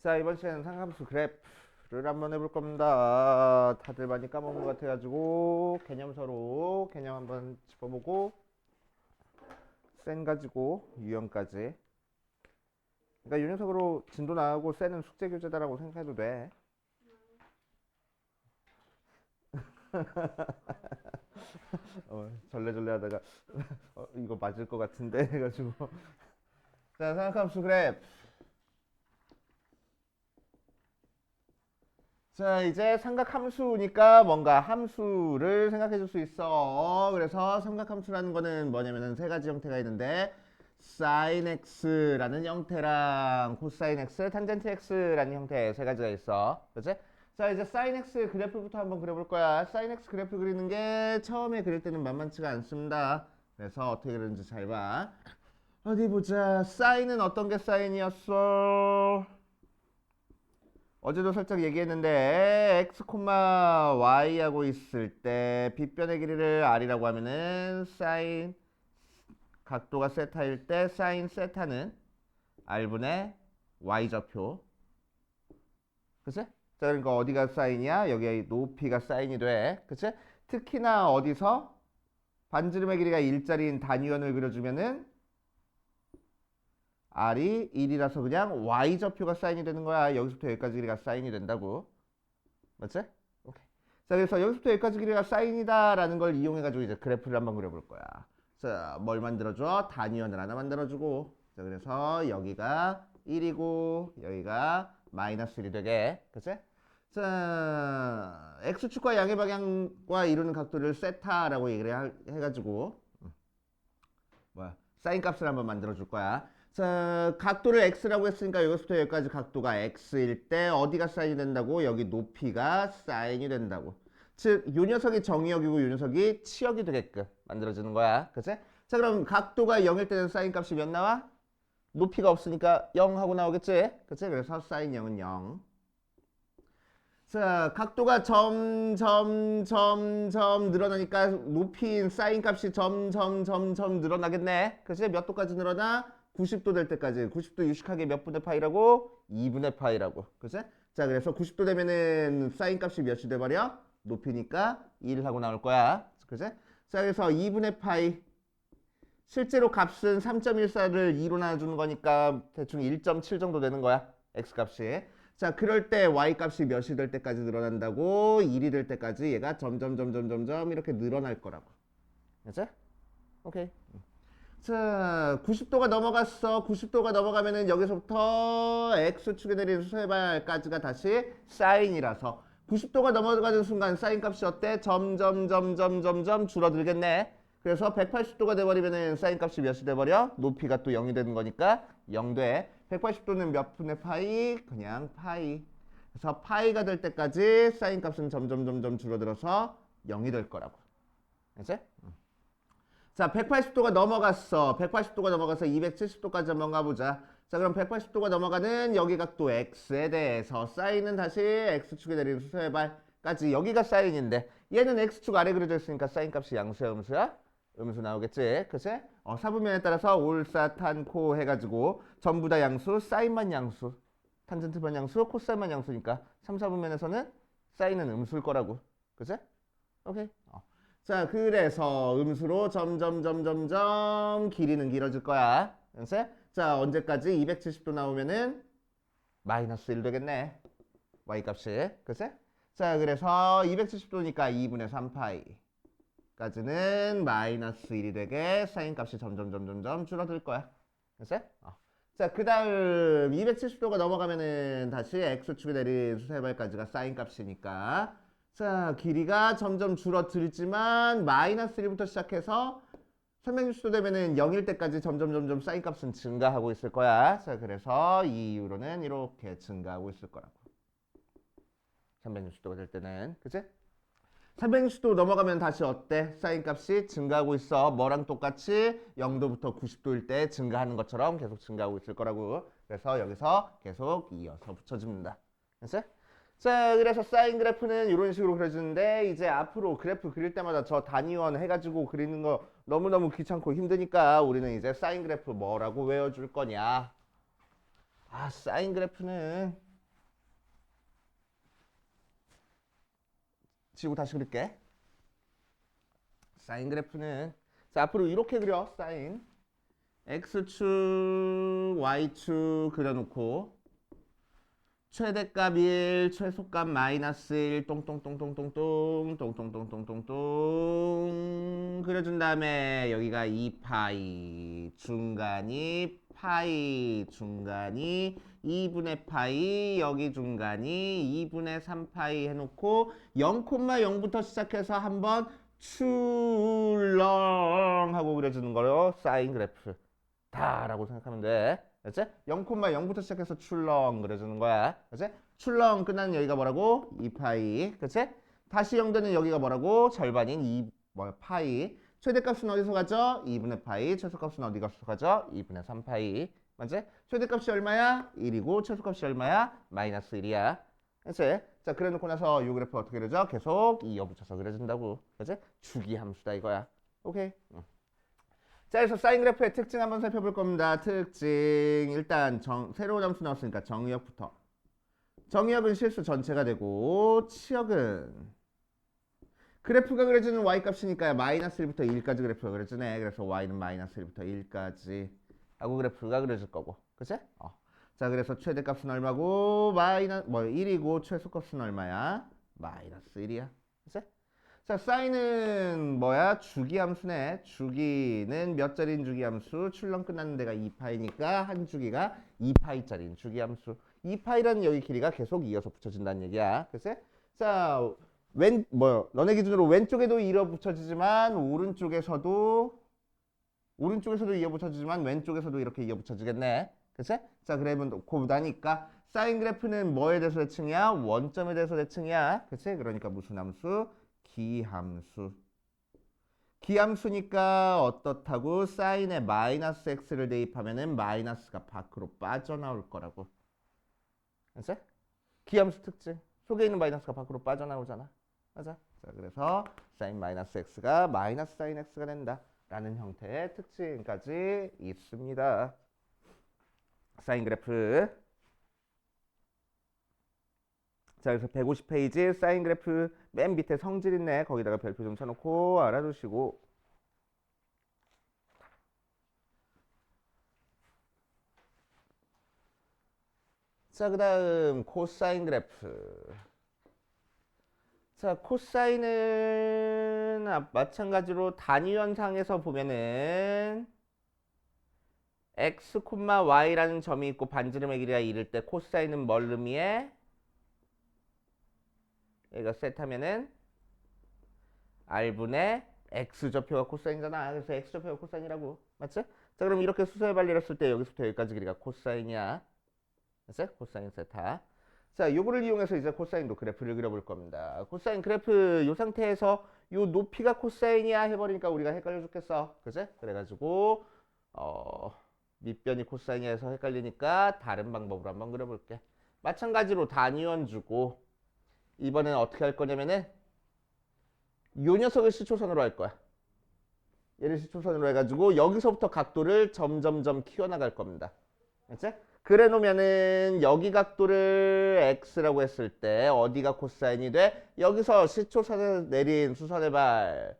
자, 이번 시간은 상함수 그래프를 한번 해볼 겁니다. 다들 많이 까먹은 것 같아가지고 개념서로 개념 한번 짚어보고 센 가지고 유형까지. 그러니까 유형석으로 진도 나가고 센은 숙제 교재다라고 생각해도 돼. 절레절레 하다가 이거 맞을 것 같은데 해가지고. 자, 상함수 그래프. 자, 이제 삼각함수니까 뭔가 함수를 생각해 줄 수 있어. 그래서 삼각함수라는 거는 뭐냐면은 세 가지 형태가 있는데 sin x라는 형태랑 코사인 x, 탄젠트 x라는 형태 세 가지가 있어. 그렇지? 자, 이제 sin x 그래프부터 한번 그려볼 거야. sin x 그래프 그리는 게 처음에 그릴 때는 만만치가 않습니다. 그래서 어떻게 그리는지 잘 봐. 어디 보자. sin은 어떤 게 sin이었어? 어제도 살짝 얘기했는데 x, y 하고 있을 때 빗변의 길이를 r이라고 하면은 사인 각도가 세타일 때 사인 세타는 r분의 y 좌표. 그치? 자, 그러니까 어디가 사인이야? 여기 높이가 사인이 돼. 그치? 특히나 어디서 반지름의 길이가 일자리인 단위원을 그려주면은 r이 1이라서 그냥 y좌표가 사인이 되는 거야. 여기서부터 여기까지 길이가 사인이 된다고. 맞지? 오케이. 자, 그래서 여기서부터 여기까지 길이가 사인이다라는 걸 이용해가지고 이제 그래프를 한번 그려볼 거야. 자, 뭘 만들어줘? 단위원을 하나 만들어주고. 자, 그래서 여기가 1이고 여기가 마이너스 1이 되게. 그치? 자, x축과 양의 방향과 이루는 각도를 세타라고 얘기를 해가지고 사인 값을 한번 만들어 줄 거야. 자, 각도를 x라고 했으니까 여기서부터 여기까지 각도가 x일 때 어디가 사인이 된다고? 여기 높이가 사인이 된다고. 즉, 요 녀석이 정의역이고 요 녀석이 치역이 되게끔 만들어지는 거야. 그치? 자, 그럼 각도가 0일 때는 사인 값이 몇 나와? 높이가 없으니까 0 하고 나오겠지? 그치? 그래서 사인 0은 0. 자, 각도가 점점 늘어나니까 높이인 사인 값이 점점 늘어나겠네. 그치? 몇 도까지 늘어나? 90도 될 때까지. 90도 유식하게 몇 분의 파이라고? 2분의 파이라고. 그치? 자, 그래서 90도 되면은 사인 값이 몇이 돼버려? 높이니까 1 하고 나올 거야. 그치? 자, 그래서 2분의 파이. 실제로 값은 3.14를 2로 나눠주는 거니까 대충 1.7 정도 되는 거야. x 값이. 자, 그럴 때 y 값이 몇이 될 때까지 늘어난다고? 1이 될 때까지 얘가 점점 이렇게 늘어날 거라고. 알았지? 오케이. 자, 90도가 넘어갔어. 90도가 넘어가면은 여기서부터 x축에 내린 수세발까지가 다시 사인이라서 90도가 넘어가는 순간 사인 값이 어때? 점점 줄어들겠네. 그래서 180도가 돼버리면은 사인 값이 몇이 돼버려? 높이가 또 0이 되는 거니까 0 돼. 180도는 몇 분의 파이? 그냥 파이. 그래서 파이가 될 때까지 사인 값은 점점 줄어들어서 0이 될 거라고. 알지? 자, 180도가 넘어갔어. 180도가 넘어가서 270도까지 한번 가보자. 자, 그럼 180도가 넘어가는 여기 각도 x에 대해서 사인은 다시 x축에 내리는 수세발까지 여기가 사인인데 얘는 x축 아래 그려져 있으니까 사인 값이 양수야 음수야? 음수 나오겠지? 그치? 사분면에 따라서 올사탄코 해가지고 전부 다 양수, 사인만 양수, 탄젠트만 양수, 코사인만 양수니까 3, 4분면에서는 사인은 음수일 거라고. 그치? 오케이. 자, 그래서 음수로 점점 길이는 길어질 거야. 그치? 자, 언제까지? 270도 나오면은 마이너스 1 되겠네. y 값이. 그치? 자, 그래서 270도니까 2분의 3파이. 까지는 마이너스 1이 되게 사인 값이 점점 줄어들 거야. 됐어? 자, 그 다음 270도가 넘어가면은 다시 x축에 내린 수세발까지가 사인 값이니까 자, 길이가 점점 줄어들지만 마이너스 1부터 시작해서 360도 되면은 0일 때까지 점점 사인 값은 증가하고 있을 거야. 자, 그래서 이 이후로는 이렇게 증가하고 있을 거라고. 360도가 될 때는. 그치? 360도 넘어가면 다시 어때? 사인 값이 증가하고 있어. 뭐랑 똑같이 0도부터 90도일 때 증가하는 것처럼 계속 증가하고 있을 거라고. 그래서 여기서 계속 이어서 붙여줍니다. 됐어? 자, 그래서 사인 그래프는 이런 식으로 그려주는데 이제 앞으로 그래프 그릴 때마다 저 단위원 해가지고 그리는 거 너무너무 귀찮고 힘드니까 우리는 이제 사인 그래프 뭐라고 외워줄 거냐. 사인 그래프는 지우고 다시 그릴게. 사인 그래프는 자 앞으로 이렇게 그려. 사인 x축 y축 그려놓고 최대값 1 최소값 마이너스 1 똥똥똥똥똥똥 똥똥똥똥똥똥 그려준 다음에 여기가 2파이 중간이 파이 중간이 2분의 파이 여기 중간이 2분의 3파이 해놓고 0,0부터 시작해서 한번 출렁 하고 그려주는 거요. 사인 그래프 다라고 생각하면 돼. 그치? 0,0부터 시작해서 출렁 그려주는 거야. 그치? 출렁 끝나는 여기가 뭐라고? 2파이. 그치? 다시 0 되는 여기가 뭐라고? 절반인 파이. 최대값은 어디서 가죠? 2분의 파이. 최소값은 어디 가서 가죠? 2분의 3파이. 맞지? 최대값이 얼마야? 1이고 최소값이 얼마야? 마이너스 1이야. 그치? 자, 그래 놓고 나서 이 그래프 어떻게 그려져? 계속 이어붙여서 그려준다고. 그치? 주기 함수다 이거야. 오케이? 자, 그래서 사인 그래프의 특징 한번 살펴볼 겁니다. 특징 일단 새로운 함수 나왔으니까 정의역부터. 정의역은 실수 전체가 되고 치역은 그래프가 그려지는 y값이니까 마이너스 1부터 1까지 그래프가 그려지네. 그래서 y는 마이너스 1부터 1까지 하고 그래프가 그려질 거고. 그치? 자, 그래서 최대값은 얼마고 1이고 최소값은 얼마야? 마이너스 1이야. 그치? 자, 사인은 뭐야? 주기함수네. 주기는 몇 자리인 주기함수? 출렁 끝나는 데가 2파이니까 한 주기가 2파이짜리인 주기함수. 2파이라는 여기 길이가 계속 이어서 붙여진다는 얘기야. 그치? 자, 너네 기준으로 왼쪽에도 이어 붙여지지만 오른쪽에서도 이어 붙여지지만 왼쪽에서도 이렇게 이어 붙여지겠네. 그치? 자, 그러면 놓고 나니까 사인 그래프는 뭐에 대해서 대칭이야? 원점에 대해서 대칭이야. 그치? 그러니까 무슨 함수? 기함수. 기함수니까 어떻다고? 사인에 마이너스 x를 대입하면은 마이너스가 밖으로 빠져나올 거라고. 알았지? 기함수 특징. 속에 있는 마이너스가 밖으로 빠져나오잖아. 맞아? 자, 그래서 사인 마이너스 x가 마이너스 사인 x가 된다. 라는 형태의 특징까지 있습니다. 사인 그래프. 자, 그래서 150페이지 사인 그래프 맨 밑에 성질 있네. 거기다가 별표 좀 쳐놓고 알아두시고. 자, 그 다음 코사인 그래프. 자, 코사인은 마찬가지로 단위현상에서 보면은 x, y라는 점이 있고 반지름의 길이가 이를 때 코사인은 뭘 의미해? 얘가 셋하면은 r분의 x좌표가 코사인이잖아. 그래서 x좌표가 코사인이라고. 맞지? 자, 그럼 이렇게 수소의 발리를 했을 때 여기서부터 여기까지 길이가 코사인이야. 맞지? 코사인 세타. 자, 요거를 이용해서 이제 코사인도 그래프를 그려볼 겁니다. 코사인 그래프 요 상태에서 요 높이가 코사인이야 해버리니까 우리가 헷갈려 죽겠어. 그치? 그래가지고 밑변이 코사인이야 해서 헷갈리니까 다른 방법으로 한번 그려볼게. 마찬가지로 단위원 주고 이번에는 어떻게 할 거냐면은 요 녀석을 시초선으로 할 거야. 얘를 시초선으로 해가지고 여기서부터 각도를 점점점 키워나갈 겁니다. 알지? 그래 놓으면은 여기 각도를 x라고 했을 때 어디가 코사인이 돼? 여기서 시초선을 내린 수선의 발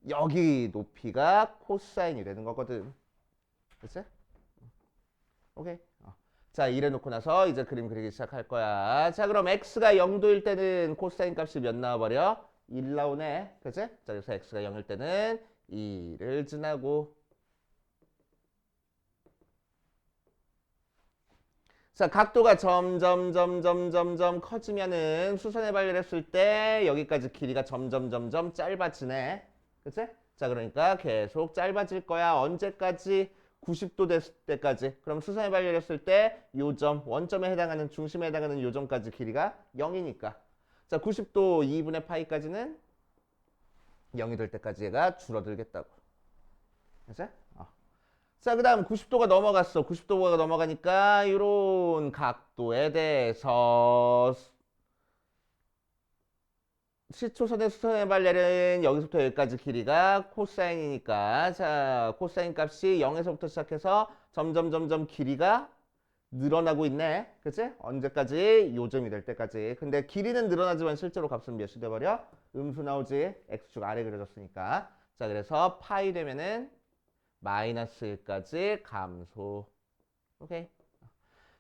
여기 높이가 코사인이 되는 거거든. 그치? 오케이. 자, 이래 놓고 나서 이제 그림 그리기 시작할 거야. 자, 그럼 x가 0도일 때는 코사인 값이 몇 나와버려? 1 나오네. 그치? 자, 그래서 x가 0일 때는 2를 지나고. 자, 각도가 점점 커지면은 수선의 발열을 했을 때 여기까지 길이가 점점 짧아지네. 그치? 자, 그러니까 계속 짧아질 거야. 언제까지? 90도 됐을 때까지. 그럼 수선의 발열을 했을 때 요점, 원점에 해당하는, 중심에 해당하는 요점까지 길이가 0이니까. 자, 90도 2분의 파이까지는 0이 될 때까지 얘가 줄어들겠다고. 그치? 자, 그 다음 90도가 넘어갔어. 90도가 넘어가니까 이런 각도에 대해서 시초선의 수선의 발열은 여기서부터 여기까지 길이가 코사인이니까 자, 코사인 값이 0에서부터 시작해서 점점 길이가 늘어나고 있네. 그치? 언제까지? 요점이 될 때까지. 근데 길이는 늘어나지만 실제로 값은 몇이 돼버려? 음수 나오지? x축 아래 그려졌으니까. 자, 그래서 파이 되면은 마이너스 1까지 감소. 오케이.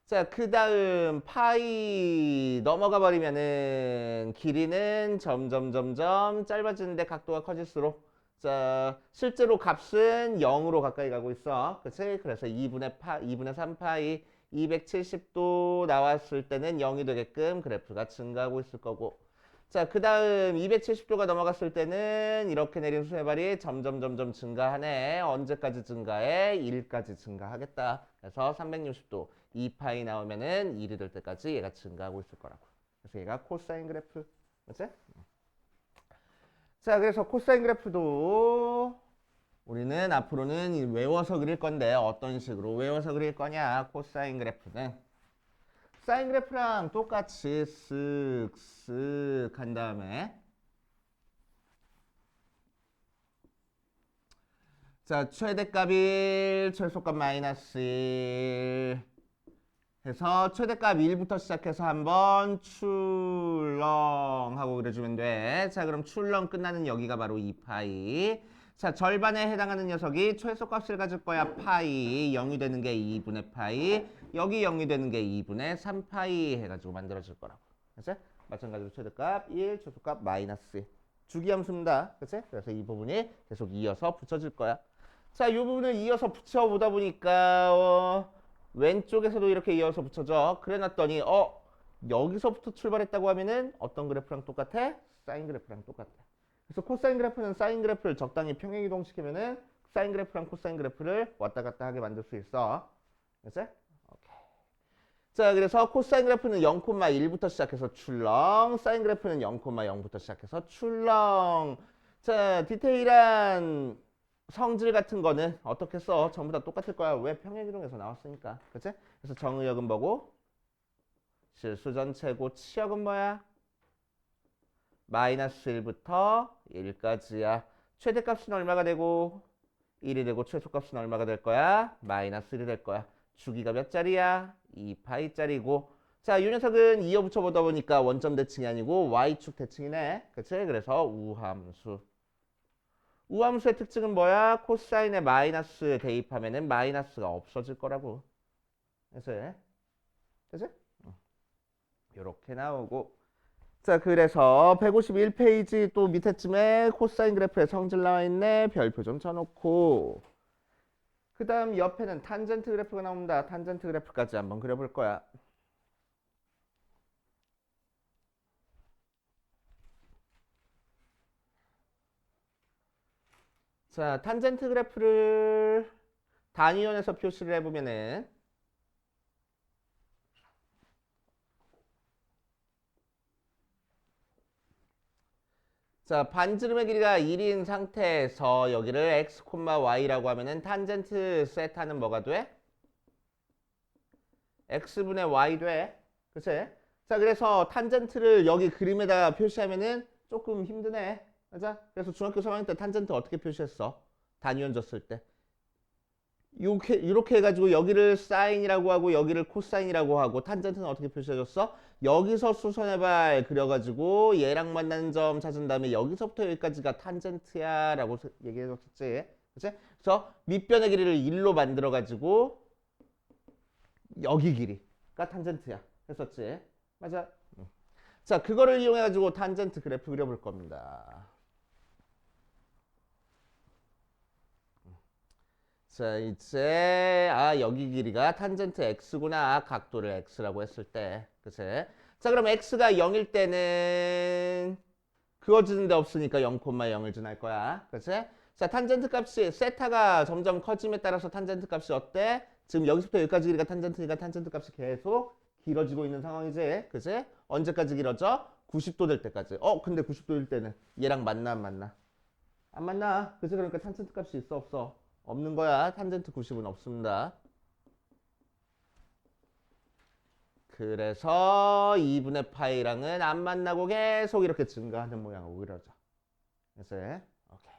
자, 그 다음 파이 넘어가 버리면은 길이는 점점 짧아지는데 각도가 커질수록 자, 실제로 값은 0으로 가까이 가고 있어. 그치? 그래서 2분의 3파이 270도 나왔을 때는 0이 되게끔 그래프가 증가하고 있을 거고. 자, 그 다음 270도가 넘어갔을 때는 이렇게 내린 수세발이 점점 증가하네. 언제까지 증가해? 1까지 증가하겠다. 그래서 360도 2파이 나오면은 1이 될 때까지 얘가 증가하고 있을 거라고. 그래서 얘가 코사인 그래프. 맞지? 자, 그래서 코사인 그래프도 우리는 앞으로는 외워서 그릴 건데 어떤 식으로 외워서 그릴 거냐? 코사인 그래프는 사인 그래프랑 똑같이 쓱쓱 한 다음에 자, 최대값 1, 최소값 마이너스 1 해서 최대값 1부터 시작해서 한번 출렁하고 그려주면 돼. 자, 그럼 출렁 끝나는 여기가 바로 2파이. 자, 절반에 해당하는 녀석이 최소값을 가질 거야. 파이. 0이 되는 게 2분의 파이. 여기 0이 되는 게 2분의 3파이 해가지고 만들어질 거라고. 그치? 마찬가지로 최대값 1, 최소값 마이너스 1. 주기함수입니다. 그치? 그래서 이 부분이 계속 이어서 붙여질 거야. 자, 이 부분을 이어서 붙여보다 보니까 왼쪽에서도 이렇게 이어서 붙여져. 그래 놨더니 여기서부터 출발했다고 하면은 어떤 그래프랑 똑같아? 사인 그래프랑 똑같아. 그래서 코사인 그래프는 사인 그래프를 적당히 평행이동시키면은 사인 그래프랑 코사인 그래프를 왔다 갔다 하게 만들 수 있어. 그치? 오케이. 자, 그래서 코사인 그래프는 0,1부터 시작해서 출렁, 사인 그래프는 0,0부터 시작해서 출렁. 자, 디테일한 성질 같은 거는 어떻게 써? 전부 다 똑같을 거야. 왜? 평행이동에서 나왔으니까. 그치? 그래서 정의역은 뭐고? 실수 전체고 치역은 뭐야? 마이너스 1부터 1까지야. 최대값은 얼마가 되고 1이 되고 최소값은 얼마가 될 거야? 마이너스 1이 될 거야. 주기가 몇 자리야? 2파이짜리고. 자, 이 녀석은 이어 붙여보다 보니까 원점 대칭이 아니고 y축 대칭이네. 그치? 그래서 우함수. 우함수의 특징은 뭐야? 코사인에 마이너스 대입하면은 마이너스가 없어질 거라고. 그래서 그치? 이렇게 나오고. 자, 그래서 151페이지 또 밑에쯤에 코사인 그래프의 성질 나와 있네. 별표 좀 쳐놓고. 그 다음 옆에는 탄젠트 그래프가 나옵니다. 탄젠트 그래프까지 한번 그려볼 거야. 자, 탄젠트 그래프를 단위원에서 표시를 해보면은 자, 반지름의 길이가 1인 상태에서 여기를 x, y라고 하면은 탄젠트 세타는 뭐가 돼? x분의 y 돼. 그치? 자, 그래서 탄젠트를 여기 그림에다 표시하면은 조금 힘드네. 맞아? 그래서 중학교 3학년 때 탄젠트 어떻게 표시했어? 단위원 줬을 때. 이렇게 해가지고 여기를 사인이라고 하고 여기를 코사인이라고 하고 탄젠트는 어떻게 표시해줬어? 여기서 수선의 발 그려가지고 얘랑 만나는 점 찾은 다음에 여기서부터 여기까지가 탄젠트야 라고 얘기해줬었지. 그치? 그래서 밑변의 길이를 1로 만들어가지고 여기 길이가 탄젠트야 했었지. 맞아? 자, 그거를 이용해가지고 탄젠트 그래프 그려볼 겁니다. 자, 이제 여기 길이가 탄젠트 x구나. 각도를 x라고 했을 때. 그치? 자, 그럼 x가 0일 때는 그어지는 데 없으니까 0,0을 지날 거야. 그치? 자, 탄젠트 값이 세타가 점점 커짐에 따라서 탄젠트 값이 어때? 지금 여기서부터 여기까지 길이가 탄젠트니까 탄젠트 값이 계속 길어지고 있는 상황이지. 그치? 언제까지 길어져? 90도 될 때까지. 근데 90도일 때는 얘랑 만나 안 만나? 안 만나. 그치? 그러니까 탄젠트 값이 있어 없어? 없는 거야. 탄젠트 90은 없습니다. 그래서 2분의 파이랑은 안 만나고 계속 이렇게 증가하는 모양으로 그려져. 그래서 오케이.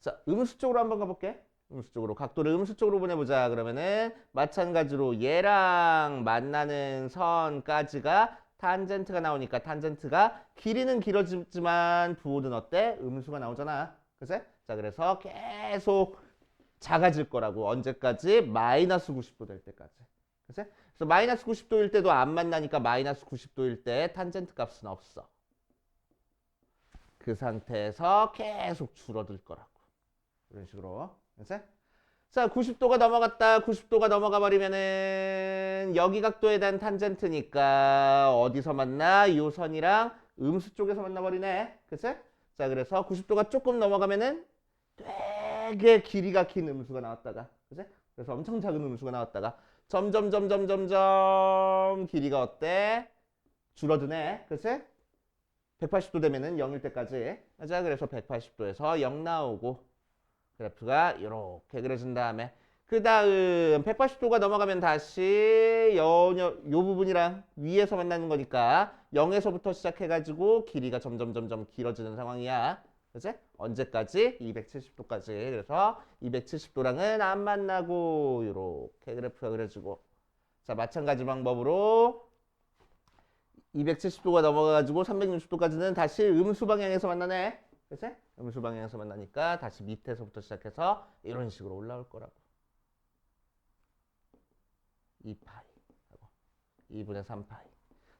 자, 음수 쪽으로 한번 가볼게. 음수 쪽으로. 각도를 음수 쪽으로 보내보자. 그러면은 마찬가지로 얘랑 만나는 선까지가 탄젠트가 나오니까 탄젠트가 길이는 길어지지만 부호는 어때? 음수가 나오잖아. 그치? 자, 그래서 계속 작아질 거라고. 언제까지? 마이너스 90도 될 때까지. 그치? 그래서 마이너스 90도일 때도 안 만나니까 마이너스 90도일 때 탄젠트 값은 없어. 그 상태에서 계속 줄어들 거라고. 이런 식으로. 그치? 자, 90도가 넘어갔다. 90도가 넘어가 버리면은 여기 각도에 대한 탄젠트니까 어디서 만나? 이 선이랑 음수 쪽에서 만나버리네. 그치? 자, 그래서 90도가 조금 넘어가면은 되게 길이가 긴 음수가 나왔다가, 그치? 그래서 엄청 작은 음수가 나왔다가 점점 길이가 어때? 줄어드네. 그치? 180도 되면은 0일 때까지. 자, 그래서 180도에서 0 나오고 그래프가 이렇게 그려진 다음에 그 다음 180도가 넘어가면 다시 요 부분이랑 위에서 만나는 거니까 0에서부터 시작해가지고 길이가 점점 길어지는 상황이야. 그치? 언제까지? 270도까지. 그래서 270도랑은 안 만나고 이렇게 그래프가 그려지고 자, 마찬가지 방법으로 270도가 넘어가가지고 360도까지는 다시 음수 방향에서 만나네. 그치? 음수 방향에서 만나니까 다시 밑에서부터 시작해서 이런 식으로 올라올 거라고. 2파이 하고 2분의 3파이.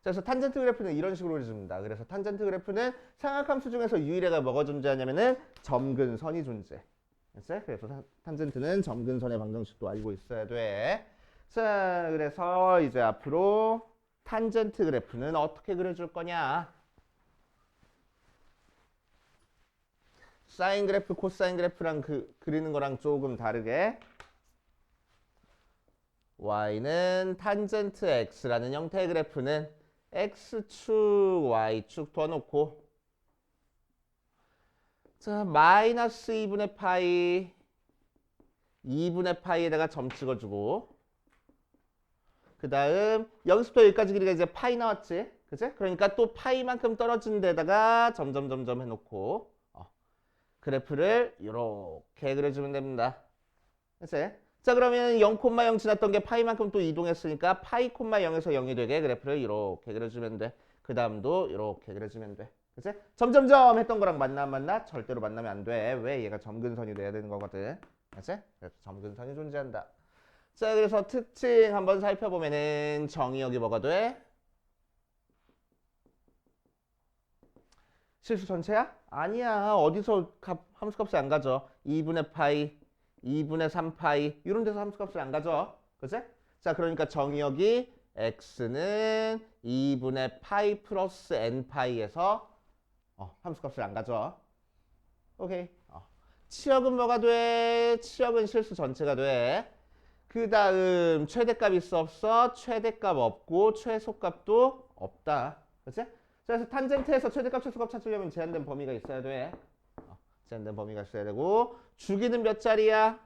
그래서 탄젠트 그래프는 이런 식으로 그려줍니다. 그래서 탄젠트 그래프는 삼각함수 중에서 유일하게 뭐가 존재하냐면은 점근선이 존재. 그치? 그래서 탄젠트는 점근선의 방정식도 알고 있어야 돼. 자, 그래서 이제 앞으로 탄젠트 그래프는 어떻게 그려줄 거냐? 사인 그래프, 코사인 그래프랑 그리는 거랑 조금 다르게 y는 탄젠트 x라는 형태의 그래프는 x축, y축 둬놓고 자, 마이너스 2분의 파이 2분의 파이에다가 점 찍어주고 그 다음 여기서부터 여기까지 길이가 이제 파이 나왔지? 그치? 그러니까 또 파이만큼 떨어진 데다가 점점 해놓고 그래프를 이렇게 그려주면 됩니다. 그치? 자, 그러면 0,0 지났던 게 파이만큼 또 이동했으니까 파이, 0에서 0이 되게 그래프를 이렇게 그려주면 돼. 그 다음도 이렇게 그려주면 돼. 그치? 점점점 했던 거랑 만나 안 만나? 절대로 만나면 안 돼. 왜? 얘가 점근선이 돼야 되는 거거든. 그치? 그래서 점근선이 존재한다. 자, 그래서 특징 한번 살펴보면은 정의역이 뭐가 돼? 실수 전체야? 아니야. 어디서 함수값이 안 가져. 2분의 파이, 2분의 3파이 이런 데서 함수값을 안 가져. 그치? 자, 그러니까 정의역이 x는 2분의 파이 플러스 n파이에서 함수값을 안 가져. 오케이. 치역은 뭐가 돼? 치역은 실수 전체가 돼. 그 다음 최대값 있어 없어? 최대값 없고 최소값도 없다. 그치? 그래서 탄젠트에서 최대값 최소값 찾으려면 제한된 범위가 있어야 돼. 제한된 범위가 있어야 되고 주기는 몇 자리야?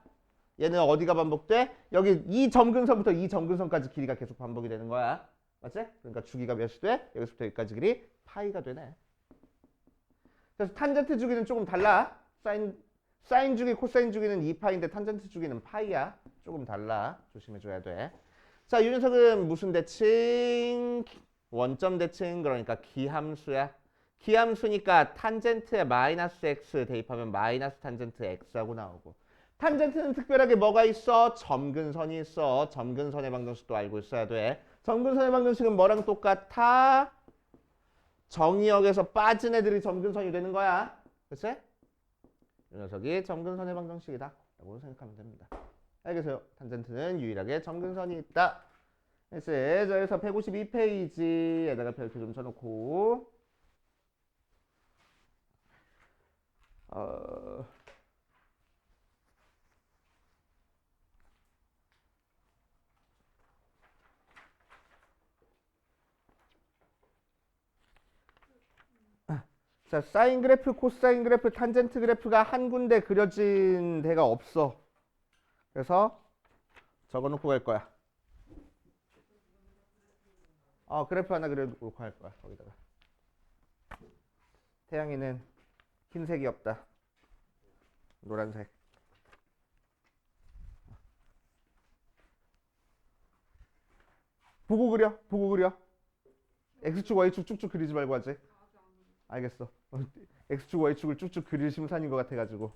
얘는 어디가 반복돼? 여기 이 점근선부터 이 점근선까지 길이가 계속 반복이 되는 거야. 맞지? 그러니까 주기가 몇이 돼? 여기서부터 여기까지 길이 파이가 되네. 그래서 탄젠트 주기는 조금 달라. 사인 주기, 코사인 주기는 2파인데 탄젠트 주기는 파이야. 조금 달라. 조심해줘야 돼. 자, 이 녀석은 무슨 대칭? 원점 대칭, 그러니까 기함수야. 기함수니까 탄젠트에 마이너스 x 대입하면 마이너스 탄젠트 x하고 나오고 탄젠트는 특별하게 뭐가 있어? 점근선이 있어. 점근선의 방정식도 알고 있어야 돼. 점근선의 방정식은 뭐랑 똑같아? 정의역에서 빠진 애들이 점근선이 되는 거야. 그치? 이 녀석이 점근선의 방정식이다 라고 생각하면 됩니다. 알겠어요? 탄젠트는 유일하게 점근선이 있다. 그래서 152페이지에다가 별표 좀 쳐놓고 자, 사인 그래프, 코사인 그래프, 탄젠트 그래프가 한 군데 그려진 데가 없어. 그래서 적어놓고 갈 거야. 그래프 하나 그려놓고 갈 거야. 거기다가. 태양이는 흰색이 없다. 노란색. 보고 그려. 보고 그려. X축, Y축 쭉쭉 그리지 말고 하지. 알겠어. X축, Y축을 쭉쭉 그릴 심산인 것 같아가지고.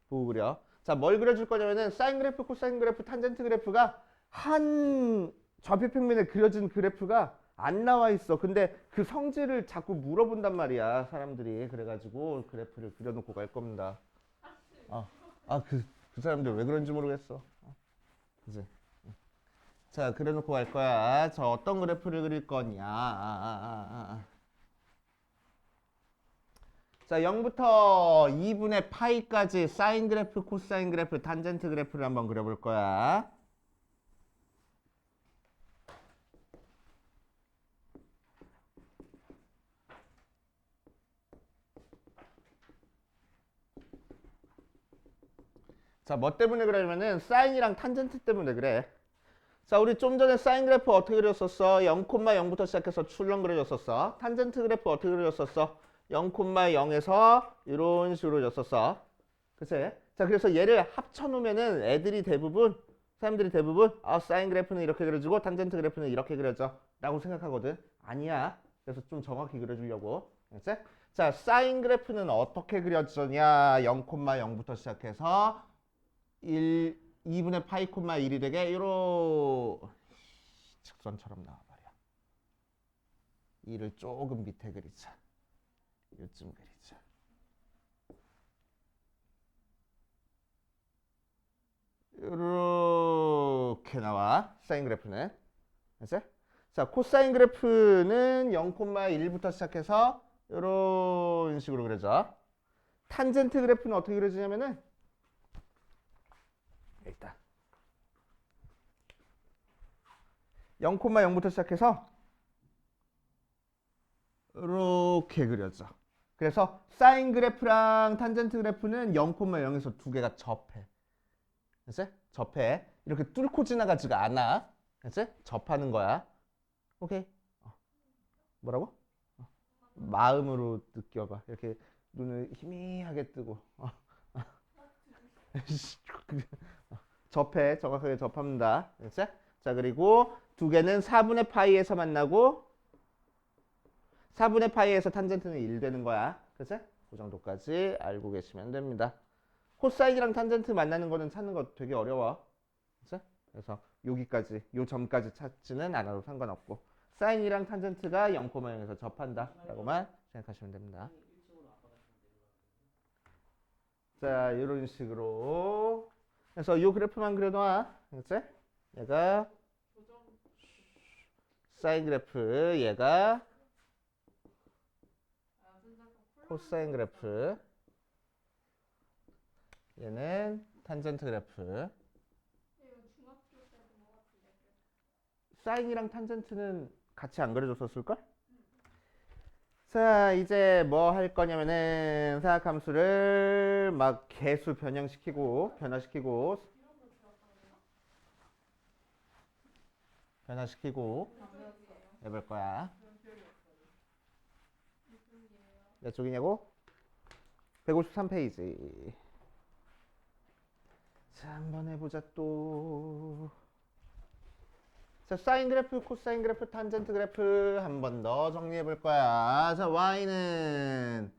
보고 그려. 자, 뭘 그려줄 거냐면은 사인 그래프, 코사인 그래프, 탄젠트 그래프가 한 좌표 평면에 그려진 그래프가 안 나와 있어. 근데 그 성질을 자꾸 물어본단 말이야, 사람들이. 그래가지고 그래프를 그려놓고 갈 겁니다. 그 사람들 왜 그런지 모르겠어. 그지? 자, 그려놓고 갈 거야. 저 어떤 그래프를 그릴 거냐. 자, 0부터 2분의 파이까지 사인 그래프, 코사인 그래프, 탄젠트 그래프를 한번 그려볼 거야. 자, 뭐 때문에 그러냐면은 사인이랑 탄젠트 때문에 그래. 자, 우리 좀 전에 사인 그래프 어떻게 그렸었어? 0,0부터 시작해서 출렁 그려줬었어. 탄젠트 그래프 어떻게 그려줬었어? 0,0에서 이런 식으로 그렸었어. 그치? 자, 그래서 얘를 합쳐놓으면은 애들이 대부분, 사람들이 대부분 사인 그래프는 이렇게 그려주고 탄젠트 그래프는 이렇게 그려져 라고 생각하거든. 아니야. 그래서 좀 정확히 그려주려고. 알았지? 자, 사인 그래프는 어떻게 그려지냐? 0,0부터 시작해서 2분의 파이 콤마 1이 되게 요런 직선처럼 나와 말이야. 2를 조금 밑에 그리자. 요쯤 그리자. 이렇게 나와 사인 그래프는. 알았지? 자, 코사인 그래프는 0,1부터 시작해서 이런 식으로 그려져. 탄젠트 그래프는 어떻게 그려지냐면은 일단 0,0부터 시작해서 이렇게 그려져. 그래서 사인 그래프랑 탄젠트 그래프는 0,0에서 두 개가 접해. 그치? 접해. 이렇게 뚫고 지나가지가 않아. 그치? 접하는 거야. 오케이. 뭐라고? 마음으로 느껴봐. 이렇게 눈을 희미하게 뜨고. 접해. 정확하게 접합니다. 그치? 자, 그리고 두 개는 4분의 파이에서 만나고 4분의 파이에서 탄젠트는 1 되는 거야. 그치? 그 정도까지 알고 계시면 됩니다. 코사인이랑 탄젠트 만나는 거는 찾는 거 되게 어려워. 그치? 그래서 여기까지, 요 점까지 찾지는 않아도 상관없고 사인이랑 탄젠트가 0,0에서 접한다 라고만 생각하시면 됩니다. 자, 이런 식으로 그래서 이 그래프만 그려놔. 그치? 얘가 사인 그래프, 얘가 코사인 그래프, 얘는 탄젠트 그래프. 사인이랑 탄젠트는 같이 안 그려줬었을걸? 자, 이제 뭐 할 거냐면은 사각함수를 막 개수 변형시키고 변화시키고 해볼 거야. 몇 쪽이냐고? 153페이지. 자, 한번 해보자 또. 자, 사인 그래프, 코사인 그래프, 탄젠트 그래프 한 번 더 정리해 볼 거야. 자, y는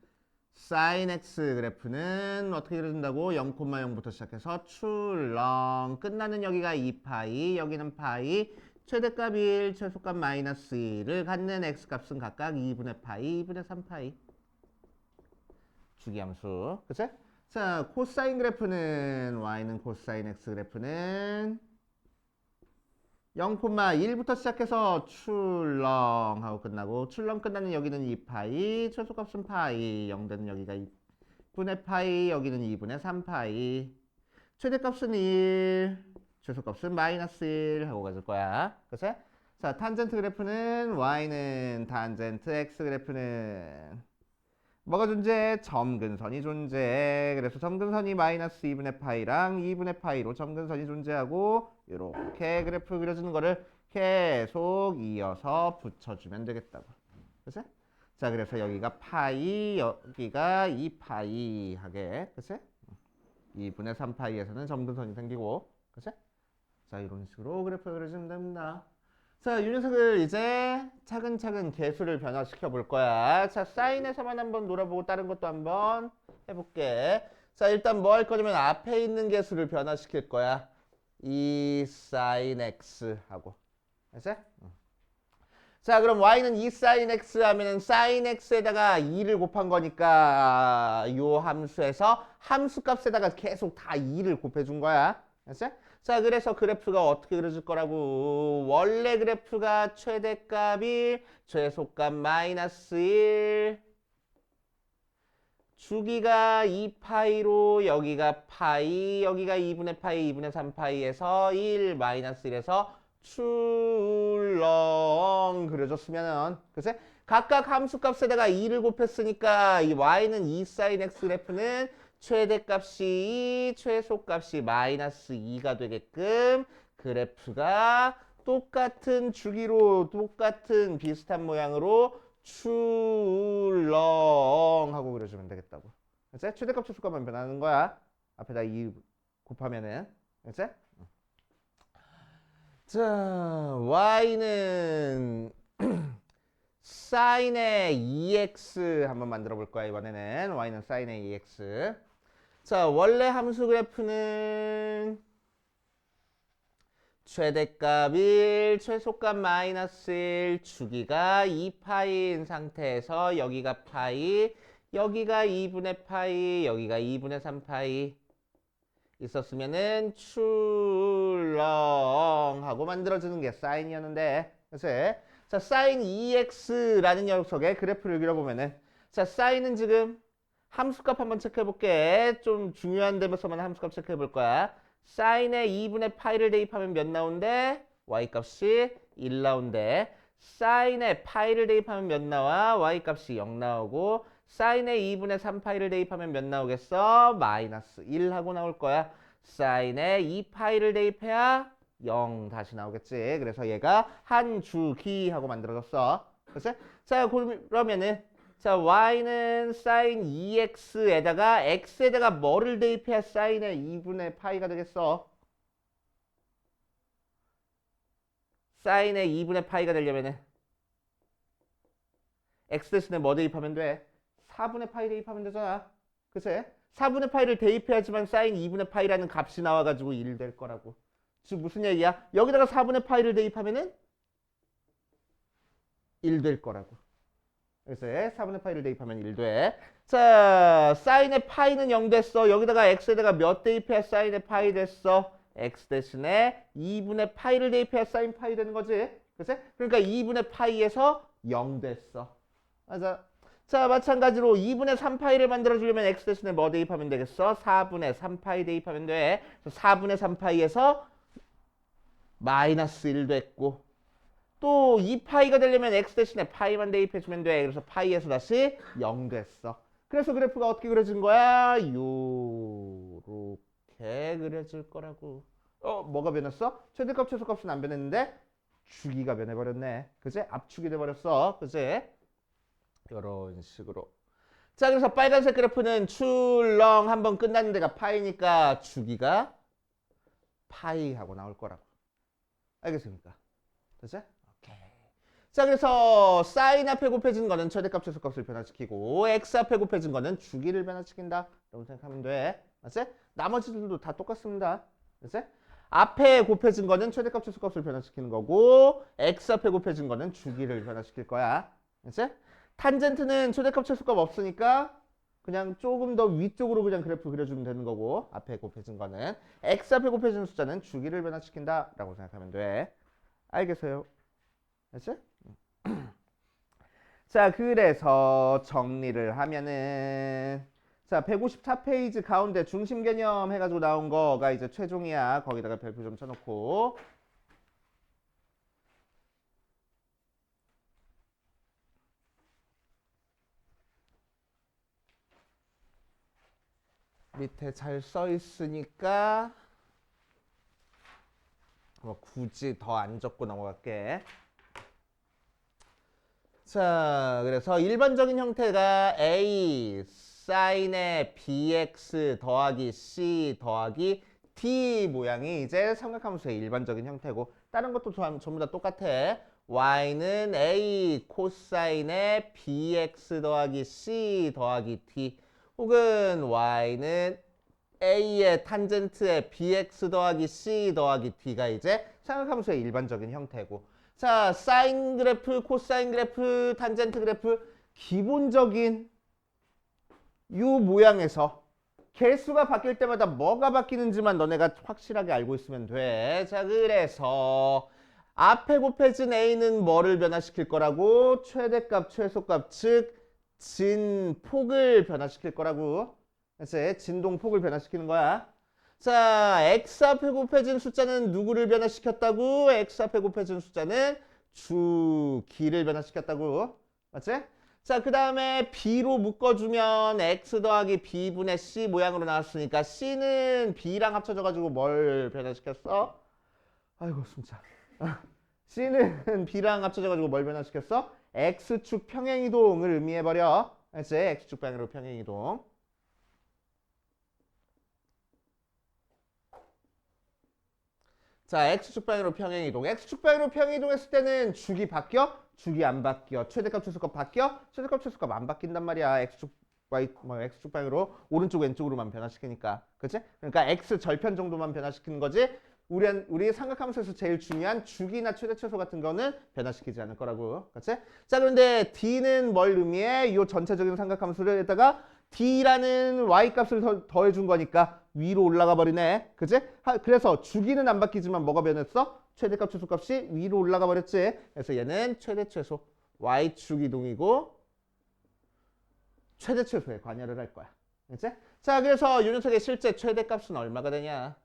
사인 x 그래프는 어떻게 그려준다고? 0,0부터 시작해서 출렁 끝나는 여기가 2파이, 여기는 파이, 최대값 1, 최소값 마이너스 2를 갖는 x 값은 각각 2분의 파이, 2분의 3파이. 주기함수. 그치? 자, 코사인 그래프는 y는 코사인 x 그래프는 0,1부터 시작해서 출렁 하고 끝나고 출렁 끝나는 여기는 2파이, 최소값은 파이, 0 되는 여기가 2분의 파이, 여기는 2분의 3파이, 최대값은 1, 최소값은 마이너스 1 하고 가질 거야. 그치? 자, 탄젠트 그래프는 y는 탄젠트 x 그래프는 뭐가 존재해? 점근선이 존재해. 그래서 점근선이 마이너스 2분의 파이랑 2분의 파이로 점근선이 존재하고 이렇게 그래프 그려주는 거를 계속 이어서 붙여주면 되겠다고. 그치? 자, 그래서 여기가 파이, 여기가 2파이 하게. 그치? 2분의 3파이에서는 점근선이 생기고. 그치? 자, 이런 식으로 그래프 그려주면 됩니다. 자, 이 녀석을 이제 차근차근 개수를 변화시켜 볼 거야. 자, 사인에서만 한번 놀아보고 다른 것도 한번 해볼게. 자, 일단 뭐 할 거냐면 앞에 있는 개수를 변화시킬 거야. 2 sin x 하고. 알았어? 자, 그럼 y는 2 sin x 하면은 sin x에다가 2를 곱한 거니까 요 함수에서 함수 값에다가 계속 다 2를 곱해준 거야. 알았어? 자, 그래서 그래프가 어떻게 그려질 거라고. 원래 그래프가 최대값이 최소값 마이너스 1, 주기가 2파이로 여기가 파이, 여기가 2분의 파이, 2분의 3파이에서 1 마이너스 1에서 출렁 그려줬으면은 글쎄 각각 함수값에다가 2를 곱했으니까 이 y는 2 sin x 그래프는 최대값이 2, 최소값이 마이너스 2가 되게끔 그래프가 똑같은 주기로 똑같은 비슷한 모양으로 출렁 하고 그려주면 되겠다고. 그치? 최대값 최소값만 변하는 거야. 앞에다 2 곱하면은. 그치? 자, y는 sin의 2x 한번 만들어 볼 거야. 이번에는 y는 sin의 2x. 자, 원래 함수 그래프는 최대값 1, 최소값 마이너스 1, 주기가 2파이인 상태에서 여기가 파이, 여기가 2분의 파이, 여기가 2분의 3파이 있었으면은 출렁하고 만들어지는 게 사인이었는데, 그래서 자, 사인 2x라는 녀석의 그래프를 그려보면은 자, 사인은 지금 함수값 한번 체크해 볼게. 좀 중요한 데서만 함수값 체크해 볼 거야. 사인에 2분의 파이를 대입하면 몇 나온대? y값이 1 나온대. 사인에 파이를 대입하면 몇 나와? y값이 0 나오고 사인에 2분의 3파이를 대입하면 몇 나오겠어? 마이너스 1 하고 나올 거야. 사인에 2파이를 대입해야 0 다시 나오겠지. 그래서 얘가 한 주기 하고 만들어졌어. 그치? 자, 그러면은 자, y는 sin 2x에다가 x에다가 뭐를 대입해야 sin의 2분의 파이가 되겠어? sin의 2분의 파이가 되려면은 x 대신에 뭐 대입하면 돼? 4분의 파이 대입하면 되잖아. 그치? 4분의 파이를 대입해야지만 sin 2분의 파이라는 값이 나와가지고 1 될 거라고. 즉 무슨 얘기야? 여기다가 4분의 파이를 대입하면은 1 될 거라고. 그래서 4분의 파이를 대입하면 1 돼. 자, 사인의 파이는 0 됐어. 여기다가 x에다가 몇 대입해야 사인의 파이 됐어? x 대신에 2분의 파이를 대입해야 사인 파이 되는 거지. 그치? 그러니까 2분의 파이에서 0 됐어. 맞아. 자, 마찬가지로 2분의 3파이를 만들어주려면 x 대신에 뭐 대입하면 되겠어? 4분의 3파이 대입하면 돼. 4분의 3파이에서 마이너스 1 됐고 또 2파이가 되려면 x 대신에 파이만 대입해주면 돼. 그래서 파이에서 다시 0 됐어. 그래서 그래프가 어떻게 그려진 거야? 요렇게 그려질 거라고. 뭐가 변했어? 최대값, 최소값은 안 변했는데 주기가 변해버렸네. 그지? 압축이 돼버렸어. 그지? 요런 식으로. 자, 그래서 빨간색 그래프는 출렁 한번 끝나는 데가 파이니까 주기가 파이하고 나올 거라고. 알겠습니까? 그지? 자, 그래서 사인 앞에 곱해진 거는 최대값, 최소값을 변화시키고 x 앞에 곱해진 거는 주기를 변화시킨다. 라고 생각하면 돼. 맞지? 나머지들도 다 똑같습니다. 맞지? 앞에 곱해진 거는 최대값, 최소값을 변화시키는 거고 x 앞에 곱해진 거는 주기를 변화시킬 거야. 맞지? 탄젠트는 최대값, 최소값 없으니까 그냥 조금 더 위쪽으로 그냥 그래프 그려주면 되는 거고 앞에 곱해진 거는 x 앞에 곱해진 숫자는 주기를 변화시킨다. 라고 생각하면 돼. 알겠어요? 됐지? 자, 그래서 정리를 하면은 자, 154페이지 가운데 중심 개념 해가지고 나온 거가 이제 최종이야. 거기다가 별표 좀 쳐놓고 밑에 잘 써 있으니까 뭐 굳이 더 안 적고 넘어갈게. 자, 그래서 일반적인 형태가 A 사인의 bx 더하기 c 더하기 d 모양이 이제 삼각함수의 일반적인 형태고 다른 것도 전부 다 똑같아. y는 a 코사인의 bx 더하기 c 더하기 d 혹은 y는 a의 탄젠트의 bx 더하기 c 더하기 d가 이제 삼각함수의 일반적인 형태고 자 사인 그래프, 코사인 그래프, 탄젠트 그래프 기본적인 요 모양에서 개수가 바뀔 때마다 뭐가 바뀌는지만 너네가 확실하게 알고 있으면 돼. 자 그래서 앞에 곱해진 a는 뭐를 변화시킬 거라고? 최대값, 최소값, 즉 진폭을 변화시킬 거라고. 그래서 진동폭을 변화시키는 거야. 자, x 앞에 곱해진 숫자는 누구를 변화시켰다고? x 앞에 곱해진 숫자는 주기를 변화시켰다고. 맞지? 자, 그 다음에 b로 묶어주면 x 더하기 b분의 c 모양으로 나왔으니까 c는 b랑 합쳐져가지고 뭘 변화시켰어? 아이고 숨차. c는 b랑 합쳐져가지고 뭘 변화시켰어? x축 평행이동을 의미해버려. 알지? x축 방향으로 평행이동. 자, x축 방향으로 평행이동. x축 방향으로 평행이동했을 때는 주기 바뀌어? 주기 안 바뀌어. 최대값, 최소값 바뀌어? 최대값, 최소값 안 바뀐단 말이야. x축 x축 방향으로 오른쪽 왼쪽으로만 변화시키니까. 그치? 그러니까 x 절편 정도만 변화시키는 거지. 우리 삼각함수에서 제일 중요한 주기나 최대 최소 같은 거는 변화시키지 않을 거라고. 그치? 자, 그런데 d는 뭘 의미해? 이 전체적인 삼각함수에다가 d라는 y값을 더해준 거니까 위로 올라가 버리네. 그치? 그래서 주기는 안 바뀌지만 뭐가 변했어? 최대값, 최소값이 위로 올라가 버렸지. 그래서 얘는 최대, 최소 y축 이동이고 최대, 최소에 관여를 할 거야. 그치? 자, 그래서 이 녀석의 실제 최대값은 얼마가 되냐?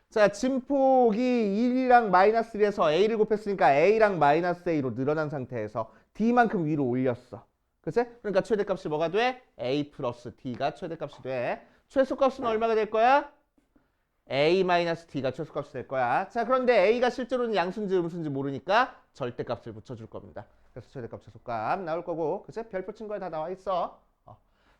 자, 진폭이 1이랑 마이너스 1에서 a를 곱했으니까 a랑 마이너스 a로 늘어난 상태에서 d만큼 위로 올렸어. 그치? 그러니까 최대값이 뭐가 돼? a 플러스 d가 최대값이 돼. 최소값은 얼마가 될 거야? a 마이너스 d가 최소값이 될 거야. 자, 그런데 a가 실제로는 양수인지 음수인지 모르니까 절대값을 붙여줄 겁니다. 그래서 최대값, 최소값 나올 거고, 그치? 별표 친 거에 다 나와 있어.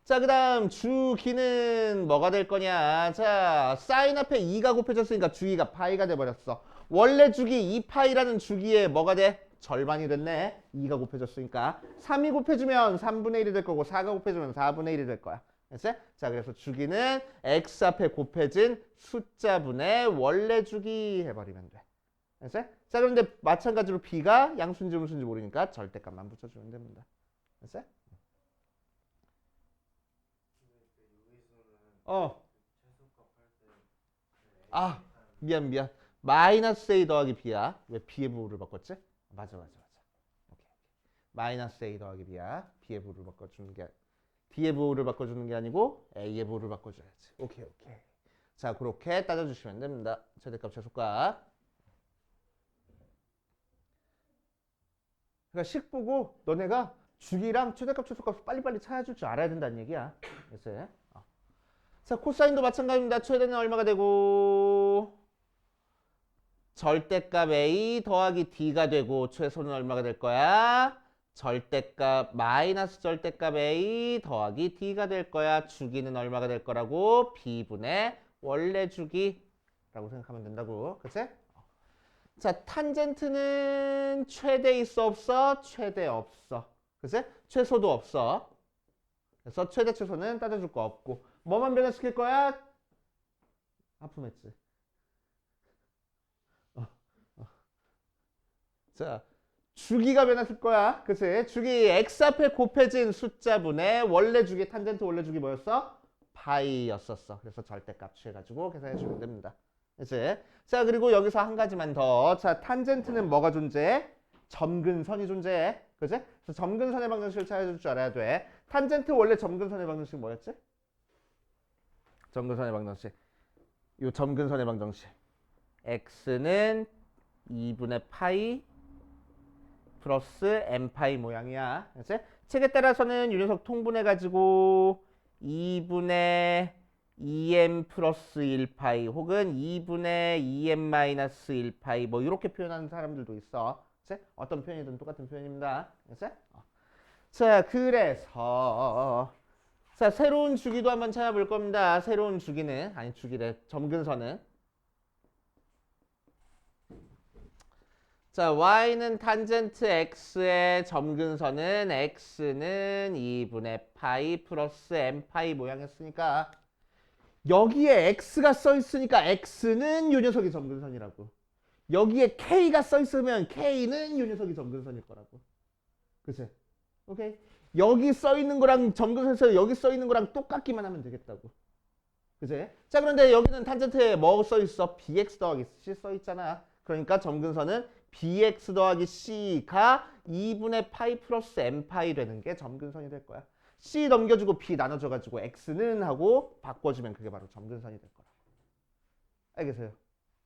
자, 그 다음 주기는 뭐가 될 거냐. 자, 사인 앞에 2가 곱해졌으니까 주기가 파이가 돼버렸어. 원래 주기 2파이라는 주기에 뭐가 돼? 절반이 됐네. 2가 곱해졌으니까. 3이 곱해주면 3분의 1이 될 거고 4가 곱해주면 4분의 1이 될 거야. 됐지? 자, 그래서 주기는 x 앞에 곱해진 숫자분의 원래 주기 해버리면 돼. 됐지? 자, 그런데 마찬가지로 b가 양수인지 음수인지 모르니까 절대값만 붙여주면 됩니다. 됐지? 아, 미안. 마이너스 a 더하기 b야. 왜 b의 부호를 바꿨지? 맞아. 오케이. 마이너스 a 더하기 b야. b의 부호를 바꿔주는 게 d의 부호를 바꿔주는 게 아니고 a의 부호를 바꿔줘야지. 오케이. 자, 그렇게 따져주시면 됩니다. 최대값, 최소값. 그러니까 식 보고 너네가 주기랑 최대값, 최소값 빨리빨리 찾아줄 줄 알아야 된다는 얘기야. 그래서 자, 코사인도 마찬가지입니다. 최대는 얼마가 되고 절대값 a 더하기 d가 되고 최소는 얼마가 될 거야? 절대값 마이너스 절대값 a 더하기 d가 될 거야. 주기는 얼마가 될 거라고? b분의 원래 주기라고 생각하면 된다고. 그치? 자, 탄젠트는 최대 있어 없어? 최대 없어. 그치? 최소도 없어. 그래서 최대 최소는 따져줄 거 없고 뭐만 변화시킬 거야? 하품했지. 자, 주기가 변했을 거야. 그치? 주기 x 앞에 곱해진 숫자분의 원래 주기, 탄젠트 원래 주기 뭐였어? 파이였었어. 그래서 절대값 취해가지고 계산해 주면 됩니다. 그치? 자, 그리고 여기서 한 가지만 더. 자, 탄젠트는 뭐가 존재해? 점근선이 존재해. 그치? 그래서 점근선의 방정식을 찾아줄 줄 알아야 돼. 탄젠트 원래 점근선의 방정식 뭐였지? 점근선의 방정식. 요 점근선의 방정식. x는 2분의 파이 플러스 n파이 모양이야. 그치? 책에 따라서는 이 녀석 통분해가지고 2분의 2m 플러스 1파이 혹은 2분의 2m 마이너스 1파이 뭐 이렇게 표현하는 사람들도 있어. 그치? 어떤 표현이든 똑같은 표현입니다. 그치? 자, 그래서 자, 새로운 주기도 한번 찾아볼 겁니다. 새로운 주기는, 아니 주기래, 점근선은 자, y는 탄젠트 x의 점근선은 x는 2분의 파이 플러스 m 파이 모양이었으니까 여기에 x가 써 있으니까 x는 요 녀석이 점근선이라고. 여기에 k가 써 있으면 k는 요 녀석이 점근선일 거라고. 그치? 오케이? 여기 써 있는 거랑 점근선에서 여기 써 있는 거랑 똑같기만 하면 되겠다고. 그치? 자, 그런데 여기는 탄젠트에 뭐 써 있어? bx 더하기 c 써 있잖아. 그러니까 점근선은 bx 더하기 c가 2분의 파이 플러스 m 파이 되는 게 점근선이 될 거야. c 넘겨주고 b 나눠줘가지고 x는 하고 바꿔주면 그게 바로 점근선이 될 거야. 알겠어요?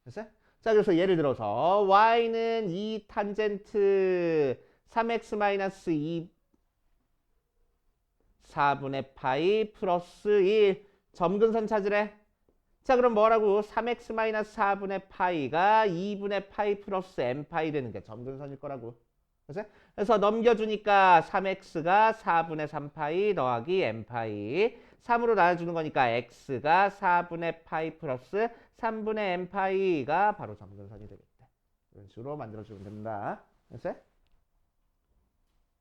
됐어요? 자, 그래서 예를 들어서 y는 2 탄젠트 3x-2 4분의 파이 플러스 1 점근선 찾으래. 자, 그럼 뭐라고? 3x-4분의 파이가 2분의 파이 플러스 m 파이 되는 게 점근선일 거라고. 그치? 그래서 넘겨주니까 3x가 4분의 3파이 더하기 m 파이 3으로 나눠주는 거니까 x가 4분의 파이 플러스 3분의 m 파이가 바로 점근선이 되겠다. 이런 식으로 만들어주면 된다. 됐어요?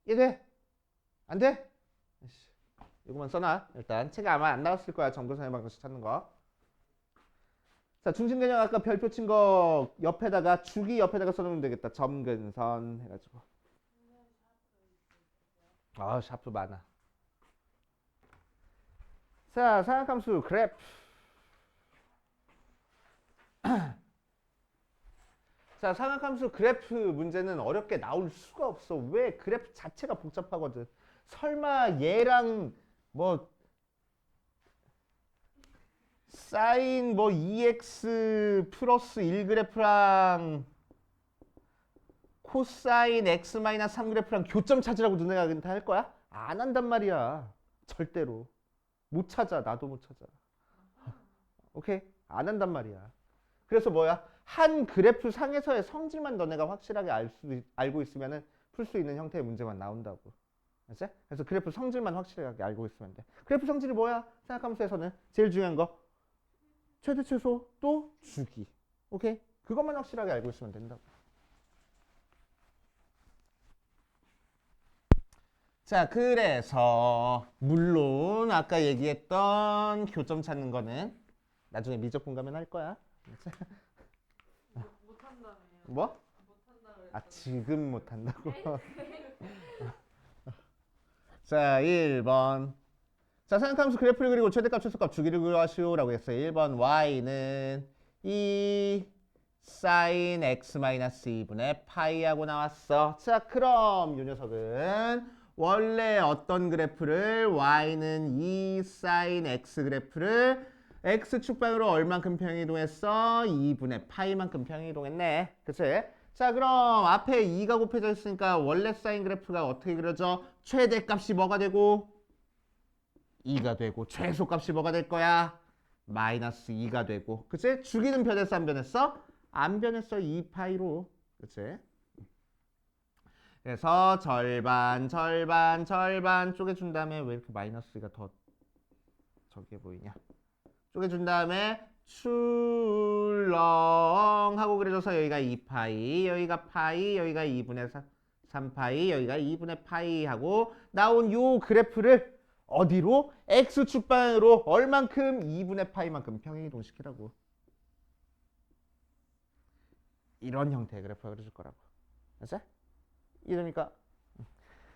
이해돼? 안 돼? 이거만 써놔. 일단 책에 아마 안 나왔을 거야. 점근선의 방정식 찾는 거. 자, 중심개념 아까 별표 친 거 옆에다가 주기 옆에다가 써놓으면 되겠다. 점근선 해가지고. 아, 샤프 많아. 자, 사각함수 그래프. 자, 사각함수 그래프 문제는 어렵게 나올 수가 없어. 왜? 그래프 자체가 복잡하거든. 설마 얘랑 뭐 사인 뭐 2x 플러스 1 그래프랑 코사인 x 마이너스 3 그래프랑 교점 찾으라고 너네가 다 할 거야? 안 한단 말이야. 절대로. 못 찾아. 나도 못 찾아. 오케이? 안 한단 말이야. 그래서 뭐야? 한 그래프 상에서의 성질만 너네가 확실하게 알고 있으면은 풀 수 있는 형태의 문제만 나온다고. 알았지? 그래서 그래프 성질만 확실하게 알고 있으면 돼. 그래프 성질이 뭐야? 사각함수에서는 제일 중요한 거 최대 최소 또 주기. 오케이? 그것만 확실하게 알고 있으면 된다고. 자, 그래서 물론 아까 얘기했던 교점 찾는 거는 나중에 미적 분가면 할 거야. 못한다며요. 뭐? 못한다고 아, 지금 못한다고? 자, 1번. 자, 사각함수 그래프를 그리고 최대값, 최소값 주기를 구하시오라고 했어요. 1번 y는 2 sin x-2분의 파이하고 나왔어. 자, 그럼 이 녀석은 원래 어떤 그래프를 y는 2 sin x 그래프를 x축방으로 얼만큼 평이동했어? 2분의 파이만큼 평이동했네. 그치? 자, 그럼 앞에 2가 곱해져 있으니까 원래 사인 그래프가 어떻게 그려져? 최대값이 뭐가 되고? 2가 되고 최소값이 뭐가 될 거야? 마이너스 2가 되고. 그치? 주기는 변했어 안 변했어? 안 변했어. 2파이로. 그치? 그래서 절반 쪼개준 다음에 왜 이렇게 마이너스가 더 저기에 보이냐? 쪼개준 다음에 출렁 하고 그려줘서 여기가 2파이, 여기가 파이, 여기가 2분의 3파이, 여기가 2분의 파이 하고 나온 요 그래프를 어디로? x축방으로 얼만큼? 2분의 파이만큼 평행이동시키라고. 이런 형태의 그래프가 그려줄 거라고. 알았어? 이러니까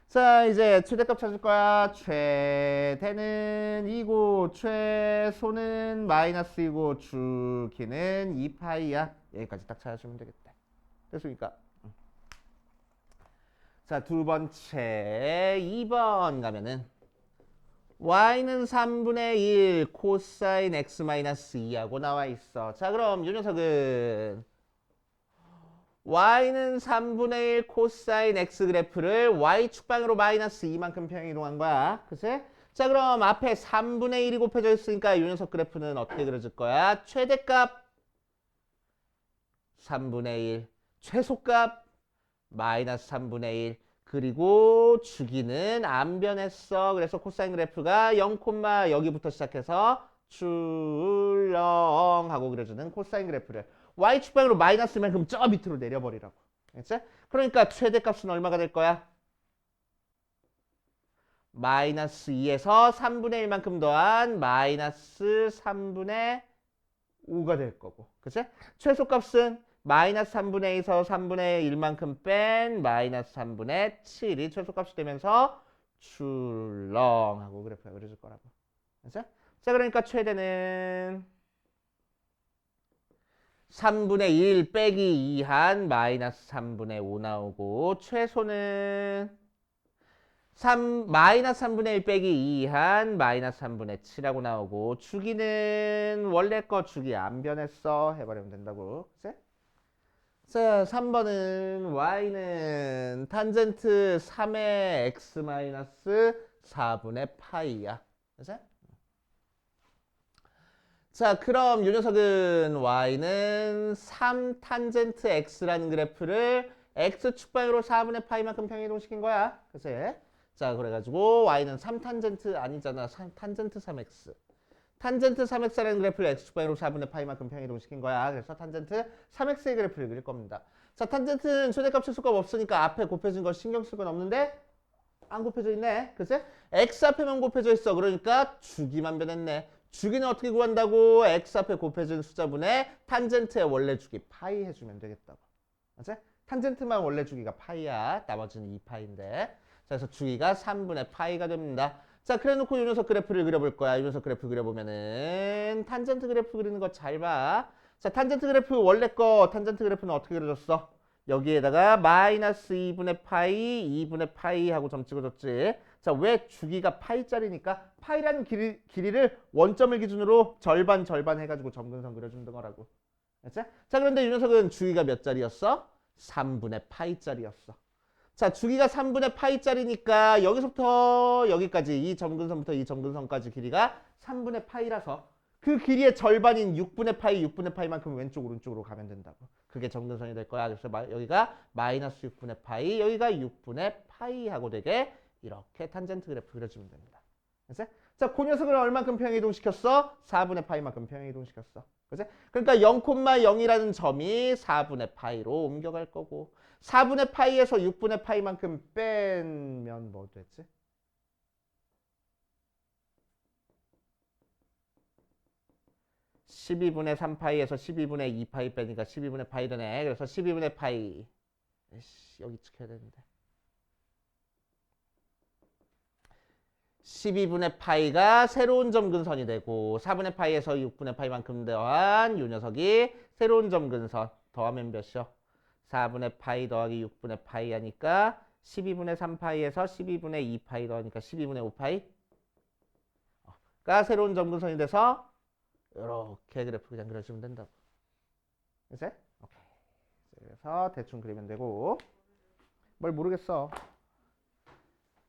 자, 이제 최대값 찾을 거야. 최대는 2고 최소는 마이너스이고 주기는 2파이야. 여기까지 딱 찾아주면 되겠다. 됐습니까? 자, 두 번째 2번 가면은 y는 3분의 1 코사인 x-2하고 나와 있어. 자, 그럼 이 녀석은 y는 3분의 1 코사인 x 그래프를 y축방으로 마이너스 2만큼 평행이동한 거야. 그치? 자, 그럼 앞에 3분의 1이 곱해져 있으니까 이 녀석 그래프는 어떻게 그려질 거야? 최대값 3분의 1, 최소값 마이너스 3분의 1, 그리고 주기는 안 변했어. 그래서 코사인 그래프가 0, 여기부터 시작해서 출렁하고 그려주는 코사인 그래프를 y축방으로 마이너스만큼 저 밑으로 내려버리라고. 알겠지? 그러니까 최대값은 얼마가 될 거야? 마이너스 2에서 3분의 1만큼 더한 마이너스 3분의 5가 될 거고. 그치? 최소값은 마이너스 3분의 2에서 3분의 1만큼 뺀 마이너스 3분의 7이 최소값이 되면서 출렁하고 그래프가 그려질 거라고. 그치? 자, 그러니까 최대는 3분의 1 빼기 2한 마이너스 3분의 5 나오고 최소는 마이너스 3분의 1 빼기 2한 마이너스 3분의 7하고 나오고 주기는 원래 거 주기 안 변했어 해버리면 된다고. 그치? 자, 3번은 y는 탄젠트 3의 x 마이너스 4분의 파이야. 그치? 자, 그럼 이 녀석은 y는 3 탄젠트 x라는 그래프를 x축 방향으로 4분의 파이만큼 평행이동시킨 거야. 그치? 자, 그래가지고 y는 3 탄젠트 아니잖아. 탄젠트 3x. 탄젠트 3x라는 그래프를 x축 방향으로 4분의 파이만큼 평행이동시킨 거야. 그래서 탄젠트 3x의 그래프를 그릴 겁니다. 자, 탄젠트는 최대값 최소값 없으니까 앞에 곱해진 거 신경 쓸 건 없는데 안 곱해져 있네. 그치? x 앞에만 곱해져 있어. 그러니까 주기만 변했네. 주기는 어떻게 구한다고? x 앞에 곱해진 숫자분의 탄젠트의 원래 주기 파이 해주면 되겠다고. 맞지? 탄젠트만 원래 주기가 파이야. 나머지는 2파이인데. 자, 그래서 주기가 3분의 파이가 됩니다. 자, 그래 놓고 이 녀석 그래프를 그려볼 거야. 이 녀석 그래프 그려보면은 탄젠트 그래프 그리는 거 잘 봐. 자, 탄젠트 그래프 원래 거 탄젠트 그래프는 어떻게 그려졌어? 여기에다가 마이너스 2분의 파이, 2분의 파이 하고 점 찍어줬지. 자, 왜 주기가 파이짜리니까 파이라는 길이를 원점을 기준으로 절반 해가지고 점근선 그려주는 거라고. 알았지? 자, 그런데 이 녀석은 주기가 몇 짜리였어? 3분의 파이짜리였어. 자, 주기가 3분의 파이짜리니까 여기서부터 여기까지 이 점근선부터 이 점근선까지 길이가 3분의 파이라서 그 길이의 절반인 6분의 파이만큼 왼쪽 오른쪽으로 가면 된다고. 그게 점근선이 될 거야. 그래서 여기가 마이너스 6분의 파이, 여기가 6분의 파이 하고 되게 이렇게 탄젠트 그래프 그려주면 됩니다. 그치? 자, 그 녀석을 얼만큼 평행이동시켰어? 4분의 파이만큼 평행이동시켰어. 그치? 그러니까 0,0이라는 점이 4분의 파이로 옮겨갈 거고 4분의 파이에서 6분의 파이만큼 빼면 뭐 됐지? 12분의 3파이에서 12분의 2파이 빼니까 12분의 파이 되네. 그래서 12분의 파이. 여기 찍혀야 되는데. 12분의 파이가 새로운 점근선이 되고 4분의 파이에서 6분의 파이만큼 더한 이 녀석이 새로운 점근선 더하면 몇이요? 4분의 파이 더하기 6분의 파이 하니까 12분의 3파이에서 12분의 2파이 더하니까 12분의 5파이 가 새로운 점근선이 돼서 이렇게 그래프 그냥 그려주면 된다고. 그치? 오케이. 그래서 대충 그리면 되고 뭘 모르겠어.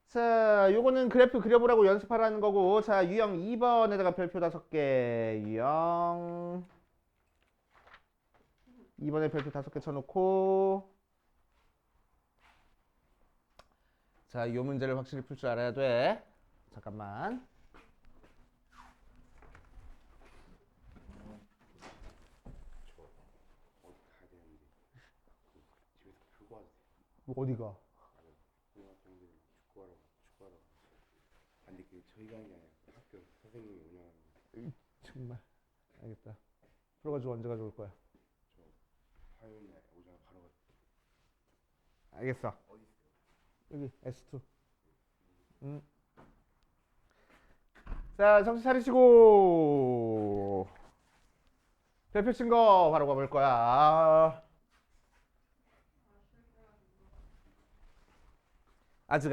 자, 요거는 그래프 그려보라고 연습하라는 거고 자, 유형 2번에다가 별표 5개 유형 2번에 별표 5개 쳐놓고 자, 요 문제를 확실히 풀 줄 알아야 돼. 잠깐만. 어디가? 아니 그 저희가 아니라 학교 선생님이 운영하는 정말 알겠다. 풀어가지고 언제 가져올 거야? 저 화요일 날 오전에 바로 알겠어. 어디 있어요? 여기 S2. 자, 정신 차리시고 별표 친 거 바로 가볼 거야. 아직.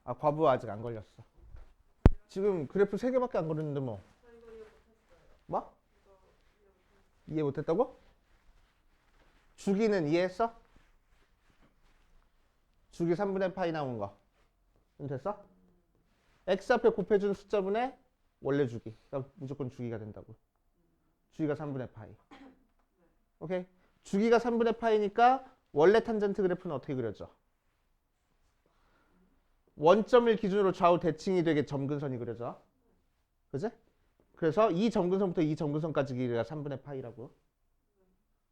아, 과부 아직 안 걸렸어. 지금 그래프 3개밖에 안 걸렸는데 뭐. 뭐? 이해 못했다고? 주기는 이해했어? 주기 3분의 파이 나온 거. 그럼 됐어? x 앞에 곱해준 숫자분의 원래 주기. 그러니까 무조건 주기가 된다고. 주기가 3분의 파이. 오케이? 주기가 3분의 파이니까 원래 탄젠트 그래프는 어떻게 그려져? 원점을 기준으로 좌우 대칭이 되게 점근선이 그려져. 그지? 그래서 이 점근선부터 이 점근선까지 길이가 3분의 파이라고.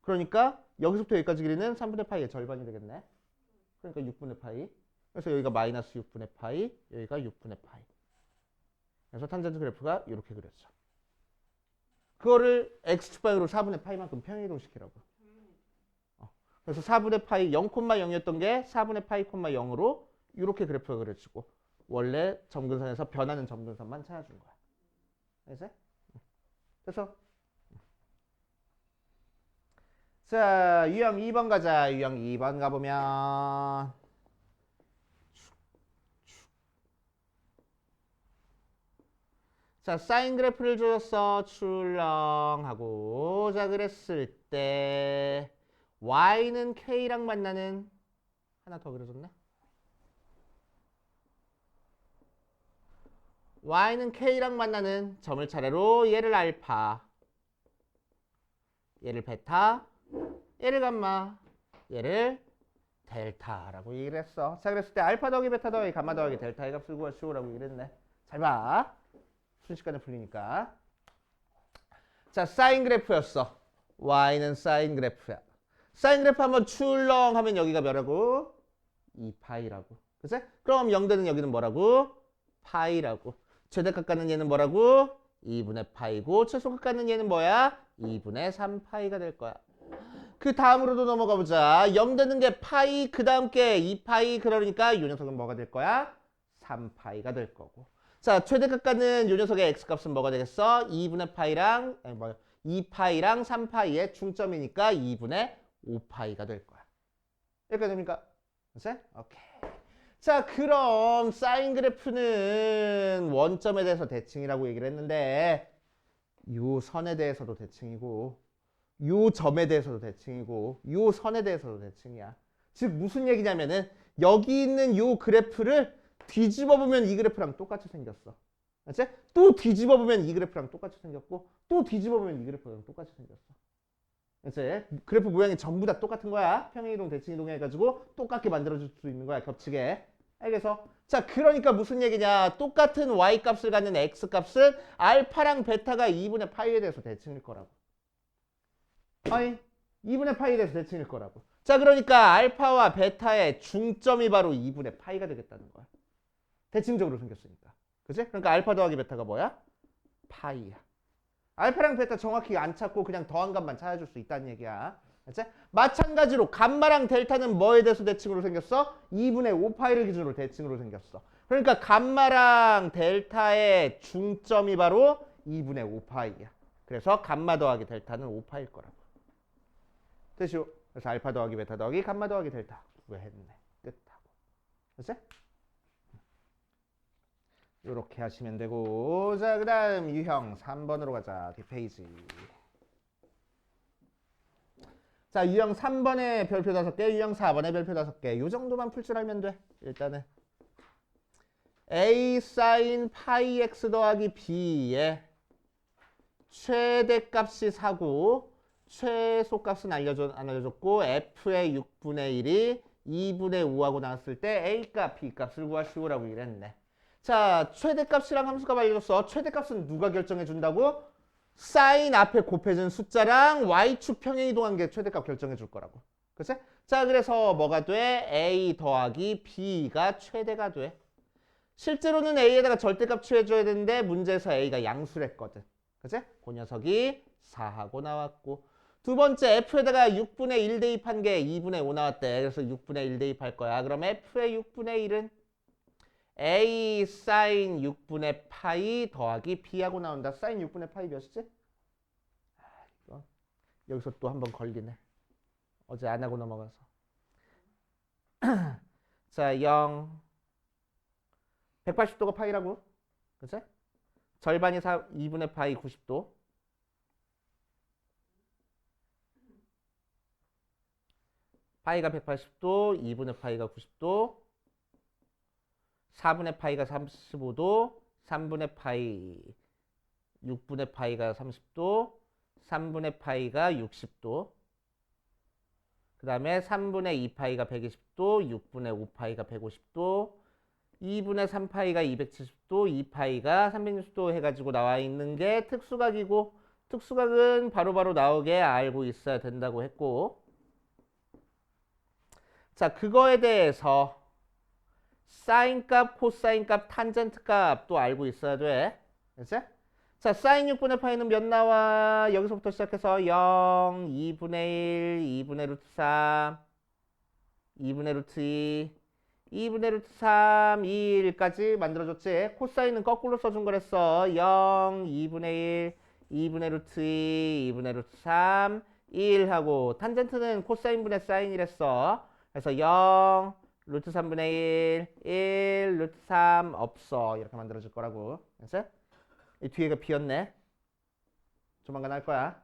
그러니까 여기서부터 여기까지 길이는 3분의 파이의 절반이 되겠네. 그러니까 6분의 파이. 그래서 여기가 마이너스 6분의 파이, 여기가 6분의 파이. 그래서 탄젠트 그래프가 이렇게 그렸죠. 그거를 x축방으로 4분의 파이만큼 평행이동시키라고. 그래서 4분의 파이 0,0이었던 게 4분의 파이, 0으로 이렇게 그래프가 그려지고 원래 점근선에서 변하는 점근선만 찾아준 거야. 알겠어요? 그래서 자, 유형 2번 가자. 유형 2번 가보면 자, 사인 그래프를 줘서 출렁하고 자, 그랬을 때 y는 k랑 만나는 하나 더 그려줬네. y는 k랑 만나는 점을 차례로 얘를 알파, 얘를 베타, 얘를 감마, 얘를 델타라고 얘기를 했어. 자, 그랬을 때 알파 더하기 베타 더하기 감마 더하기 델타의 값을 구하시오라고 얘기를 했네. 잘 봐. 순식간에 풀리니까. 자, 사인 그래프였어. y는 사인 그래프야. 사인 그래프 한번 출렁하면 여기가 뭐라고? 2파이라고. 그치? 그럼 0되는 여기는 뭐라고? 파이라고. 최대값 갖는 얘는 뭐라고? 2분의 파이고 최소값 갖는 얘는 뭐야? 2분의 3파이가 될 거야. 그 다음으로도 넘어가 보자. 0되는 게 파이, 그 다음 게 2파이. 그러니까 이 녀석은 뭐가 될 거야? 3파이가 될 거고. 자, 최대값 갖는 이 녀석의 x값은 뭐가 되겠어? 2분의 파이랑 2파이랑 3파이의 중점이니까 2분의 5파이가 될 거야. 여기까지 됩니까? 그치? 오케이. 자, 그럼 사인 그래프는 원점에 대해서 대칭이라고 얘기를 했는데 요 선에 대해서도 대칭이고 요 점에 대해서도 대칭이고 요 선에 대해서도 대칭이야. 즉 무슨 얘기냐면은 여기 있는 요 그래프를 뒤집어 보면 이 그래프랑 똑같이 생겼어. 그치? 또 뒤집어 보면 이 그래프랑 똑같이 생겼고 또 뒤집어 보면 이 그래프랑 똑같이 생겼어. 그치? 그래프 모양이 전부 다 똑같은 거야. 평행이동, 대칭이동 해가지고 똑같게 만들어줄 수 있는 거야. 겹치게. 알겠어? 자, 그러니까 무슨 얘기냐. 똑같은 y 값을 갖는 x 값은 알파랑 베타가 2분의 파이에 대해서 대칭일 거라고. 아니, 2분의 파이에 대해서 대칭일 거라고. 자, 그러니까 알파와 베타의 중점이 바로 2분의 파이가 되겠다는 거야. 대칭적으로 생겼으니까. 그치? 그러니까 알파 더하기 베타가 뭐야? 파이야. 알파랑 베타 정확히 안 찾고 그냥 더한 값만 찾아줄 수 있다는 얘기야. 그치? 마찬가지로 감마랑 델타는 뭐에 대해서 대칭으로 생겼어? 2분의 5파이를 기준으로 대칭으로 생겼어. 그러니까 감마랑 델타의 중점이 바로 2분의 5파이야. 그래서 감마 더하기 델타는 5파일 거라고. 됐죠? 그래서 알파 더하기 베타 더하기 감마 더하기 델타 구했네. 끝하고. 그치? 이렇게 하시면 되고. 자, 그 다음 유형 3번으로 가자. 뒷페이지. 자, 유형 3번에 별표 5개, 유형 4번에 별표 5개. 요 정도만 풀 줄 알면 돼. 일단은 a sin 파이 x 더하기 b의 최대값이 4고 최소값은 안 알려줬고 f의 6분의 1이 2분의 5하고 나왔을 때 a값, b값을 구하시오라고 이랬네. 자, 최대값이랑 함수값 알려줬어. 최대값은 누가 결정해 준다고? 사인 앞에 곱해진 숫자랑 y축 평행이동한 게 최대값 결정해 줄 거라고. 그치? 자, 그래서 뭐가 돼? a 더하기 b가 최대가 돼. 실제로는 a에다가 절대값 취해줘야 되는데 문제에서 a가 양수랬거든. 그치? 그 녀석이 4하고 나왔고 두 번째 f에다가 6분의 1 대입한 게 2분의 5 나왔대. 그래서 6분의 1 대입할 거야. 그럼 f의 6분의 1은 a 사인 6분의 파이 더하기 b하고 나온다. 사인 6분의 파이 몇이지? 이거 여기서 또 한번 걸리네. 어제 안 하고 넘어가서. 자, 0 180도가 파이라고. 그치? 절반이 2분의 파이 90도. 파이가 180도, 2분의 파이가 90도, 4분의 파이가 35도, 3분의 파이, 6분의 파이가 30도, 3분의 파이가 60도, 그 다음에 3분의 2파이가 120도, 6분의 5파이가 150도, 2분의 3파이가 270도, 2파이가 360도 해가지고 나와 있는 게 특수각이고 특수각은 바로바로 나오게 알고 있어야 된다고 했고, 자, 그거에 대해서 사인 값, 코사인 값, 탄젠트 값도 알고 있어야 돼. 그치? 자, 사인 6분의 파이는 몇 나와? 여기서부터 시작해서 0, 2분의 1, 2분의 루트 3, 2분의 루트 2, 2분의 루트 3, 2까지 만들어줬지. 코사인은 거꾸로 써준 거랬어. 0, 2분의 1, 2분의 루트 2, 2분의 루트 3, 1하고 탄젠트는 코사인분의 사인이랬어. 그래서 0, 루트 3분의 1, 루트 3 없어. 이렇게 만들어줄 거라고. 그래서 이 뒤에가 비었네. 조만간 할 거야.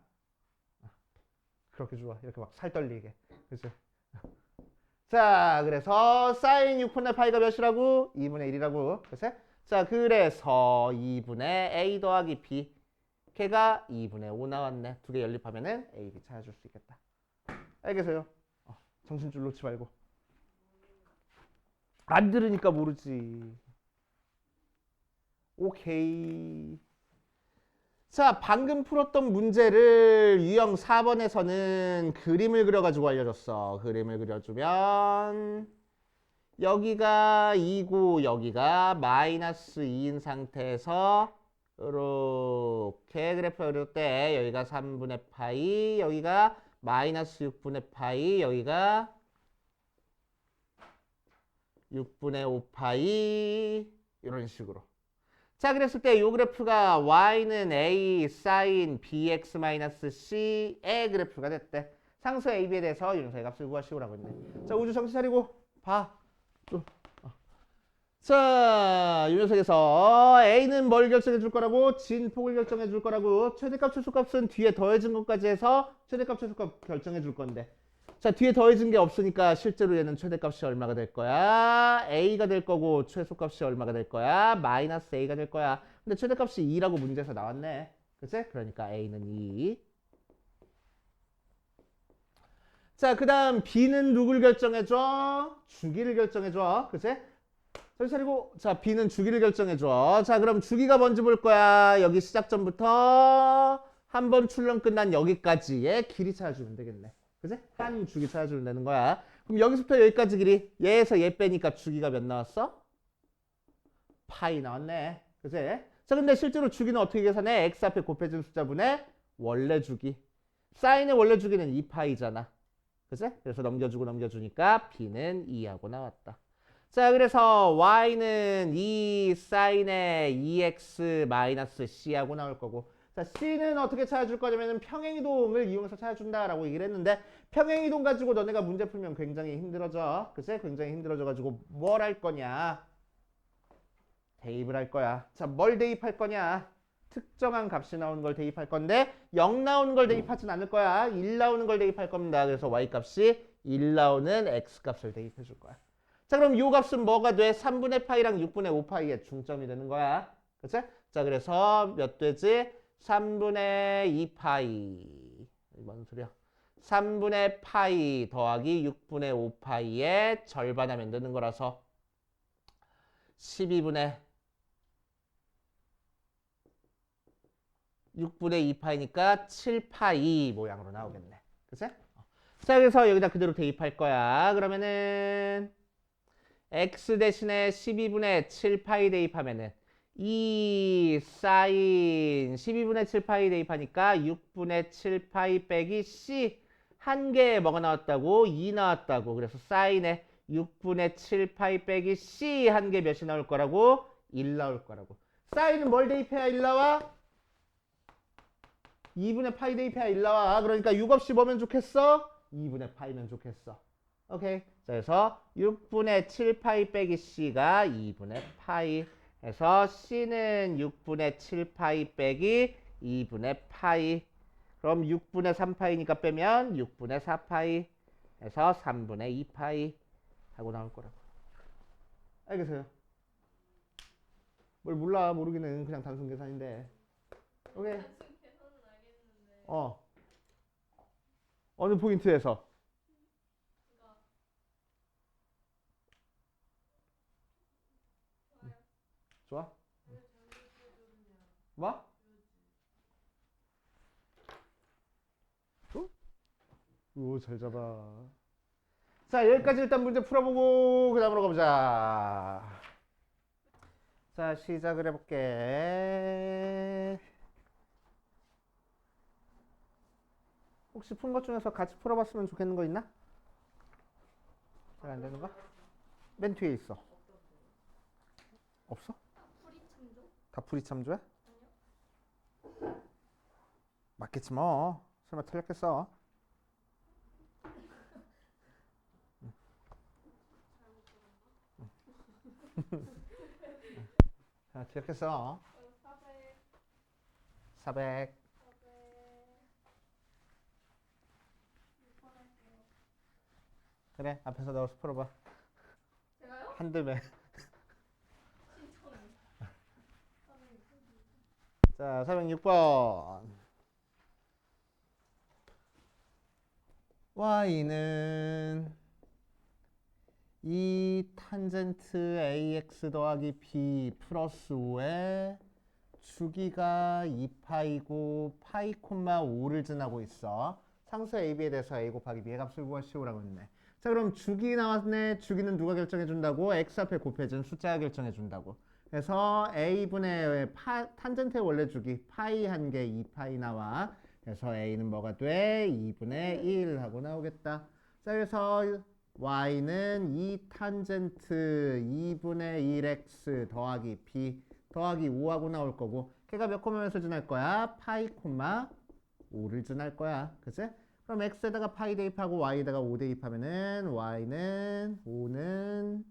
그렇게 좋아. 이렇게 막 살 떨리게. 그치? 자, 그래서 사인 6분의 파이가 몇이라고? 2분의 1이라고. 그치? 자, 그래서 2분의 a 더하기 b. 걔가 2분의 5 나왔네. 두 개 연립하면은 a, b 찾아줄 수 있겠다. 알겠어요? 정신줄 놓지 말고. 안 들으니까 모르지. 오케이. 자, 방금 풀었던 문제를 유형 4번에서는 그림을 그려가지고 알려줬어. 그림을 그려주면 여기가 2고 여기가 마이너스 2인 상태에서 이렇게 그래프 그릴 때 여기가 3분의 파이, 여기가 마이너스 6분의 파이, 여기가 6분의 5파이 이런 식으로. 자, 그랬을 때 이 그래프가 y는 a 사인 bx-c의 그래프가 됐대. 상수 a, b에 대해서 윤서의 값을 구하시오라고 했네. 자, 우주 정신 차리고 봐. 자, 이 녀석에서 a는 뭘 결정해 줄 거라고? 진폭을 결정해 줄 거라고. 최대값, 최소값은 뒤에 더해진 것까지 해서 최대값, 최소값 결정해 줄 건데. 자, 뒤에 더해진 게 없으니까 실제로 얘는 최대값이 얼마가 될 거야? a가 될 거고 최소값이 얼마가 될 거야? 마이너스 a가 될 거야. 근데 최대값이 2라고 문제에서 나왔네. 그치? 그러니까 a는 2. 자, 그 다음 b는 누굴 결정해줘? 주기를 결정해줘. 그치? 정신 차리고, 자, b는 주기를 결정해줘. 자, 그럼 주기가 뭔지 볼 거야. 여기 시작점부터 한 번 출렁 끝난 여기까지의 길이 찾아주면 되겠네. 그치? 한 주기 찾아주면 되는 거야. 그럼 여기서부터 여기까지 길이 얘에서 얘 빼니까 주기가 몇 나왔어? 파이 나왔네. 그치? 자, 근데 실제로 주기는 어떻게 계산해? x 앞에 곱해진 숫자분의 원래 주기. 사인의 원래 주기는 2파이잖아. 그치? 그래서 넘겨주고 넘겨주니까 b는 2하고 나왔다. 자, 그래서 y는 2 사인의 2x-c하고 나올 거고, 자, c는 어떻게 찾아줄 거냐면 평행이동을 이용해서 찾아준다라고 얘기를 했는데, 평행이동 가지고 너네가 문제 풀면 굉장히 힘들어져. 그치? 굉장히 힘들어져가지고 뭘 할 거냐? 대입을 할 거야. 자, 뭘 대입할 거냐? 특정한 값이 나오는 걸 대입할 건데 0 나오는 걸 대입하진 않을 거야. 1 나오는 걸 대입할 겁니다. 그래서 y값이 1 나오는 x값을 대입해 줄 거야. 자, 그럼 요 값은 뭐가 돼? 3분의 파이랑 6분의 5파이의 중점이 되는 거야. 그치? 자, 그래서 몇 되지? 3분의 2파이. 뭔 소리야? 3분의 파이 더하기 6분의 5파이의 절반하면 되는 거라서 12분의 6분의 2파이니까 7파이 모양으로 나오겠네. 그치? 자, 그래서 여기다 그대로 대입할 거야. 그러면은 x 대신에 12분의 7파이 대입하면은 2 사인 12분의 7파이 대입하니까 6분의 7파이 빼기 c 한 개에 뭐가 나왔다고? 2 나왔다고. 그래서 사인에 6분의 7파이 빼기 c 한 개 몇이 나올 거라고? 1 나올 거라고. 사인은 뭘 대입해야 1 나와? 2분의 파이 대입해야 1 나와. 그러니까 6 없이 뭐면 좋겠어? 2분의 파이면 좋겠어. 오케이. 자, 그래서 6분의 7파이 빼기 c가 2분의 파이 해서 c는 6분의 7파이 빼기 2분의 파이. 그럼 6분의 3파이니까 빼면 6분의 4파이 해서 3분의 2파이 하고 나올 거라고. 알겠어요? 뭘 몰라. 모르기는 그냥 단순 계산인데. 오케이. 어느 포인트에서? 좋아? 뭐? 오, 잘 잡아. 자, 여기까지 일단 문제 풀어보고 그 다음으로 가보자. 자, 시작을 해볼게. 혹시 푼 것 중에서 같이 풀어봤으면 좋겠는 거 있나? 잘 안 되는 거? 맨 뒤에 있어. 없어? 다 풀이 참조야? 맞겠지 뭐. 설마 틀렸겠어? 자, 틀렸겠어? 400. 그래, 앞에서 넣어서 풀어봐. 제가요? 한듬에. 신청이. 자, 406번. y는 이 탄젠트 ax 더하기 b 플러스 5에 주기가 2파이고 파이 콤마 5를 지나고 있어. 상수 ab에 대해서 a 곱하기 b의 값을 구하시오라고 했네. 자, 그럼 주기 나왔네. 주기는 누가 결정해 준다고? x 앞에 곱해진 숫자가 결정해 준다고. 그래서 a분의 탄젠트의 원래 주기 파이 한 개 2파이 나와. 그래서 a는 뭐가 돼? 2분의 1 하고 나오겠다. 자, 그래서 y는 2 탄젠트 2분의 1x 더하기 b 더하기 5하고 나올 거고, 걔가 몇 콤마면서 지날 거야? 파이 콤마 5를 지날 거야. 그치? 그럼 x에다가 파이 대입하고 y에다가 5 대입하면은 y는 5는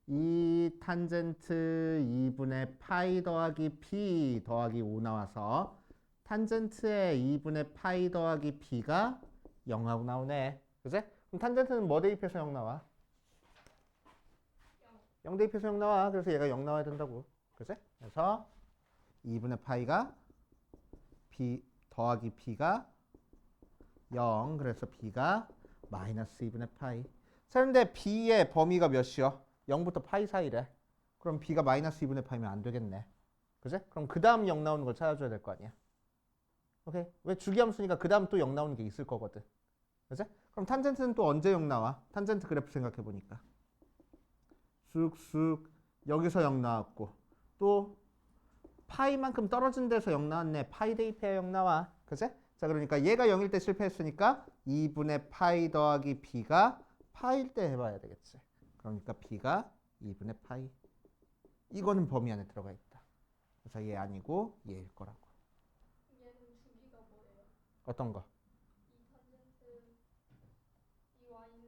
2 탄젠트 2분의 파이 더하기 b 더하기 5 나와서 탄젠트의 2분의 파이 더하기 b가 0하고 나오네. 그치? 그럼 탄젠트는 뭐 대입해서 0 나와? 0 대입해서 0 나와. 그래서 얘가 0 나와야 된다고. 그치? 그래서 2분의 파이가 b 더하기 b가 0. 그래서 b가 마이너스 2분의 파이. 자, 근데 b의 범위가 몇이요? 0부터 파이 사이래. 그럼 b가 마이너스 2분의 파이면 안 되겠네. 그치? 그럼 그 다음 0 나오는 걸 찾아줘야 될 거 아니야. 오케이? 왜 주기함수니까 그 다음 또 0 나오는 게 있을 거거든. 그치? 그럼 탄젠트는 또 언제 0 나와? 탄젠트 그래프 생각해 보니까. 쑥쑥 여기서 0 나왔고, 또 파이만큼 떨어진 데서 0 나왔네. 파이 대입해야 0 나와. 그치? 자, 그러니까 얘가 0일 때 실패했으니까 2분의 파이 더하기 b가 파일 때 해봐야 되겠지. 그러니까 b가 2분의 파이. 이거는 범위 안에 들어가 있다. 그래서 얘 아니고 얘일 거라고. 얘는 주기가 뭐예요? 어떤 거? 2탄젠트 이 y는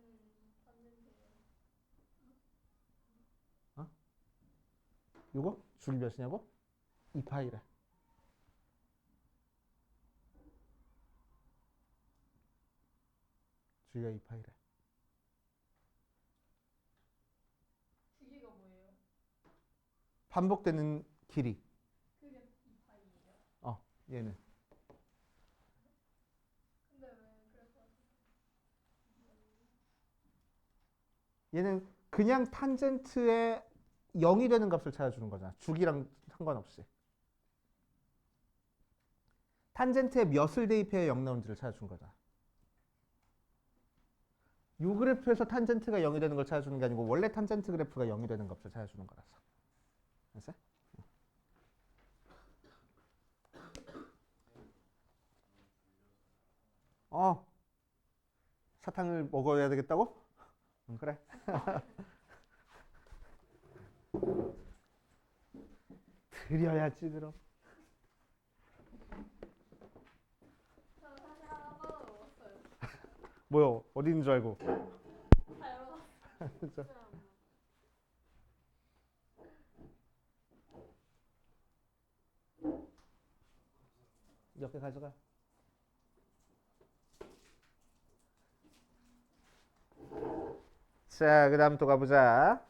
2탄젠트예요. 요거? 주기 몇이냐고? 2파이래. 주기가 2파이래. 주기가 뭐예요? 반복되는 길이. 그게 2파이예요? 얘는. 근데 왜 그래서 얘는 그냥 탄젠트에 0이 되는 값을 찾아주는 거잖아. 주기랑 상관없이. 탄젠트에 몇을 대입해야 0 나오는지를 찾아주는 거잖아. 이 그래프에서 탄젠트가 0이 되는 걸 찾아주는 게 아니고 원래 탄젠트 그래프가 0이 되는 값을 찾아주는 거라서. 알았어? 사탕을 먹어야 되겠다고? 그래. 드려야지 그럼. 저는 사실 하나 먹었어요. 뭐요? 어디 있는 줄 알고? 다 열어놨어요. 진짜. 몇 개 가져가. 자, 그 다음 또 가보자.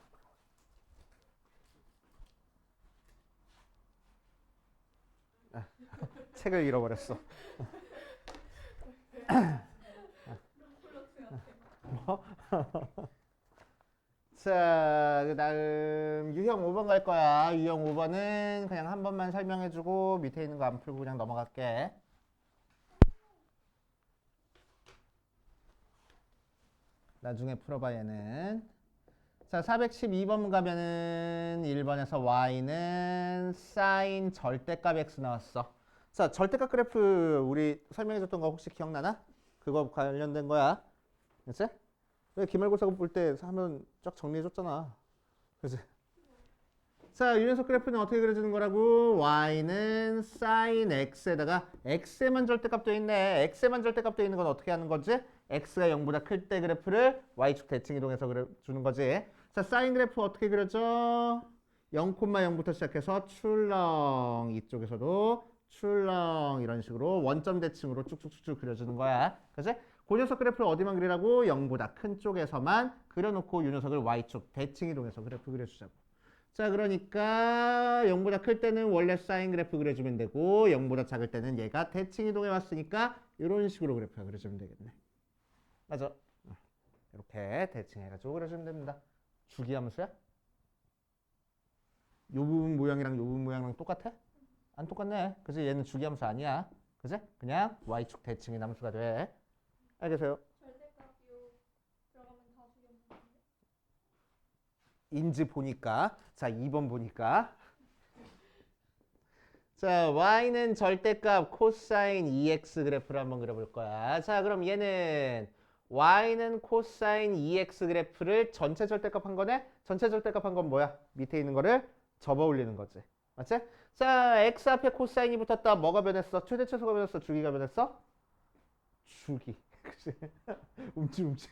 책을 잃어버렸어. 뭐? 자, 그 다음 유형 5번 갈 거야. 유형 5번은 그냥 한 번만 설명해주고 밑에 있는 거 안 풀고 그냥 넘어갈게. 나중에 풀어봐 얘는. 자, 412번 가면은 1번에서 y는 sin 절대값 x 나왔어. 자, 절대값 그래프 우리 설명해줬던 거 혹시 기억나나? 그거 관련된 거야. 그치? 왜 기말고사 볼 때 하면 쫙 정리해줬잖아. 그치? 자, 유연석 그래프는 어떻게 그려주는 거라고? y는 sin x에다가 x에만 절대값 돼 있네. x에만 절대값 돼 있는 건 어떻게 하는 거지? x가 0보다 클 때 그래프를 y축 대칭 이동해서 그려주는 거지. 자, 사인 그래프 어떻게 그려져? 0,0부터 시작해서 출렁, 이쪽에서도 출렁 이런 식으로 원점 대칭으로 쭉쭉쭉쭉 그려주는 거야. 그치? 그 녀석 그래프를 어디만 그리라고? 0보다 큰 쪽에서만 그려놓고 이 녀석을 y축 대칭 이동해서 그래프 그려주자고. 자, 그러니까 0보다 클 때는 원래 사인 그래프 그려주면 되고 0보다 작을 때는 얘가 대칭 이동해 왔으니까 이런 식으로 그래프가 그려주면 되겠네. 맞아. 이렇게 대칭해가지고 그려주면 됩니다. 주기함수야? 요 부분 모양이랑 요 부분 모양이랑 똑같아? 안 똑같네. 그지? 얘는 주기함수 아니야. 그지? 그냥 y축 대칭의 함수가 돼. 알겠어요? 절대값이요. 들어가면 다 주겠는데. 인지 보니까. 자, 2번 보니까. 자, y는 절대값 코사인 2x 그래프를 한번 그려볼 거야. 자, 그럼 얘는 y는 코사인 2x 그래프를 전체 절대값 한 거네? 전체 절대값 한 건 뭐야? 밑에 있는 거를 접어 올리는 거지. 맞지? 자, x 앞에 코사인이 붙었다. 뭐가 변했어? 최대 최소가 변했어? 주기가 변했어? 주기. 그치? 움찔움찔.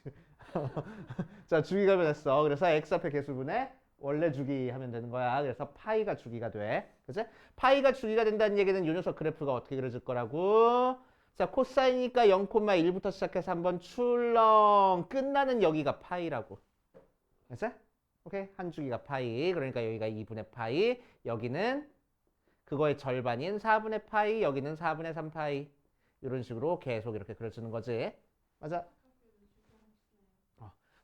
자, 주기가 변했어. 그래서 x 앞에 개수분에 원래 주기 하면 되는 거야. 그래서 파이가 주기가 돼. 그치? 파이가 주기가 된다는 얘기는 요 녀석 그래프가 어떻게 그려질 거라고? 자, 코사인이니까 0,1부터 시작해서 한번 출렁 끝나는 여기가 파이라고. 그치? 오케이? 한 주기가 파이. 그러니까 여기가 2분의 파이. 여기는 그거의 절반인 4분의 파이. 여기는 4분의 3 파이. 이런 식으로 계속 이렇게 그려주는 거지. 맞아?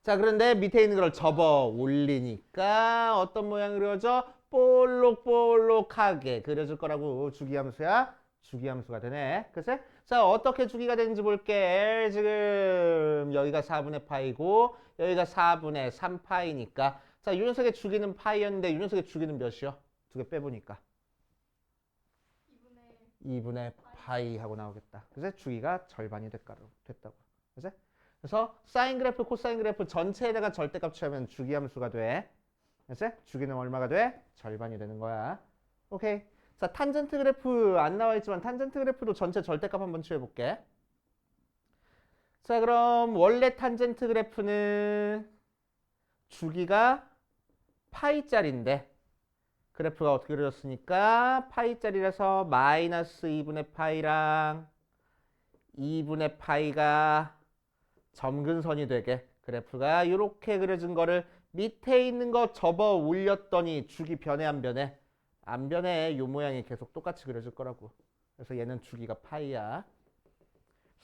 자, 그런데 밑에 있는 걸 접어 올리니까 어떤 모양이 그려져? 볼록볼록하게 그려줄 거라고. 주기함수야. 주기함수가 되네. 그치? 자, 어떻게 주기가 되는지 볼게. 지금 여기가 4분의 파이고 여기가 4분의 3 파이니까. 자, 유연석의 주기는 파이였는데 유연석의 주기는 몇이요? 두 개 빼보니까 2분의 파이 하고 나오겠다. 그래서 주기가 절반이 됐다고. 그래서 사인 그래프, 코사인 그래프 전체에다가 절대값 취하면 주기함수가 돼. 그래서 주기는 얼마가 돼? 절반이 되는 거야. 오케이. 자, 탄젠트 그래프 안 나와 있지만 탄젠트 그래프도 전체 절대값 한번 취해 볼게. 자, 그럼 원래 탄젠트 그래프는 주기가 파이짜리인데 그래프가 어떻게 그려졌으니까 파이짜리라서 마이너스 2분의 파이랑 2분의 파이가 점근선이 되게 그래프가 이렇게 그려진 거를 밑에 있는 거 접어 올렸더니 주기 변해 안 변해? 안 변해. 요 모양이 계속 똑같이 그려질 거라고. 그래서 얘는 주기가 파이야.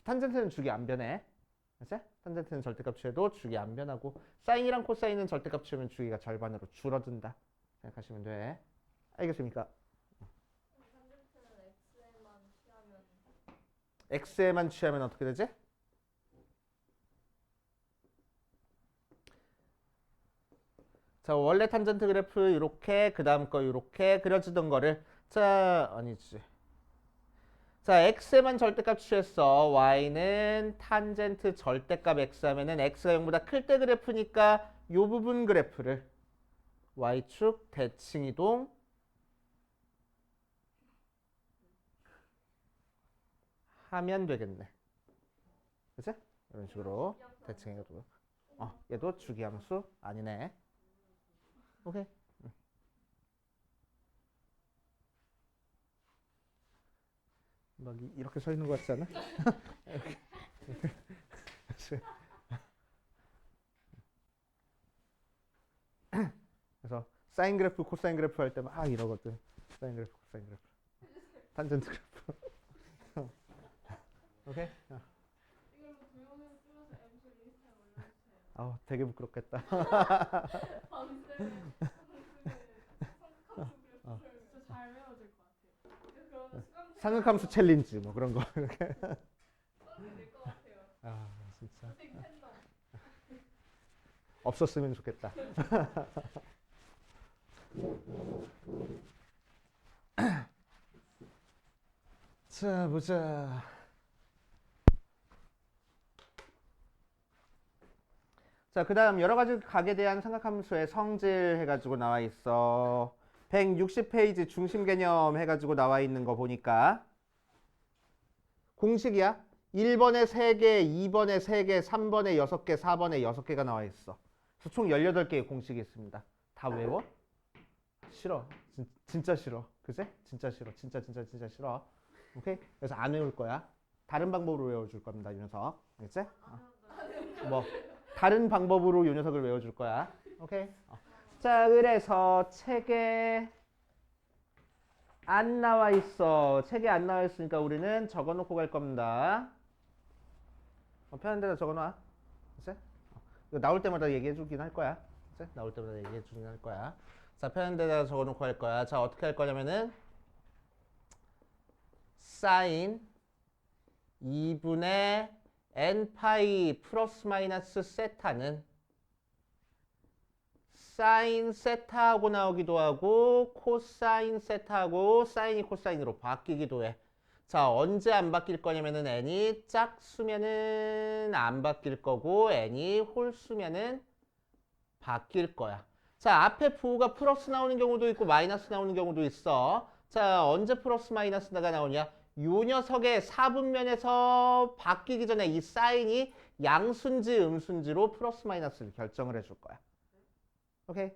탄젠트는 주기 안 변해. 그치? 탄젠트는 절대값 취해도 주기 안 변하고 사인이랑 코사인은 절대값 취하면 주기가 절반으로 줄어든다 생각하시면 돼. 알겠습니까? 탄젠트는 x에만 취하면 x에만 취하면 어떻게 되지? 자, 원래 탄젠트 그래프 이렇게 그 다음 거 이렇게 그려지던 거를 자, 아니지. 자, x에만 절대값 취했어. y는 탄젠트 절대값 x 하면은 x가 0보다 클 때 그래프니까 요 부분 그래프를 y축 대칭 이동 하면 되겠네. 그치? 이런 식으로 대칭해가지고 얘도 주기함수 아니네. 오케이. 막 이렇게 서 있는 것 같지 않아? 그래서 사인 그래프, 코사인 그래프 할 때 막 이러거든. 사인 그래프, 코사인 그래프, 탄젠트 그래프. 오케이. 이걸로 동영상 찍어서 MC 인스타에 올려주세요. 되게 부끄럽겠다. 방쌤 진짜 잘 외워질 것 같아요. 그럼 상극함수 챌린지 뭐 그런 거 이렇게. 될것 같아요. 진짜. 선생님 팬덤. 없었으면 좋겠다. 자, 보자. 자, 그 다음 여러 가지 각에 대한 삼각함수의 성질 해가지고 나와 있어. 160페이지 중심 개념 해가지고 나와 있는 거 보니까 공식이야. 1번에 3개, 2번에 3개, 3번에 6개, 4번에 6개가 나와 있어. 그래서 총 18개의 공식이 있습니다. 다 외워? 싫어. 진짜 싫어. 그치? 진짜 싫어. 진짜 싫어. 오케이? 그래서 안 외울 거야. 다른 방법으로 외워줄 겁니다, 이 녀석. 알겠지? 뭐 다른 방법으로 이 녀석을 외워줄 거야. 오케이? 자, 그래서 책에 안 나와 있어. 책에 안 나와 있으니까 우리는 적어놓고 갈 겁니다. 편한 데다 적어놔. 그치? 이거 나올 때마다 얘기해 주긴 할 거야. 그치? 나올 때마다 얘기해 주긴 할 거야. 자, 편한 데다 적어놓고 할 거야. 자, 어떻게 할 거냐면은 사인 2분의 n파이 플러스 마이너스 세타는 사인 세타하고 나오기도 하고 코사인 세타하고 사인이 코사인으로 바뀌기도 해. 자, 언제 안 바뀔 거냐면은 n이 짝수면은 안 바뀔 거고 n이 홀수면은 바뀔 거야. 자, 앞에 부호가 플러스 나오는 경우도 있고 마이너스 나오는 경우도 있어. 자, 언제 플러스 마이너스가 나오냐? 요 녀석의 4분면에서 바뀌기 전에 이 사인이 양수인지 음수인지로 플러스 마이너스를 결정을 해줄 거야. 오케이?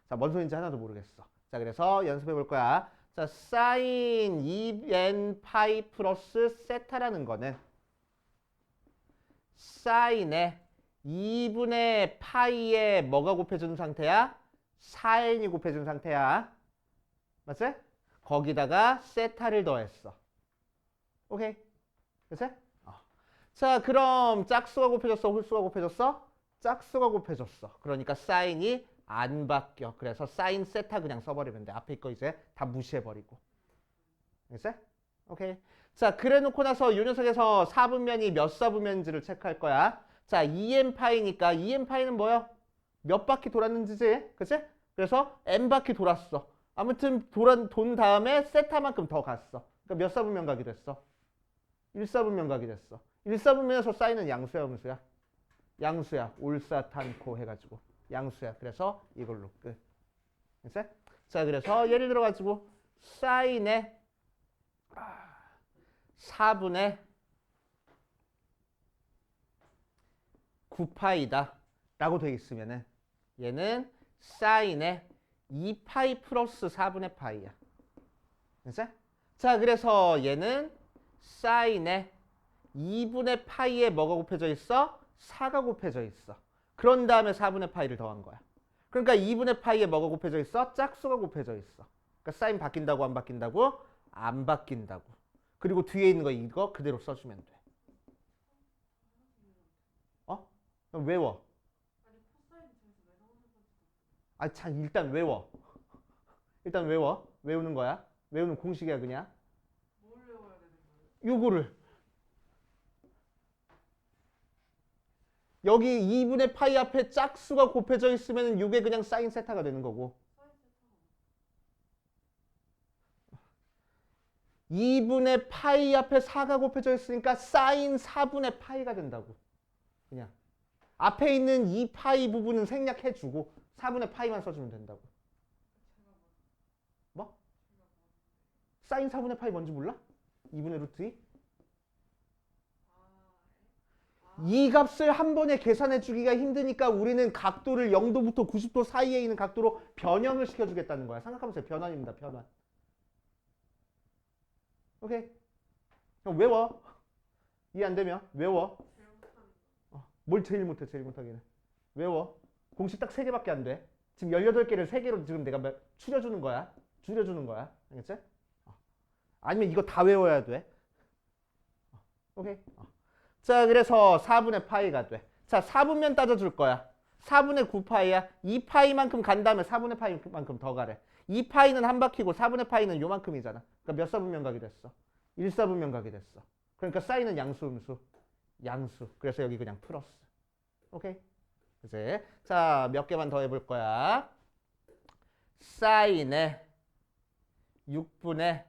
자, 뭔 소리인지 하나도 모르겠어. 자, 그래서 연습해 볼 거야. 자, 사인 2n 파이 플러스 세타라는 거는 사인에 2분의 파이에 뭐가 곱해준 상태야? 4n이 곱해준 상태야. 맞지? 거기다가 세타를 더했어. 오케이? 그치? 자, 그럼 짝수가 곱해졌어? 홀수가 곱해졌어? 짝수가 곱해졌어. 그러니까 사인이 안 바뀌어. 그래서 사인 세타 그냥 써버리면 돼. 앞에 거 이제 다 무시해버리고. 알겠어? 오케이. 자, 그래 놓고 나서 요 녀석에서 4분면이 몇 4분면인지를 체크할 거야. 자, 2n파이니까 2n파이는 뭐야? 몇 바퀴 돌았는지지? 그치? 그래서 n바퀴 돌았어. 아무튼 돈 다음에 세타만큼 더 갔어. 그러니까 몇 4분면 가게 됐어? 1사분면 가게 됐어. 1사분면에서 사인은 양수야, 음수야? 양수야. 올사탄코 해가지고. 양수야. 그래서 이걸로 끝. 됐어? 자, 그래서 예를 들어가지고 사인의 4분의 9파이다 라고 되어 있으면은 얘는 사인의 2파이 플러스 4분의 파이야. 됐어? 자, 그래서 얘는 사인의 2분의 파이에 뭐가 곱해져 있어? 4가 곱해져 있어. 그런 다음에 4분의 파이를 더한 거야. 그러니까 2분의 파이에 뭐가 곱해져 있어? 짝수가 곱해져 있어. 그러니까 사인 바뀐다고 안 바뀐다고? 안 바뀐다고. 그리고 뒤에 있는 거 이거 그대로 써주면 돼. 외워. 아, 참 일단 외워. 일단 외워. 외우는 거야. 외우는 공식이야 그냥. 뭘 외워야 되는 거예요? 요거를. 여기 2분의 파이 앞에 짝수가 곱해져 있으면 이게 그냥 사인 세타가 되는 거고. 2분의 파이 앞에 4가 곱해져 있으니까 사인 4분의 파이가 된다고. 그냥. 앞에 있는 2파이 부분은 생략해주고 4분의 파이만 써주면 된다고. 뭐? 사인 4분의 파이 뭔지 몰라? 2분의 루트 2? 이 값을 한 번에 계산해 주기가 힘드니까 우리는 각도를 0도부터 90도 사이에 있는 각도로 변형을 시켜주겠다는 거야. 삼각함수의 변환입니다. 변환. 오케이? 형 외워. 이해 안 되면 외워. 뭘 제일 못해, 제일 못하기는. 외워. 공식 딱 3개밖에 안 돼. 지금 18개를 3개로 지금 내가 줄여주는 거야. 줄여주는 거야. 알겠지? 아니면 이거 다 외워야 돼. 오케이? 자, 그래서 4분의 파이가 돼. 자, 4분면 따져줄 거야. 4분의 9파이야. 2파이만큼 간 다음에 4분의 파이만큼 더 가래. 2파이는 한 바퀴고 4분의 파이는 요만큼이잖아. 그러니까 몇 4분면 가게 됐어? 1사분면 가게 됐어. 그러니까 사인은 양수, 음수. 양수. 그래서 여기 그냥 플러스. 오케이? 그지? 자, 몇 개만 더 해볼 거야. 사인의 6분의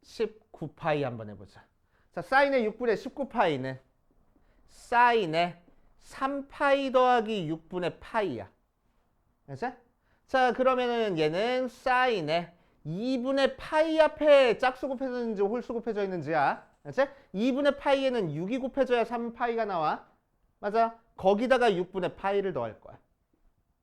19파이 한번 해보자. 자, 사인의 6분의 19파이는 사인의 3파이 더하기 6분의 파이야. 그치? 자, 그러면은 얘는 사인의 2분의 파이 앞에 짝수 곱해져 있는지 홀수 곱해져 있는지야. 그치? 2분의 파이에는 6이 곱해져야 3파이가 나와. 맞아? 거기다가 6분의 파이를 더할 거야.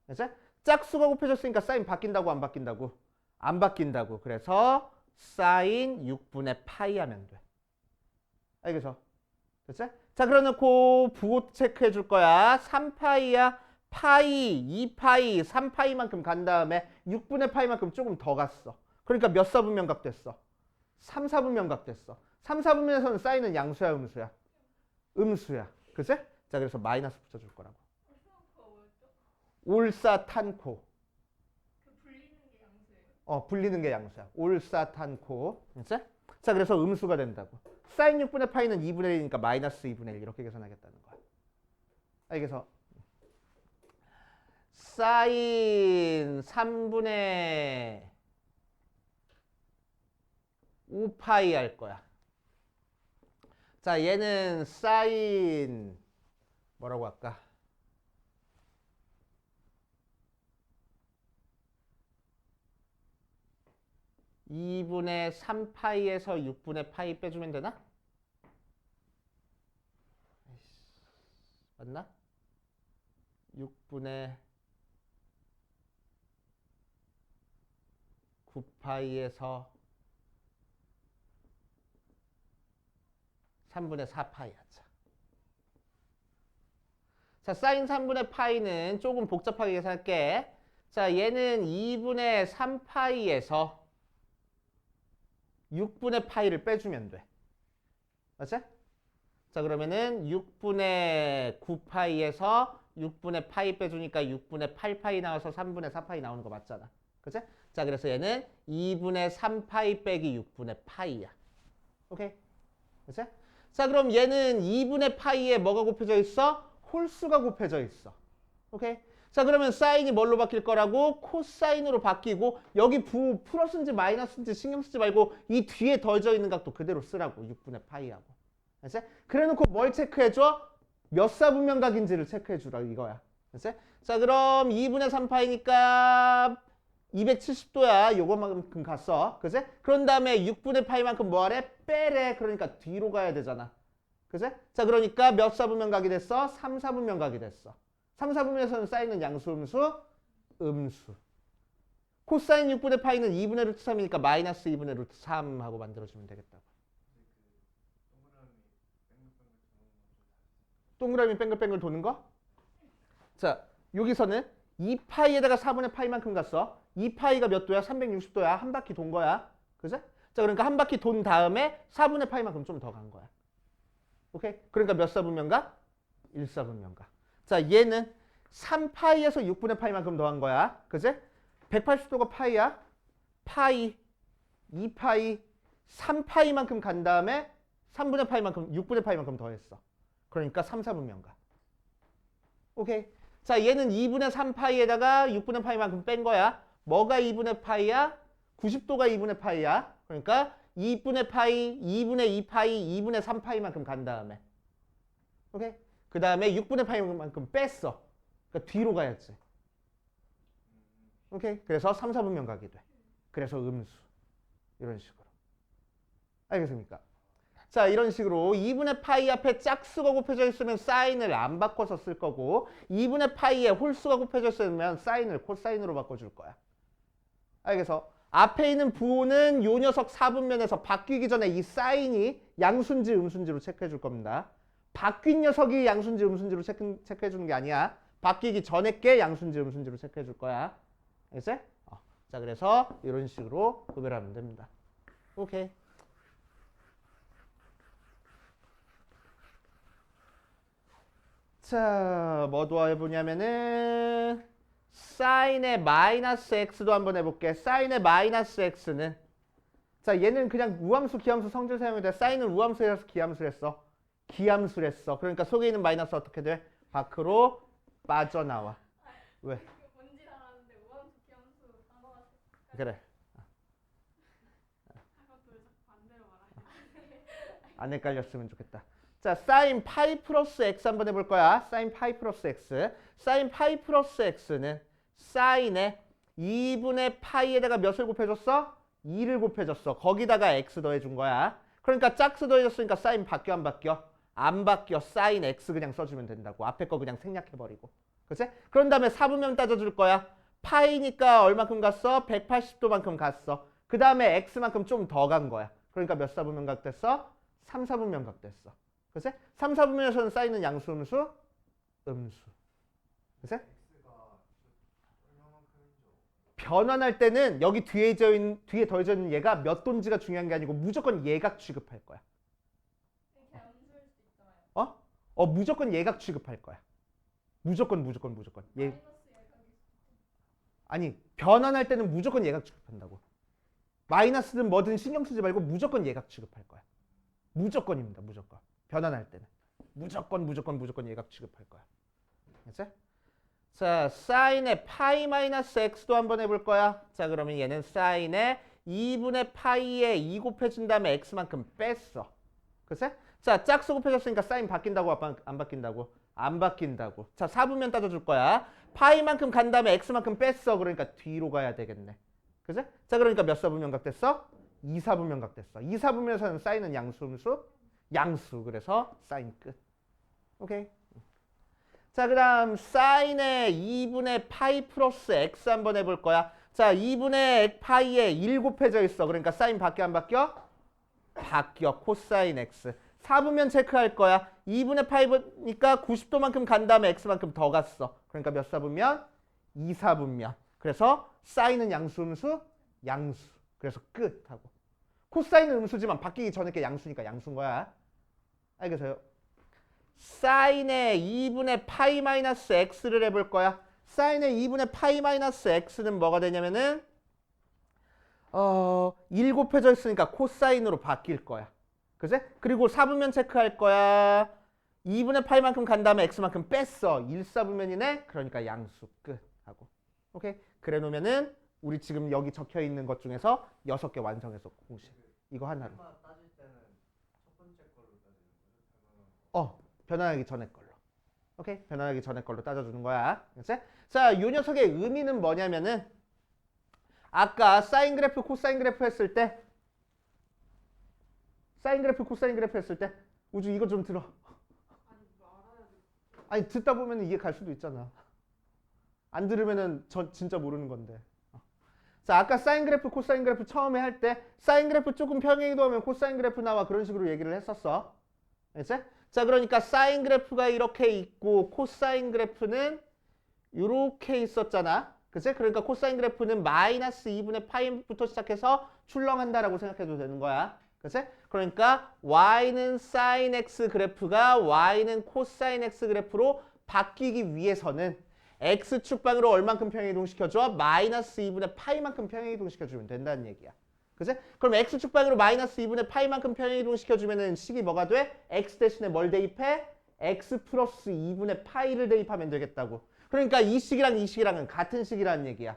그치? 짝수가 곱해졌으니까 사인 바뀐다고 안 바뀐다고? 안 바뀐다고. 그래서 사인 6분의 파이 하면 돼. 알겠어? 됐지? 자, 그래놓고 부호 체크해 줄 거야. 3파이야. 파이, 2파이, 3파이만큼 간 다음에 6분의 파이만큼 조금 더 갔어. 그러니까 몇 사분면각 됐어? 3, 4분면각 됐어. 3, 4분면에서는 사인은 양수야, 음수야? 음수야. 그치? 자, 그래서 마이너스 붙여줄 거라고. 올사탄코. 불리는 게 양수야. 올사탄코. 그치? 자, 그래서 음수가 된다고. 사인 6분의 파이는 2분의 1이니까 마이너스 2분의 1 이렇게 계산하겠다는 거야. 알겠어? 사인 3분의 5파이 할 거야. 자, 얘는 사인 뭐라고 할까? (2분의 3파이에서) (6분의 파이) 빼주면 되나? 맞나? 6분의 9파이에서 3분의 4파이 하자. 자, 사인 3분의 파이는 조금 복잡하게 계산할게. 자, 얘는 2분의 3파이에서 6분의 파이를 빼주면 돼. 맞지? 자, 그러면은 6분의 9파이에서 6분의 파이 빼주니까 6분의 8파이 나와서 3분의 4파이 나오는 거 맞잖아. 그치? 자, 그래서 얘는 2분의 3파이 빼기 6분의 파이야. 오케이? 그치? 자, 그럼 얘는 2분의 파이에 뭐가 곱해져 있어? 홀수가 곱해져 있어. 오케이? 자, 그러면 사인이 뭘로 바뀔 거라고? 코사인으로 바뀌고 여기 플러스인지 마이너스인지 신경 쓰지 말고 이 뒤에 더해져 있는 각도 그대로 쓰라고. 6분의 파이하고. 알지? 그래놓고 뭘 체크해줘? 몇 사분면각인지를 체크해주라 이거야. 알지? 자, 그럼 2분의 3파이니까 270도야. 요거만큼 갔어. 그지? 그런 다음에 6분의 파이만큼 뭐하래? 빼래. 그러니까 뒤로 가야 되잖아. 그지? 자, 그러니까 몇 사분면각이 됐어? 3, 4분면각이 됐어. 3, 4분면에서는 사인은 양수, 음수? 음수. 코사인 6분의 파이는 2분의 루트 3이니까 마이너스 2분의 루트 3 하고 만들어주면 되겠다고. 동그라미 뱅글뱅글 도는 거? 자, 여기서는 2파이에다가 4분의 파이만큼 갔어. 2파이가 몇 도야? 360도야. 한 바퀴 돈 거야. 그지? 자, 그러니까 한 바퀴 돈 다음에 4분의 파이만큼 좀 더 간 거야. 오케이? 그러니까 몇 사분면각? 1사분면각. 자, 얘는 3파이에서 6분의 파이만큼 더한 거야. 그지? 180도가 파이야. 파이, 2파이, 3파이만큼 간 다음에 3분의 파이만큼, 6분의 파이만큼 더했어. 그러니까 3, 4분면각. 오케이? 자, 얘는 2분의 3파이에다가 6분의 파이만큼 뺀 거야. 뭐가 2분의 파이야? 90도가 2분의 파이야. 그러니까 2분의 파이, 2분의 2파이, 2분의 3파이만큼 간 다음에. 오케이? 그 다음에 6분의 파이만큼 뺐어. 그러니까 뒤로 가야지. 오케이? 그래서 3, 4분면각이 돼. 그래서 음수. 이런 식으로. 알겠습니까? 자, 이런 식으로 2분의 파이 앞에 짝수가 곱해져 있으면 사인을 안 바꿔서 쓸 거고 2분의 파이에 홀수가 곱해져 있으면 사인을 코사인으로 바꿔줄 거야. 알겠어? 앞에 있는 부호는 요 녀석 4분면에서 바뀌기 전에 이 사인이 양수인지 음수인지로 체크해 줄 겁니다. 바뀐 녀석이 양수인지 음수인지로 체크해 주는 게 아니야. 바뀌기 전에 게 양수인지 음수인지로 체크해 줄 거야. 알겠지? 자, 그래서 이런 식으로 구별하면 됩니다. 오케이. 자, 뭐도 해보냐면은 사인의 마이너스 x도 한번 해볼게. 사인의 마이너스 x는 자, 얘는 그냥 우함수, 기함수 성질 사용해도 돼. 사인은 우함수라서 기함수를 했어. 기함수를 했어. 그러니까 속에 있는 마이너스 어떻게 돼? 밖으로 빠져나와. 왜? 뭔지 알았는데 우함수키 함수 단어가 그래. 그것도 반대로 말하니까. 안 헷갈렸으면 좋겠다. 자, sin 파이 플러스 x 한번 해볼 거야. sin 파이 플러스 x. sin 파이 플러스 x는 sin에 2분의 파이에다가 몇을 곱해줬어? 2를 곱해줬어. 거기다가 x 더해준 거야. 그러니까 짝수 더해줬으니까 sin 바뀌어 안 바뀌어? 안 바뀌어. sin x 그냥 써주면 된다고. 앞에 거 그냥 생략해버리고. 그치? 그런 다음에 4분면 따져줄 거야. 파이니까 얼마큼 갔어? 180도만큼 갔어. 그 다음에 x만큼 좀 더 간 거야. 그러니까 몇 사분면각 됐어? 3, 4분면각 됐어. 그치? 3, 4분면에서는 쌓이는 양수, 음수? 음수. 그치? 변환할 때는 여기 뒤에 더해져 있는 얘가 몇 돈지가 중요한 게 아니고 무조건 예각 취급할 거야. 이렇게 암수일 수 있잖아요. 무조건 예각 취급할 거야. 무조건. 예. 마이너스 예각이 아니, 변환할 때는 무조건 예각 취급한다고. 마이너스든 뭐든 신경 쓰지 말고 무조건 예각 취급할 거야. 무조건입니다. 무조건. 변환할 때는. 무조건 예각 취급할 거야. 알겠지? 자, 사인의 파이 마이너스 x도 한번 해볼 거야. 자, 그러면 얘는 사인의 2분의 파이에 2 곱해준 다음에 x만큼 뺐어. 그치? 자, 짝수 곱해줬으니까 사인 바뀐다고 안 바뀐다고? 안 바뀐다고. 자, 4분면 따져줄 거야. 파이만큼 간 다음에 x만큼 뺐어. 그러니까 뒤로 가야 되겠네. 그치? 자, 그러니까 몇 사분면각 됐어? 2, 4분면각 됐어. 2, 4분면에서는 사인은 양수, 음수? 양수. 그래서 사인 끝. 오케이. 자, 그 다음 사인의 2분의 파이 플러스 x 한번 해볼 거야. 자, 2분의 파이에 1 곱해져 있어. 그러니까 사인 바뀌어 안 바뀌어? 바뀌어. 코사인 x. 4분면 체크할 거야. 2분의 파이니까 90도만큼 간 다음에 x만큼 더 갔어. 그러니까 몇 사분면? 2, 4분면. 그래서 사인은 양수, 음수? 양수. 그래서 끝 하고. 코사인은 음수지만 바뀌기 전에 게 양수니까 양수인 거야. 알겠어요? 사인의 2분의 파이 마이너스 x를 해볼 거야. 사인의 2분의 파이 마이너스 x는 뭐가 되냐면은 1 곱해져 있으니까 코사인으로 바뀔 거야. 그치? 그리고 4분면 체크할 거야. 2분의 파이만큼 간 다음에 x만큼 뺐어. 1, 4분면이네? 그러니까 양수 끝 하고. 오케이? 그래 놓으면은 우리 지금 여기 적혀 있는 것 중에서 6개 완성해서 공식. 이거 하나로. 따질 때는 첫 번째 걸로 따지는 거죠? 변환하기 전에 걸로. 오케이? 변환하기 전에 걸로 따져주는 거야. 그치? 자, 이 녀석의 의미는 뭐냐면은 아까 사인 그래프, 코사인 그래프 했을 때 사인 그래프, 코사인 그래프 했을 때 우주 이거 좀 들어. 아니 뭐 알아야 돼. 아니 듣다 보면 이해 갈 수도 있잖아. 안 들으면은 저 진짜 모르는 건데. 자, 아까 사인 그래프, 코사인 그래프 처음에 할 때 사인 그래프 조금 평행이동하면 코사인 그래프 나와 그런 식으로 얘기를 했었어. 알겠지? 자, 그러니까 사인 그래프가 이렇게 있고 코사인 그래프는 이렇게 있었잖아. 그치? 그러니까 코사인 그래프는 마이너스 2분의 파이부터 시작해서 출렁한다라고 생각해도 되는 거야. 그치? 그러니까 y는 sin x 그래프가 y는 코사인 x 그래프로 바뀌기 위해서는 x축방으로 얼만큼 평행이동시켜줘? 마이너스 2분의 파이만큼 평행이동시켜주면 된다는 얘기야. 그치? 그럼 x축방으로 마이너스 2분의 파이만큼 평행이동시켜주면은 식이 뭐가 돼? x 대신에 뭘 대입해? x 플러스 2분의 파이를 대입하면 되겠다고. 그러니까 이 식이랑 이 식이랑은 같은 식이라는 얘기야.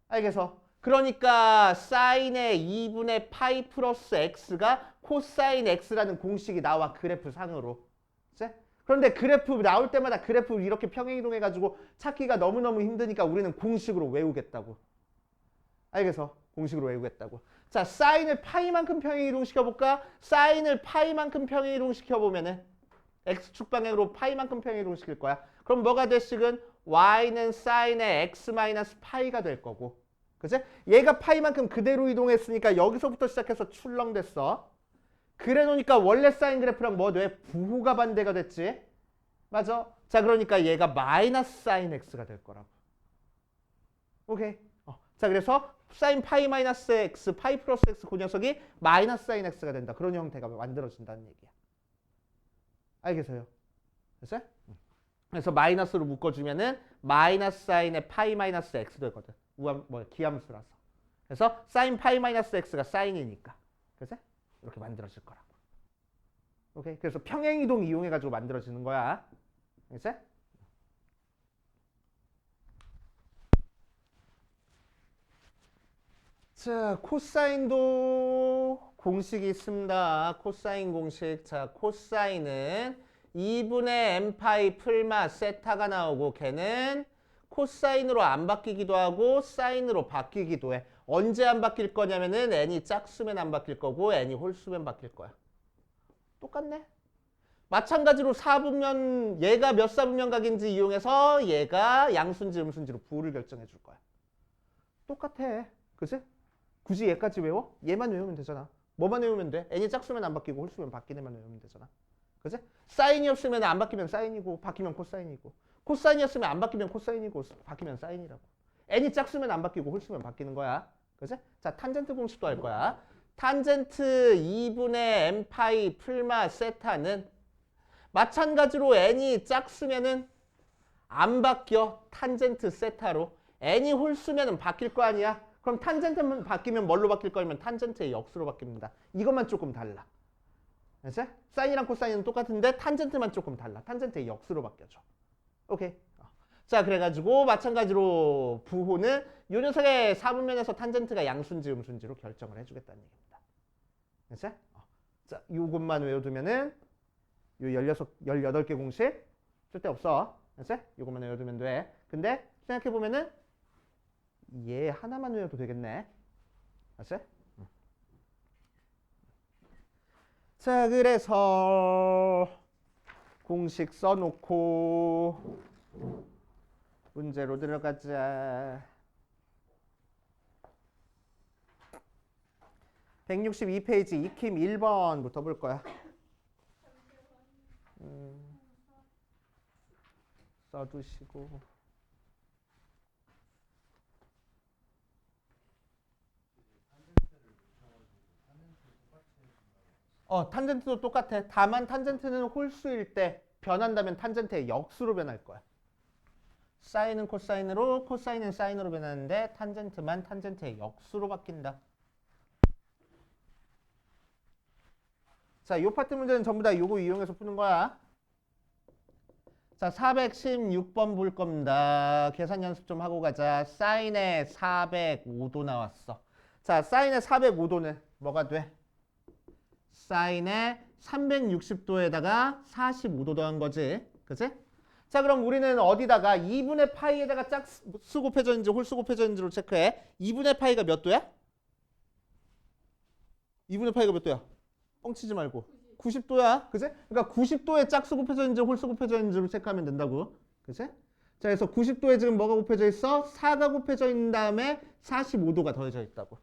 알겠어? 그러니까 사인의 2분의 파이 플러스 x가 코사인 x라는 공식이 나와 그래프 상으로. 그치? 그런데 그래프 나올 때마다 그래프 이렇게 평행이동해가지고 찾기가 너무너무 힘드니까 우리는 공식으로 외우겠다고. 알겠어? 공식으로 외우겠다고. 자, 사인을 파이만큼 평행이동시켜볼까? 사인을 파이만큼 평행이동시켜보면은 x축 방향으로 파이만큼 평행이동시킬 거야. 그럼 뭐가 될 식은? y는 사인의 x 마이너스 파이가 될 거고. 그치? 얘가 파이만큼 그대로 이동했으니까 여기서부터 시작해서 출렁댔어. 그래 놓으니까 원래 사인 그래프랑 뭐 돼? 부호가 반대가 됐지? 맞아? 자, 그러니까 얘가 마이너스 사인 x가 될 거라고. 오케이? 자, 그래서 사인 파이 마이너스 x, 파이 플러스 x 그 녀석이 마이너스 사인 x가 된다. 그런 형태가 만들어진다는 얘기야. 알겠어요? 됐어요? 그래서 마이너스로 묶어주면은 마이너스 사인의 파이 마이너스 x 되거든. 기함수라서. 그래서 사인 파이 마이너스 x가 사인이니까. 그래서 이렇게 만들어질 거라고. 오케이? 그래서 평행이동 이용해가지고 만들어지는 거야. 이제 자, 코사인도 공식이 있습니다. 코사인 공식. 자, 코사인은 2분의 n파이 풀마 세타가 나오고 걔는 코사인으로 안 바뀌기도 하고 사인으로 바뀌기도 해. 언제 안 바뀔 거냐면은 n이 짝수면 안 바뀔 거고 n이 홀수면 바뀔 거야. 똑같네. 마찬가지로 사분면 얘가 몇 사분면각인지 이용해서 얘가 양수인지 음수인지로 부호를 결정해 줄 거야. 똑같아. 그치? 굳이 얘까지 외워? 얘만 외우면 되잖아. 뭐만 외우면 돼? n이 짝수면 안 바뀌고 홀수면 바뀌는 애만 외우면 되잖아. 그치? 사인이 없으면 안 바뀌면 사인이고 바뀌면 코사인이고 코사인이었으면 안 바뀌면 코사인이고 바뀌면 사인이라고. n이 짝수면 안 바뀌고 홀수면 바뀌는 거야. 그치? 자, 탄젠트 공식도 할 거야. 탄젠트 2분의 n파이 풀마 세타는 마찬가지로 n이 짝수면은 안 바뀌어. 탄젠트 세타로. n이 홀수면은 바뀔 거 아니야. 그럼 탄젠트만 바뀌면 뭘로 바뀔 거냐면 탄젠트의 역수로 바뀝니다. 이것만 조금 달라. 알지? 사인이랑 코사인은 똑같은데 탄젠트만 조금 달라. 탄젠트의 역수로 바뀌어져. 오케이. 자, 그래가지고 마찬가지로 부호는 요 녀석의 사분면에서 탄젠트가 양수인지 음수인지로 결정을 해주겠다는 얘기입니다. 알지? 자, 요것만 외워두면은 요 18개 공식 쓸데없어. 알지? 요것만 외워두면 돼. 근데 생각해보면은 얘 하나만 외워도 되겠네. 알았어? 자, 그래서 공식 써놓고 문제로 들어가자. 162페이지 익힘 1번부터 볼 거야. 써두시고. 탄젠트도 똑같아. 다만 탄젠트는 홀수일 때 변한다면 탄젠트의 역수로 변할 거야. 사인은 코사인으로, 코사인은 사인으로 변하는데 탄젠트만 탄젠트의 역수로 바뀐다. 자, 이 파트 문제는 전부 다 요거 이용해서 푸는 거야. 자, 416번 볼 겁니다. 계산 연습 좀 하고 가자. 사인의 405도 나왔어. 자, 사인의 405도는 뭐가 돼? 사인의 360도에다가 45도 더한 거지. 그치? 자, 그럼 우리는 어디다가 2분의 파이에다가 짝수 곱해져 있는지 홀수 곱해져 있는지로 체크해. 2분의 파이가 몇 도야? 2분의 파이가 몇 도야? 뻥치지 말고. 90도야. 그치? 그러니까 90도에 짝수 곱해져 있는지 홀수 곱해져 있는지로 체크하면 된다고. 그치? 자, 그래서 90도에 지금 뭐가 곱해져 있어? 4가 곱해져 있는 다음에 45도가 더해져 있다고.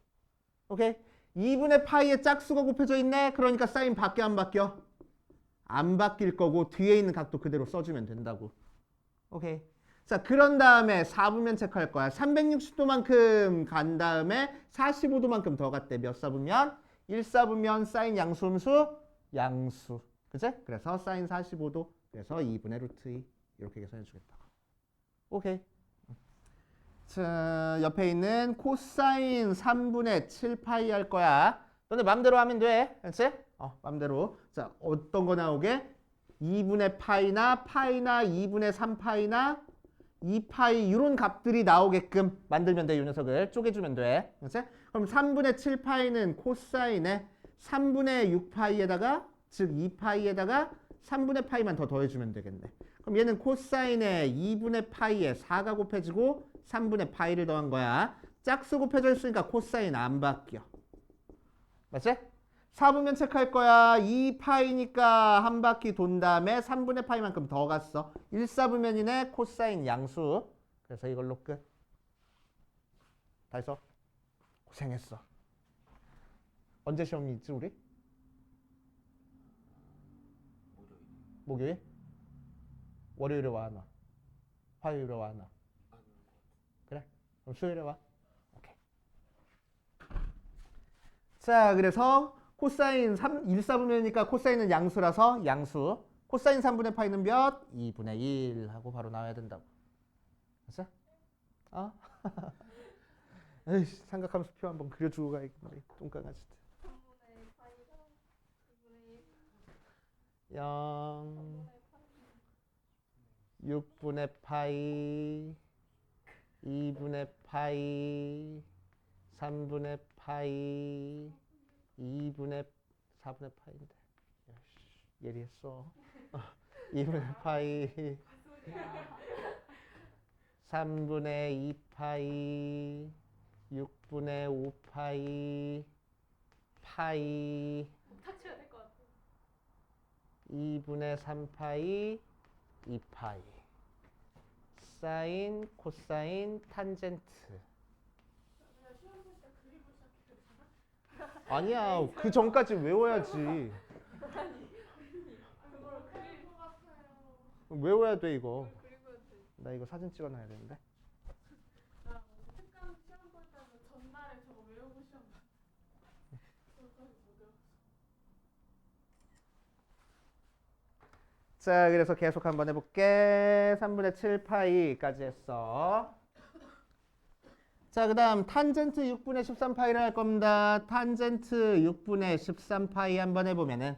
오케이? 2분의 파이에 짝수가 곱해져 있네. 그러니까 사인 바뀌어 안 바뀌어? 안 바뀔 거고 뒤에 있는 각도 그대로 써주면 된다고. 오케이. 자, 그런 다음에 4분면 체크할 거야. 360도만큼 간 다음에 45도만큼 더 갔대. 몇 사분면? 1사분면 사인 양수 음수? 양수. 그치? 그래서 사인 45도. 그래서 2분의 루트 2. 이렇게 계산해 주겠다고. 오케이. 자, 옆에 있는 코사인 3분의 7파이 할 거야. 너네 맘대로 하면 돼. 그렇지? 맘대로. 자, 어떤 거 나오게? 2분의 파이나 2분의 3파이나 2파이 이런 값들이 나오게끔 만들면 돼. 이 녀석을 쪼개주면 돼. 그렇지? 그럼 3분의 7파이는 코사인에 3분의 6파이에다가 즉 2파이에다가 3분의 파이만 더 더해주면 되겠네. 그럼 얘는 코사인에 2분의 파이에 4가 곱해지고 3분의 파이를 더한 거야. 짝수 곱해져 있으니까 코사인 안 바뀌어. 맞지? 4분면 체크할 거야. 2파이니까 한 바퀴 돈 다음에 3분의 파이만큼 더 갔어. 1사분면이네. 코사인 양수. 그래서 이걸로 끝. 다 했어? 고생했어. 언제 시험이 있지 우리? 목요일? 월요일에 와 안 와? 화요일에 와 안 와? 그래? 그럼 수요일에 와. 오케이. 자, 그래서 코사인 1사분면이니까 코사인은 양수라서 양수. 코사인 3분의 파이는 몇? 2분의 1 하고 바로 나와야 된다고. 됐어? 에이씨, 삼각함수 표 한번 그려주고 가야겠네. 똥강아지들. 3분의 파이가 2분의 1. 0 6분의 파이 2분의 파이 3분의 파이 2분의 4분의 파이인데 예리했어. 2분의 파이 3분의 2파이 6분의 5파이 파이 탁쳐야 될 것 같아. 2분의 3파이 2파이 사인 코사인 탄젠트. 그냥 시험 볼 때 그리고 시작해야 되나? 아니야 그 전까지 외워야지. 그걸 그릴 것 같아요. 외워야 돼 이거. 그걸 그리고 해야 돼. 나 이거 사진 찍어놔야 되는데. 나 특강 시험 볼 때는 전날에 저거 외우고 시험 봐. 그것까지 못 외웠어. 자 그래서 계속 한번 해볼게. 3분의 7파이까지 했어. 자 그 다음 탄젠트 6분의 13파이를 할 겁니다. 탄젠트 6분의 13파이 한번 해보면은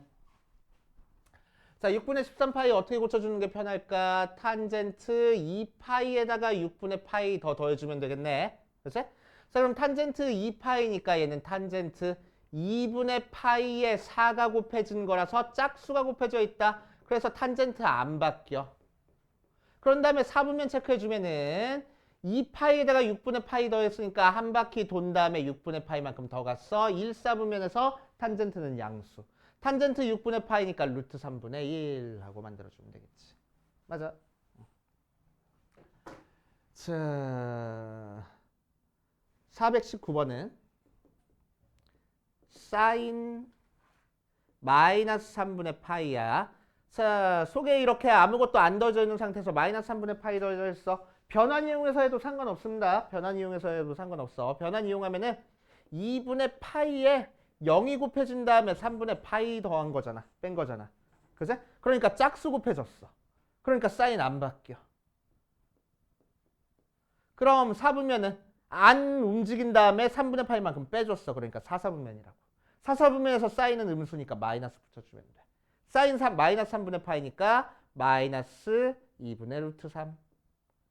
자 6분의 13파이 어떻게 고쳐주는 게 편할까? 탄젠트 2파이에다가 6분의 파이 더 더해주면 되겠네. 그치? 자 그럼 탄젠트 2파이니까 얘는 탄젠트 2분의 파이에 4가 곱해진 거라서 짝수가 곱해져 있다. 그래서 탄젠트 안 바뀌어. 그런 다음에 4분면 체크해주면은 2파이에다가 6분의 파이 더했으니까 한 바퀴 돈 다음에 6분의 파이만큼 더 갔어. 1, 4분면에서 탄젠트는 양수. 탄젠트 6분의 파이니까 루트 3분의 1 하고 만들어주면 되겠지. 맞아. 자, 419번은 사인 마이너스 3분의 파이야. 자, 속에 이렇게 아무것도 안 더해져 있는 상태에서 마이너스 3분의 파이 더해져 있어. 변환 이용해서 해도 상관없습니다. 변환 이용해서 해도 상관없어. 변환 이용하면은 2분의 파이에 0이 곱해진 다음에 3분의 파이 더한 거잖아. 뺀 거잖아. 그치? 그러니까 짝수 곱해졌어. 그러니까 사인 안 바뀌어. 그럼 4분면은 안 움직인 다음에 3분의 파이만큼 빼줬어. 그러니까 4사분면이라고. 4사분면에서 사인은 음수니까 마이너스 붙여주면 돼. 사인 3, 마이너스 3분의 파이니까 마이너스 2분의 루트 3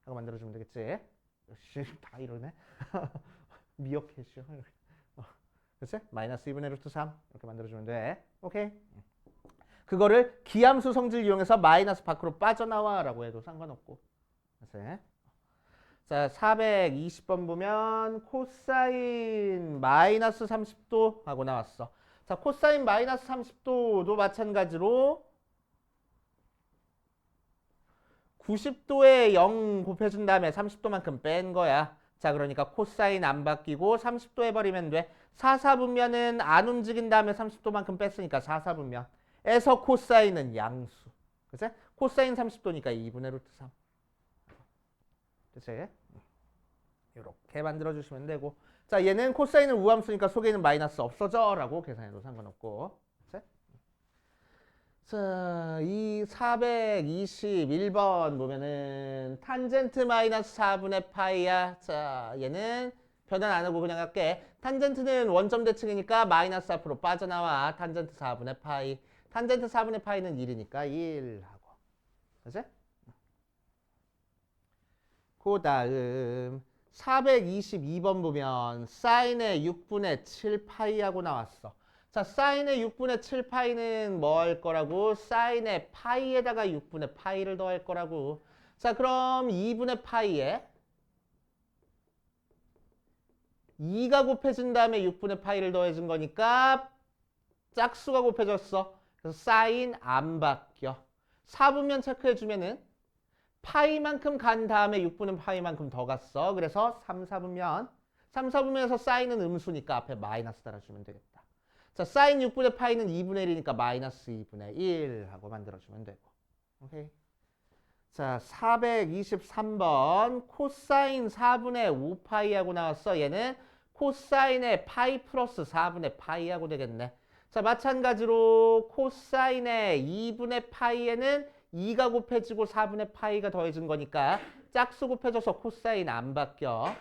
하고 만들어주면 되겠지. 역시 다 이러네. 미역해줘. 그치? 마이너스 2분의 루트 3 이렇게 만들어주면 돼. 오케이. 그거를 기함수 성질 이용해서 마이너스 밖으로 빠져나와 라고 해도 상관없고. 그치? 자, 420번 보면 코사인 마이너스 30도 하고 나왔어. 자, 코사인 마이너스 30도도 마찬가지로 90도에 0 곱해준 다음에 30도만큼 뺀 거야. 자, 그러니까 코사인 안 바뀌고 30도 해버리면 돼. 4사분면은 안 움직인 다음에 30도만큼 뺐으니까 4사분면에서 코사인은 양수. 그치? 코사인 30도니까 2분의 루트 3. 그치? 이렇게 만들어주시면 되고. 자, 얘는 코사인은 우함수니까 속에 있는 마이너스 없어져 라고 계산해도 상관없고. 그치? 자, 이 421번 보면은 탄젠트 마이너스 4분의 파이야. 자, 얘는 변환 안 하고 그냥 할게. 탄젠트는 원점 대칭이니까 마이너스 앞으로 빠져나와. 탄젠트 4분의 파이. 탄젠트 4분의 파이는 1이니까 1 하고. 그치? 그 다음 422번 보면 사인의 6분의 7파이하고 나왔어. 자, 사인의 6분의 7파이는 뭐 할 거라고? 사인의 파이에다가 6분의 파이를 더할 거라고. 자, 그럼 2분의 파이에 2가 곱해진 다음에 6분의 파이를 더해준 거니까 짝수가 곱해졌어. 그래서 사인 안 바뀌어. 4분면 체크해주면은 파이만큼 간 다음에 6분의 파이만큼 더 갔어. 그래서 3, 4분면. 3, 4분면에서 사인은 음수니까 앞에 마이너스 달아주면 되겠다. 자, 사인 6분의 파이는 2분의 1이니까 마이너스 2분의 1 하고 만들어주면 되고. 오케이. 자, 423번 코사인 4분의 5파이 하고 나왔어. 얘는 코사인의 파이 플러스 4분의 파이 하고 되겠네. 자, 마찬가지로 코사인의 2분의 파이에는 2가 곱해지고 4분의 파이가 더해진 거니까 짝수 곱해져서 코사인 안 바뀌어.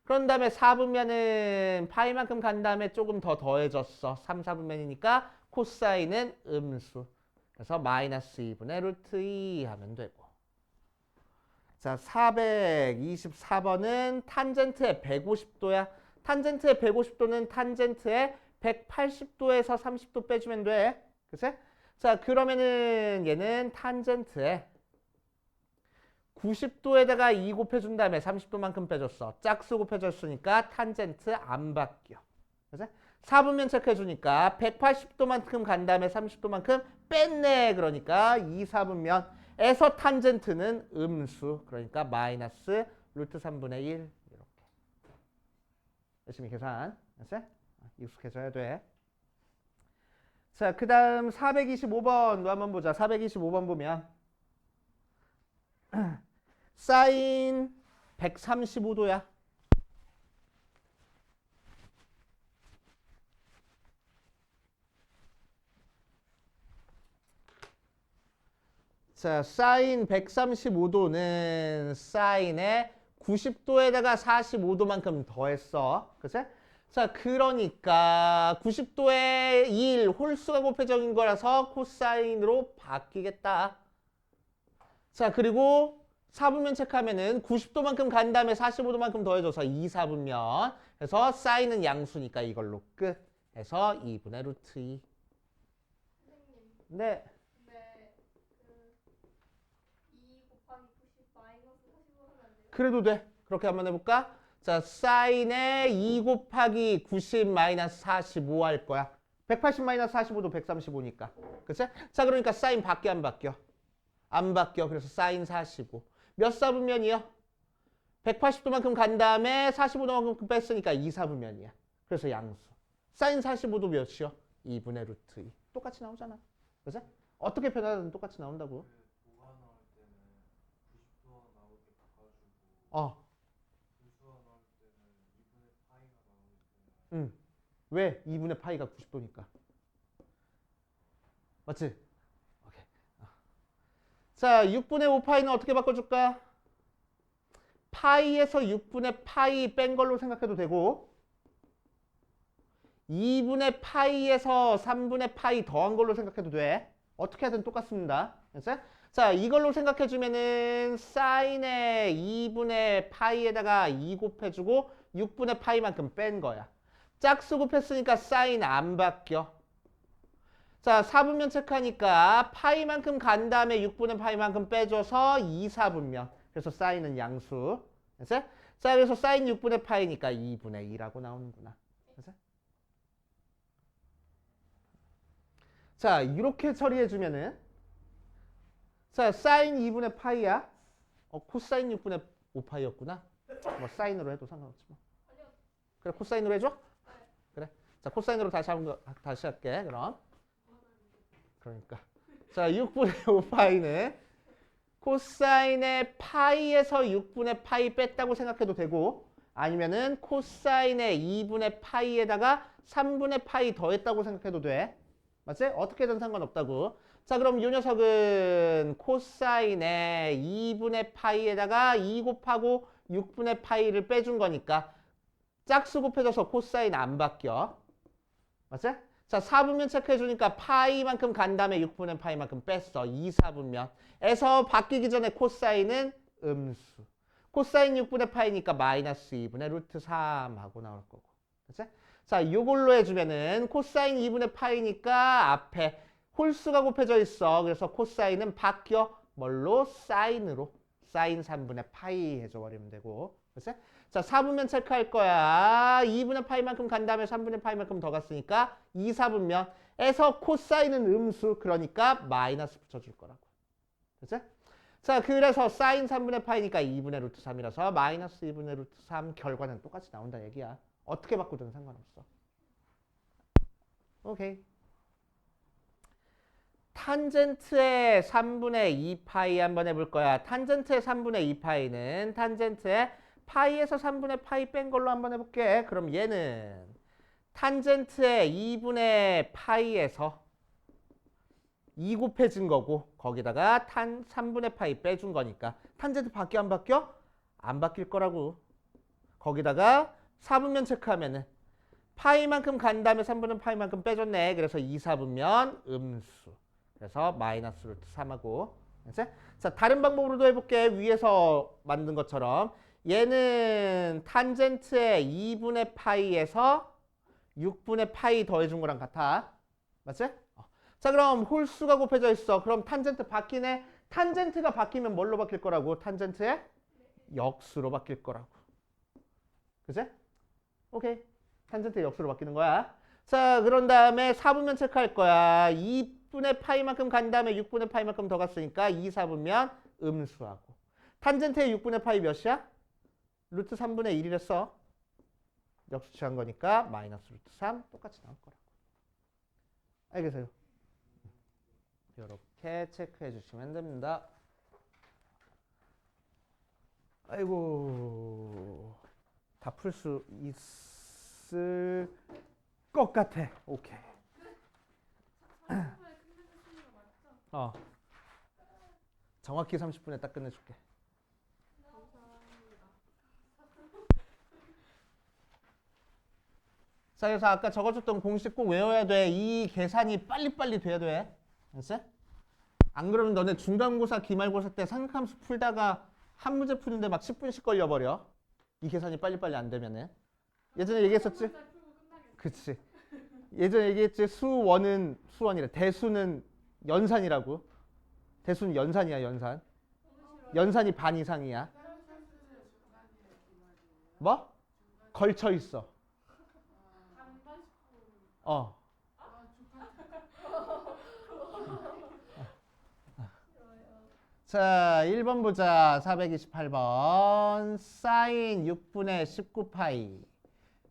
그런 다음에 4분면은 파이만큼 간 다음에 조금 더 더해졌어. 3, 4분면이니까 코사인은 음수. 그래서 마이너스 2분의 루트 2 하면 되고. 자, 424번은 탄젠트의 150도야. 탄젠트의 150도는 탄젠트의 180도에서 30도 빼주면 돼. 그치? 자, 그러면은 얘는 탄젠트에 90도에다가 2 곱해준 다음에 30도만큼 빼줬어. 짝수 곱해줬으니까 탄젠트 안 바뀌어. 그치? 4분면 체크해주니까 180도만큼 간 다음에 30도만큼 뺐네. 그러니까 2, 4분면에서 탄젠트는 음수. 그러니까 마이너스 루트 3분의 1 이렇게. 열심히 계산. 그치? 익숙해져야 돼. 자, 그 다음 425번도 한번 보자. 425번 보면 사인 135도야. 자, 사인 135도는 사인에 90도에다가 45도만큼 더했어. 그치? 자, 그러니까 90도에 1 홀수가 곱해적인 거라서 코사인으로 바뀌겠다. 자, 그리고 4분면 체크하면은 90도만큼 간 다음에 45도만큼 더해줘서 2, 4분면. 그래서 사인은 양수니까 이걸로 끝. 해서 2분의 루트 2. 선생님, 네. 근데 그 2 곱하기 90 마이너스 45 하면 안 돼요? 그래도 돼. 그렇게 한번 해볼까? 자, 사인에 2 곱하기 90 마이너스 45 할 거야. 180 마이너스 45도 135니까. 그치? 자, 그러니까 사인 바뀌어 안 바뀌어? 안 바뀌어. 그래서 사인 45. 몇 사분면이요? 180도만큼 간 다음에 45도만큼 뺐으니까 2, 4분면이야. 그래서 양수. 사인 45도 몇이요? 2분의 루트 2. 똑같이 나오잖아. 그치? 어떻게 표현하든 똑같이 나온다고. 도가 나올 때는 90도 나오게 바꿔주고 어. 분수가 나올 때는 2분의 파이가 나오기 때문에 왜? 2분의 파이가 90도니까. 맞지? 오케이. 자, 6분의 5파이는 어떻게 바꿔줄까? 파이에서 6분의 파이 뺀 걸로 생각해도 되고 2분의 파이에서 3분의 파이 더한 걸로 생각해도 돼. 어떻게 하든 똑같습니다. 알았어요? 자, 이걸로 생각해주면은 사인의 2분의 파이에다가 2 곱해주고 6분의 파이만큼 뺀 거야. 짝수 곱했으니까 사인 안 바뀌어. 자, 4분면 체크하니까 파이만큼 간 다음에 6분의 파이만큼 빼줘서 2, 4분면. 그래서 사인은 양수. 알았어요? 자, 그래서 사인 6분의 파이니까 2분의 2라고 나오는구나. 알았어요? 자, 이렇게 처리해주면은 자, 사인 2분의 파이야. 코사인 6분의 5파이였구나. 뭐 사인으로 해도 상관없지 뭐. 아니요. 그래, 코사인으로 해줘? 그래. 자, 코사인으로 다시 할게. 그럼. 그러니까. 자, 6분의 5파이는 코사인의 파이에서 6분의 파이 뺐다고 생각해도 되고 아니면은 코사인의 2분의 파이에다가 3분의 파이 더했다고 생각해도 돼. 맞지? 어떻게든 상관없다고. 자, 그럼 이 녀석은 코사인의 2분의 파이에다가 2 곱하고 6분의 파이를 빼준 거니까 짝수 곱해져서 코사인 안 바뀌어. 맞지? 자, 4분면 체크해주니까 파이만큼 간 다음에 6분의 파이만큼 뺐어. 2, 4분면에서 바뀌기 전에 코사인은 음수. 코사인 6분의 파이니까 마이너스 2분의 루트 3 하고 나올 거고. 그치? 자, 이걸로 해주면은 코사인 2분의 파이니까 앞에 홀수가 곱해져 있어. 그래서 코사인은 바뀌어. 뭘로? 사인으로. 사인 3분의 파이 해줘버리면 되고. 그치? 자, 4분면 체크할 거야. 2분의 파이만큼 간 다음에 3분의 파이만큼 더 갔으니까 2, 4분면에서 코사인은 음수. 그러니까 마이너스 붙여줄 거라고. 그치? 자, 그래서 사인 3분의 파이니까 2분의 루트 3이라서 마이너스 2분의 루트 3 결과는 똑같이 나온다 얘기야. 어떻게 바꾸든 상관없어. 오케이. 탄젠트의 3분의 2파이 한번 해볼 거야. 탄젠트의 3분의 2파이는 탄젠트의 파이에서 3분의 파이 뺀 걸로 한번 해볼게. 그럼 얘는 탄젠트의 2분의 파이에서 2 곱해진 거고 거기다가 3분의 파이 빼준 거니까 탄젠트 바뀌어 안 바뀌어? 안 바뀔 거라고. 거기다가 4분면 체크하면은 파이만큼 간 다음에 3분의 파이만큼 빼줬네. 그래서 2, 4분면 음수. 그래서 마이너스 루트 3하고 알지? 자, 다른 방법으로도 해볼게. 위에서 만든 것처럼. 얘는 탄젠트의 2분의 파이에서 6분의 파이 더해준 거랑 같아. 맞지? 자, 그럼 홀수가 곱해져 있어. 그럼 탄젠트 바뀌네. 탄젠트가 바뀌면 뭘로 바뀔 거라고? 탄젠트의 역수로 바뀔 거라고. 그치? 오케이. 탄젠트의 역수로 바뀌는 거야. 자, 그런 다음에 4분면 체크할 거야. 2분의 파이만큼 간 다음에 6분의 파이만큼 더 갔으니까 2, 4분면 음수하고. 탄젠트의 6분의 파이 몇이야? 루트 3분의 1이랬어. 역수 취한 거니까 마이너스 루트 3 똑같이 나올 거라고. 알겠어요? 이렇게 체크해 주시면 됩니다. 아이고, 다 풀 수 있을 것 같아. 오케이. 30분에 끝내주시는 거 맞죠? 정확히 30분에 딱 끝내줄게. 감사합니다. 자, 그래서 아까 적어줬던 공식 꼭 외워야 돼. 이 계산이 빨리빨리 돼야 돼. 알았어? 안 그러면 너네 중간고사, 기말고사 때 삼각함수 풀다가 한 문제 푸는데 막 10분씩 걸려버려. 이 계산이 빨리빨리 안 되면은. 예전에 얘기했었지? 잘 풀고 끝나겠네. 그치. 예전에 얘기했지. 수원은 수원이래. 대수는 연산이라고. 대수는 연산이야, 연산. 연산이 반 이상이야. 뭐? 걸쳐 있어. 반반 10분. 어. 자, 1번 보자. 428번. 사인 6분의 19파이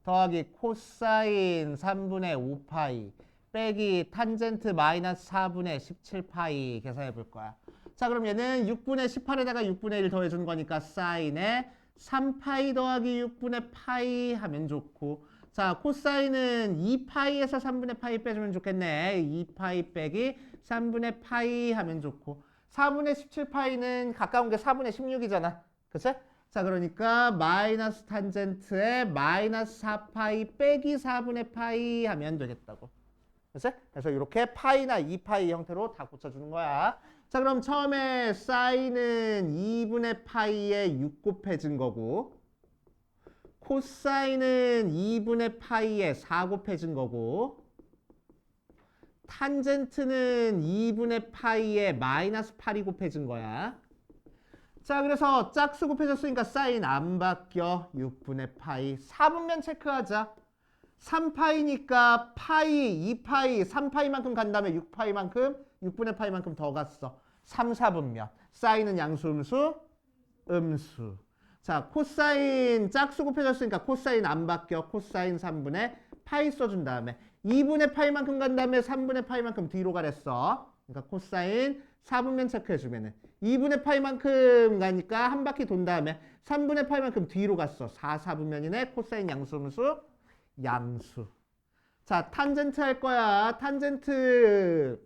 더하기 코사인 3분의 5파이 빼기 탄젠트 마이너스 4분의 17파이 계산해 볼 거야. 자, 그럼 얘는 6분의 18에다가 6분의 1 더해준 거니까 사인에 3파이 더하기 6분의 파이 하면 좋고, 자, 코사인은 2파이에서 3분의 파이 빼주면 좋겠네. 2파이 빼기 3분의 파이 하면 좋고, 4분의 17파이는 가까운 게 4분의 16이잖아. 그치? 자, 그러니까 마이너스 탄젠트에 마이너스 4파이 빼기 4분의 파이 하면 되겠다고. 그치? 그래서 이렇게 파이나 2파이 형태로 다 고쳐주는 거야. 자, 그럼 처음에 사인은 2분의 파이에 6 곱해진 거고, 코사인은 2분의 파이에 4 곱해진 거고, 탄젠트는 2분의 파이에 마이너스 8이 곱해진 거야. 자, 그래서 짝수 곱해졌으니까 사인 안 바뀌어. 6분의 파이. 4분면 체크하자. 3파이니까 파이, 2파이, 3파이만큼 간 다음에 6파이만큼, 6분의 파이만큼 더 갔어. 3, 4분면. 사인은 양수, 음수? 음수. 자, 코사인 짝수 곱해졌으니까 코사인 안 바뀌어. 코사인 3분의 파이 써준 다음에 2분의 파이만큼 간 다음에 3분의 파이만큼 뒤로 가랬어. 그러니까 코사인 4분면 체크해주면은 2분의 파이만큼 가니까 한 바퀴 돈 다음에 3분의 파이만큼 뒤로 갔어. 4, 4분면이네. 코사인 양수, 음수? 양수. 자, 탄젠트 할 거야. 탄젠트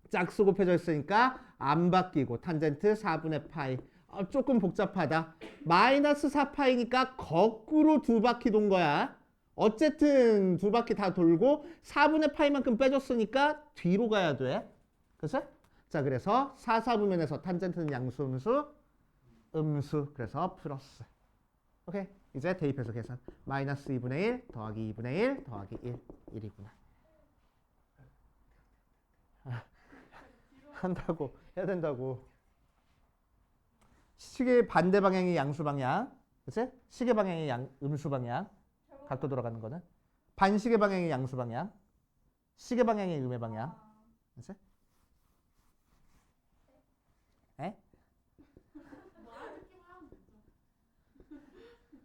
짝수 곱해져 있으니까 안 바뀌고 탄젠트 4분의 파이. 조금 복잡하다. 마이너스 4파이니까 거꾸로 두 바퀴 돈 거야. 어쨌든 두 바퀴 다 돌고 4분의 파이만큼 빼줬으니까 뒤로 가야 돼. 그치? 자, 그래서 4, 4분면에서 탄젠트는 양수, 음수? 음수. 그래서 플러스. 오케이. 이제 대입해서 계산. 마이너스 2분의 1 더하기 2분의 1 더하기 1이구나. 한다고. 해야 된다고. 시계 반대 방향이 양수 방향. 그치? 시계 방향이 음수 방향. 각도 돌아가는 거는. 반시계 방향이 양수 방향. 시계 방향이 음의 방향. 그치? 에?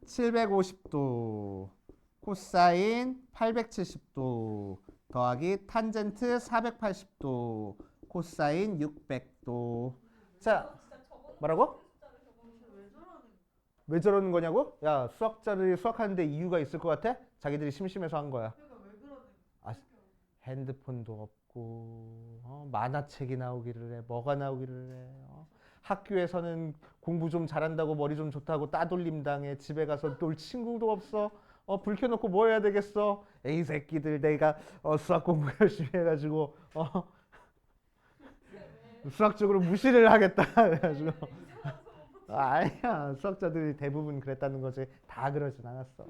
750도 코사인 870도 더하기 탄젠트 480도 코사인 600도. 자, 뭐라고? 왜 저러는 거냐고? 야, 수학자들이 수학하는데 이유가 있을 것 같아? 자기들이 심심해서 한 거야. 아, 핸드폰도 없고 만화책이 나오기를 해. 뭐가 나오기를 해. 학교에서는 공부 좀 잘한다고 머리 좀 좋다고 따돌림 당해. 집에 가서 놀 친구도 없어. 불 켜놓고 뭐 해야 되겠어? 에이 새끼들, 내가 수학 공부 열심히 해가지고 수학적으로 무시를 하겠다 그래가지고 아니야 수학자들이 대부분 그랬다는 거지 다 그러진 않았어.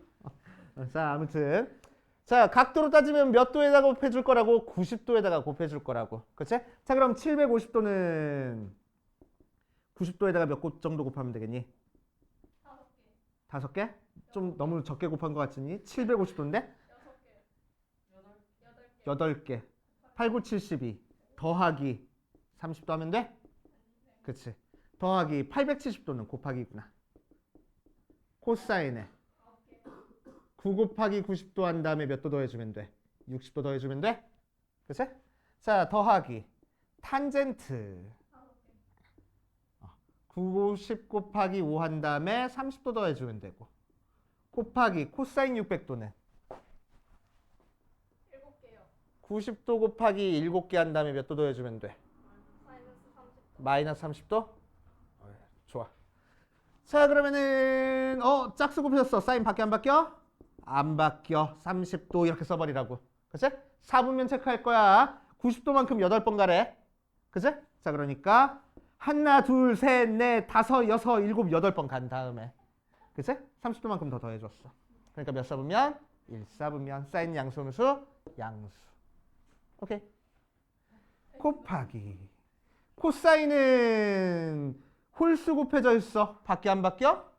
자 아무튼 자 각도로 따지면 몇 도에다가 곱해줄 거라고 90도에다가 곱해줄 거라고 그치? 자 그럼 750도는 90도에다가 몇 곱 정도 곱하면 되겠니? 5개. 5개? 좀 너무 적게 곱한 것 같으니 750도인데 6개. 8개 8, 9, 72 더하기 30도 하면 돼? 그치 더하기 870도는 곱하기구나 코사인에 9 곱하기 90도 한 다음에 몇 도 더해주면 돼? 60도 더해주면 돼? 그치? 자 더하기 탄젠트 90 곱하기 5 한 다음에 30도 더해주면 되고 곱하기 코사인 600도는 7개요. 90도 곱하기 7개 한 다음에 몇 도 더해주면 돼? 마이너스 30도. 마이너스 30도? 좋아. 자 그러면은 짝수 곱해졌어. 사인 바뀌어 안 바뀌어? 안 바뀌어. 30도 이렇게 써버리라고. 그치? 4분면 체크할 거야. 90도만큼 8번 가래. 그치? 자 그러니까 하나 둘 셋 넷 다섯 여섯 일곱 8번 간 다음에 그치? 30도만큼 더 더해줬어. 그러니까 몇 사분면? 1사분면. 사인 양수음수 양수. 오케이. 곱하기 코사인은 홀수 곱해져 있어. 바뀌어 안 바뀌어?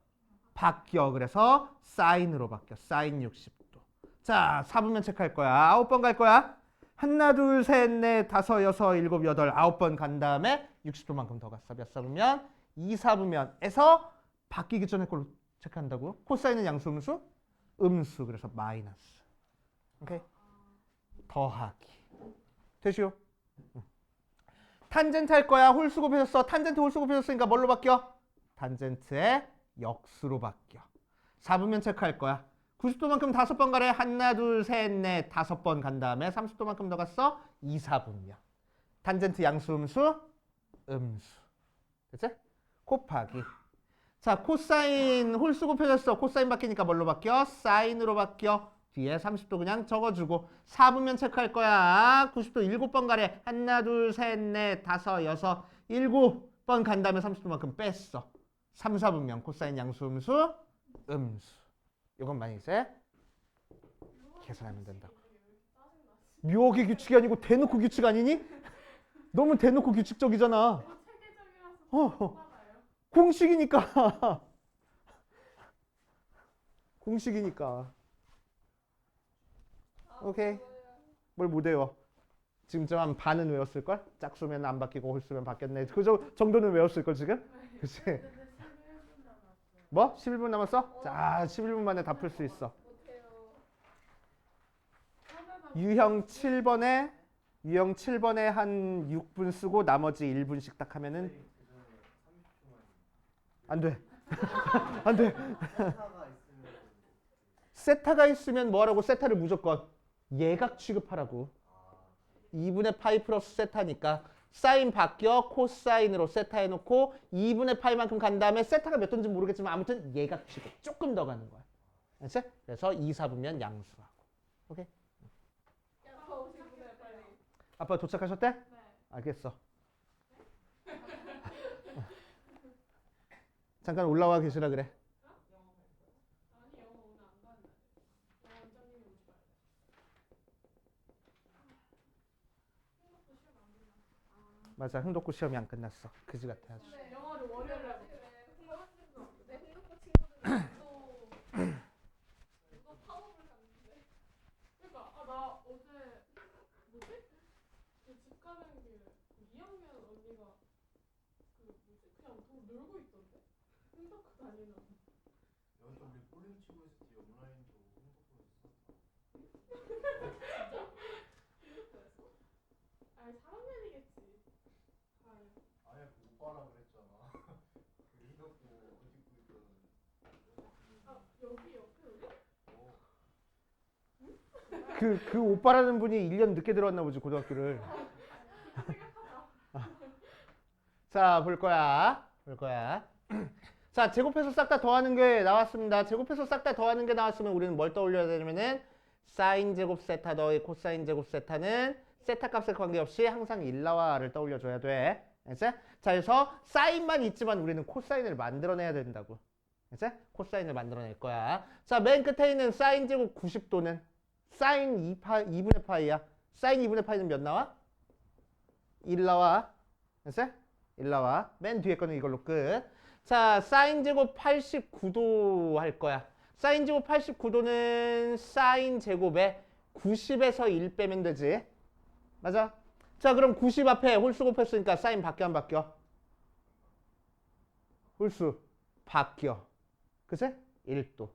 바뀌어. 그래서 사인으로 바뀌어. 사인 60도. 자 4분면 체크할 거야. 9번 갈 거야. 하나 둘 셋 넷 다섯 여섯 일곱 여덟 9번 간 다음에 60도만큼 더 갔어. 몇 사분면? 2사분면에서 바뀌기 전에 걸로 체크한다고. 코사인은 양수 음수? 음수. 그래서 마이너스. 오케이. 더하기. 되시오? 탄젠트 할 거야. 홀수 곱해졌어. 탄젠트 홀수 곱해졌으니까 뭘로 바뀌어? 탄젠트의 역수로 바뀌어. 4분면 체크할 거야. 90도만큼 5번 가래. 하나 둘 셋 넷 5번 간 다음에 30도만큼 더 갔어. 2사분면. 탄젠트 양수 음수? 음수. 됐지? 곱하기. 자 코사인 홀수 곱해졌어. 코사인 바뀌니까 뭘로 바뀌어? 사인으로 바뀌어. 뒤에 30도 그냥 적어주고 4분면 체크할 거야. 90도 7번 가래. 하나 둘 셋 넷 다섯 여섯 7번 간 다음에 30도만큼 뺐어. 3, 4분면 코사인 양수 음수 음수. 이것만 이제 계산하면 된다고. 묘하게 규칙이 아니고 대놓고 규칙 아니니? 너무 대놓고 규칙적이잖아. 체계적이라서 공식이니까. 공식이니까. 오케이. 뭘 못 외워? 지금쯤 한 반은 외웠을걸? 짝수면 안 바뀌고 홀수면 바뀌었네. 그 정도는 외웠을걸 지금? 그치? 뭐? 11분 남았어? 자 11분 만에 다 풀 수 있어. 못해요. 유형 7번에 한 6분 쓰고 나머지 1분씩 딱 하면은 안 돼. 안 돼. 세타가 있으면 뭐 하라고? 세타를 무조건 예각 취급하라고. 2분의 파이 플러스 세타니까 사인 바뀌어 코사인으로 세타 해놓고 2분의 파이만큼 간 다음에 세타가 몇 돈인지 모르겠지만 아무튼 예각 취급 조금 더 가는 거야. 알지? 그래서 2, 4분면 양수하고. 오케이? 아빠 오시구나 빨리. 아빠 도착하셨대? 네. 알겠어. 잠깐 올라와 계시라 그래. 아니 영어 오늘 안 가는 날. 영어 원장님이 오지 말래. 행복도 시험 안 끝났어. 맞아. 흥독고 시험이 안 끝났어. 그지 같아 아주. 네, 영어를 월요일에 못 해. 내 흥독고 친구들은 또 팝업을 갔는데. 그러니까 나 어제 뭐지? 그 집 가는 길 2학년 언니가 그 뭐지? 그냥 놀고 있던데? 흥덕고 다니는. 여기서 우리 볼링 치고 있을 때 온라인도 홍보도 있었다. 아니 3학년이겠지. 아니. 아예 오빠라 그랬잖아. 이것도 어디 있고 있던. 아 여기 옆에 우리? 그 오빠라는 분이 1년 늦게 들어왔나 보지 고등학교를. 자, 볼 거야. 자, 제곱해서 싹 다 더하는 게 나왔습니다. 제곱해서 싹 다 더하는 게 나왔으면 우리는 뭘 떠올려야 되냐면은 사인 제곱 세타 더하기 코사인 제곱 세타는 세타 값에 관계없이 항상 1나와를 떠올려줘야 돼. 알지? 자, 그래서 사인만 있지만 우리는 코사인을 만들어내야 된다고. 알지? 코사인을 만들어낼 거야. 자, 맨 끝에 있는 사인 제곱 90도는 사인 2분의 파이야. 사인 2분의 파이는 몇 나와? 1 나와. 알지? 1 나와. 맨 뒤에 거는 이걸로 끝. 자, 사인 제곱 89도 할 거야. 사인 제곱 89도는 사인 제곱에 90에서 1 빼면 되지. 맞아? 자, 그럼 90 앞에 홀수 곱했으니까 사인 바뀌어 안 바뀌어? 홀수 바뀌어. 그치? 1도.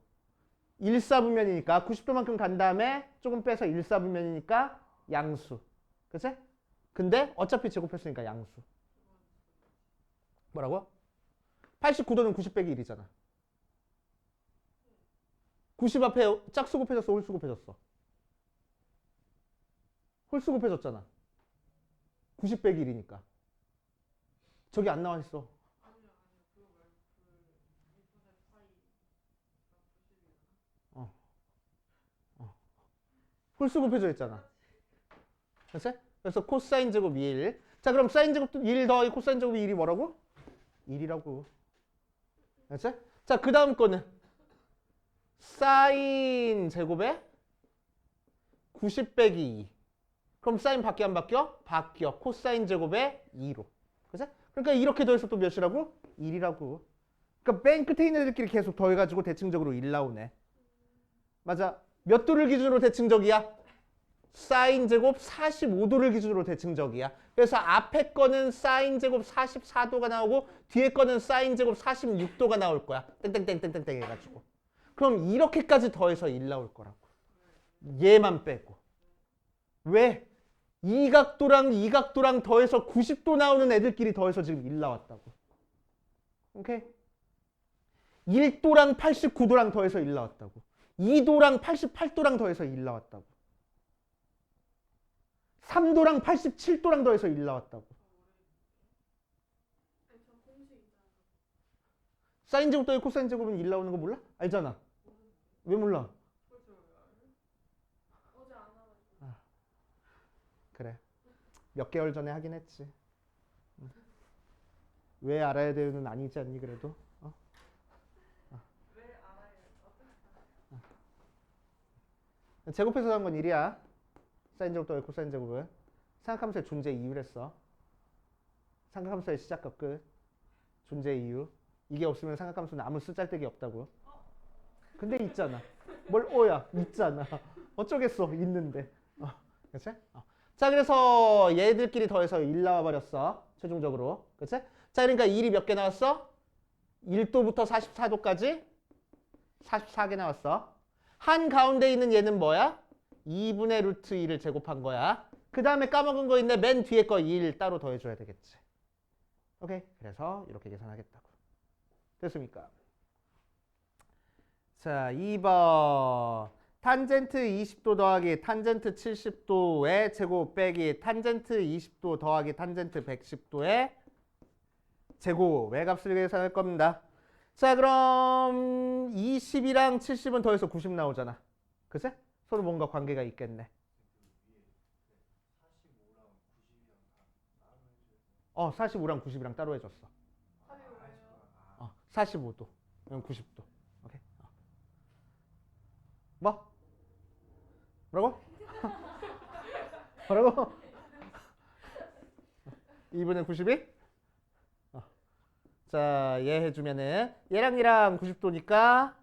1사분면이니까 90도만큼 간 다음에 조금 빼서 1사분면이니까 양수. 그치? 근데 어차피 제곱했으니까 양수. 뭐라고? 89도는 90 빼기 1이잖아. 90 앞에 짝수 곱해졌어, 홀수 곱해졌어? 홀수 곱해졌잖아. 90 빼기 1이니까. 저기 안 나와 있어. 홀수 곱해져 있잖아. 됐어? 그래서 코사인 제곱 1. 자, 그럼 사인 제곱도 1 더하기 코사인 제곱이 1이 뭐라고? 1이라고. 됐어? 자, 그 다음 거는 사인 제곱에 90 빼기 2. 그럼 사인 바뀌어 안 바뀌어? 바뀌어. 코사인 제곱에 2로. 그치? 그러니까 이렇게 더해서 또 몇이라고? 1이라고. 그러니까 맨 끝에 있는 애들끼리 계속 더해가지고 대칭적으로 1 나오네. 맞아. 몇 도를 기준으로 대칭적이야? 사인 제곱 45도를 기준으로 대칭적이야. 그래서 앞에 거는 사인 제곱 44도가 나오고 뒤에 거는 사인 제곱 46도가 나올 거야. 땡땡땡땡땡땡 해가지고. 그럼 이렇게까지 더해서 1 나올 거라고. 얘만 빼고. 왜? 이 각도랑 이 각도랑 더해서 90도 나오는 애들끼리 더해서 지금 1 나왔다고. 오케이? 1도랑 89도랑 더해서 1 나왔다고. 2도랑 88도랑 더해서 1 나왔다고. 3도랑 87도랑 더해서 1 나왔다고. 사인 제곱 더하기 코사인 제곱은 1 나오는 거 몰라? 알잖아. 왜 몰라? 그래. 몇 개월 전에 하긴 했지. 왜 알아야 되는 아니지 않니 그래도? 제곱해서 한 건 1이야. 사인 제곱 더하기 코사인 제곱은. 삼각함수의 존재 이유를 했어. 삼각함수의 시작과 끝. 존재 이유. 이게 없으면 삼각함수는 아무 쓰잘데기 없다고. 근데 있잖아. 뭘 오야 있잖아. 어쩌겠어 있는데. 그치? 자, 그래서 얘들끼리 더해서 1 나와버렸어. 최종적으로. 그치? 자, 그러니까 1이 몇 개 나왔어? 1도부터 44도까지 44개 나왔어. 한 가운데 있는 얘는 뭐야? 2분의 루트 2를 제곱한 거야. 그 다음에 까먹은 거 있네. 맨 뒤에 거 1 따로 더해줘야 되겠지. 오케이? 그래서 이렇게 계산하겠다고. 됐습니까? 자, 2번. 탄젠트 20도 더하기 탄젠트 70도의 제곱 빼기 탄젠트 20도 더하기 탄젠트 110도의 제곱 외값을 계산할 겁니다. 자, 그럼 20이랑 70은 더해서 90 나오잖아. 그치? 서로 뭔가 관계가 있겠네. 45랑 90이랑 따로 해줬어. 45도. 이건 90도. 오케이. 뭐? 뭐라고? 뭐라고? 2분의 92? 자, 얘 해주면은 얘랑 얘랑 90도니까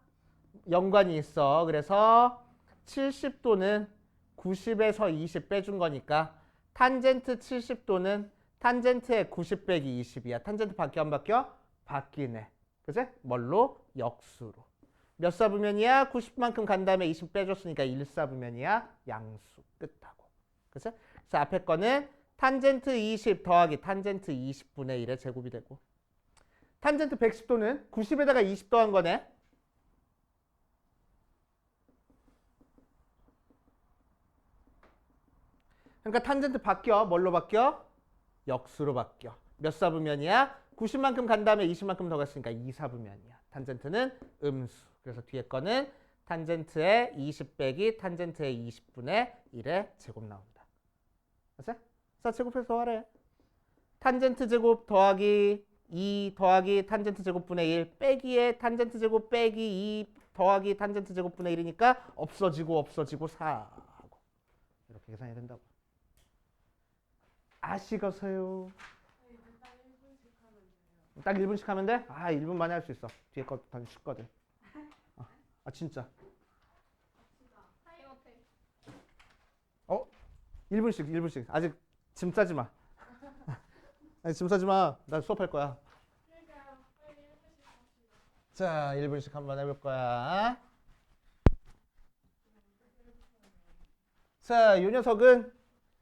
연관이 있어. 그래서 70도는 90에서 20 빼준 거니까 탄젠트 70도는 탄젠트의 90 빼기 20이야. 탄젠트 바뀌어 안 바뀌어? 바뀌네. 그치? 뭘로? 역수로. 몇 사분면이야? 90만큼 간 다음에 20 빼줬으니까 1사분면이야. 양수. 끝하고. 그치? 그래서 앞에 거는 탄젠트 20 더하기 탄젠트 20분의 1의 제곱이 되고 탄젠트 110도는 90에다가 20 더한 거네. 그러니까 탄젠트 바뀌어. 뭘로 바뀌어? 역수로 바뀌어. 몇 사분면이야? 90만큼 간 다음에 20만큼 더 갔으니까 2사분면이야. 탄젠트는 음수. 그래서 뒤에 거는 탄젠트의 20 빼기 탄젠트의 20분의 1의 제곱 나온다. 알았어? 자, 제곱해서 더하래. 탄젠트 제곱 더하기 2 더하기 탄젠트 제곱분의 1 빼기에 탄젠트 제곱 빼기 2 더하기 탄젠트 제곱분의 1이니까 없어지고 4 이렇게 계산이 된다고. 아시겠어요? 딱 1분씩 하면 돼? 아 1분 만에 할 수 있어. 뒤에 거 다 쉽거든. 아 진짜. 타이머 텔. 1분씩. 아직 짐 싸지 마. 아니 짐 싸지 마. 나 수업할 거야. 그러니까요. 빨리 1분씩 합시다. 자 1분씩 한번 해볼 거야. 자, 이 녀석은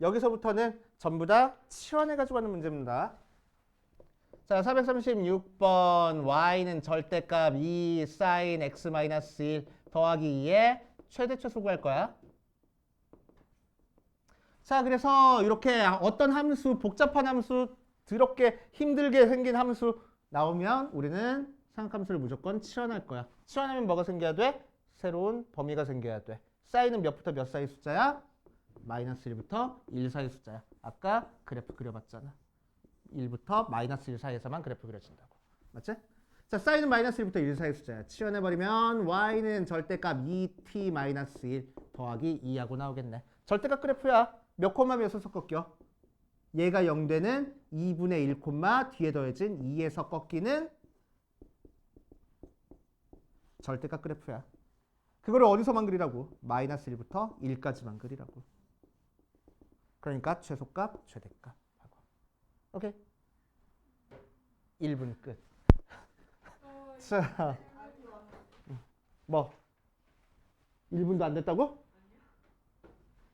여기서부터는 전부 다 치환해가지고 하는 문제입니다. 자, 436번 y는 절대값 2 sin x-1 더하기 2의 최대최소 구할 거야. 자, 그래서 이렇게 어떤 함수, 복잡한 함수, 더럽게 힘들게 생긴 함수 나오면 우리는 상함수를 무조건 치환할 거야. 치환하면 뭐가 생겨야 돼? 새로운 범위가 생겨야 돼. 사인은 몇부터 몇 사이 숫자야? 마이너스 1부터 1 사이 숫자야. 아까 그래프 그려봤잖아. 1부터 마이너스 1 사이에서만 그래프 그려진다고. 맞지? 자, 사인은 마이너스 1부터 1 사이 숫자야. 치환해버리면 y는 절대값 2t 마이너스 1 더하기 2하고 나오겠네. 절대값 그래프야. 몇 콤마 몇에서 꺾여? 얘가 0 되는 2분의 1 콤마 뒤에 더해진 2에서 꺾이는 절대값 그래프야. 그거를 어디서만 그리라고? 마이너스 1부터 1까지만 그리라고. 그러니까 최소값, 최대값 하고. 오케이. 1분 끝. 자, 뭐? 1분도 안 됐다고?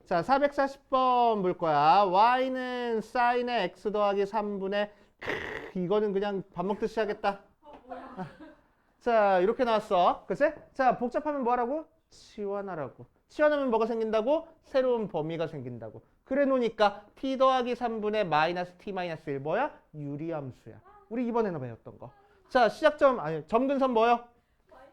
자, 440번 볼 거야. y는 sin의 x 더하기 3분의 이거는 그냥 밥 먹듯이 하겠다. 자, 이렇게 나왔어. 그치? 자, 복잡하면 뭐하라고? 치환하라고. 치환하면 뭐가 생긴다고? 새로운 범위가 생긴다고. 그래 놓으니까 t 더하기 3분의 마이너스 t 마이너스 1 뭐야? 유리함수야. 우리 이번에는 배웠던 거. 자, 시작점, 아니, 점근선 뭐요?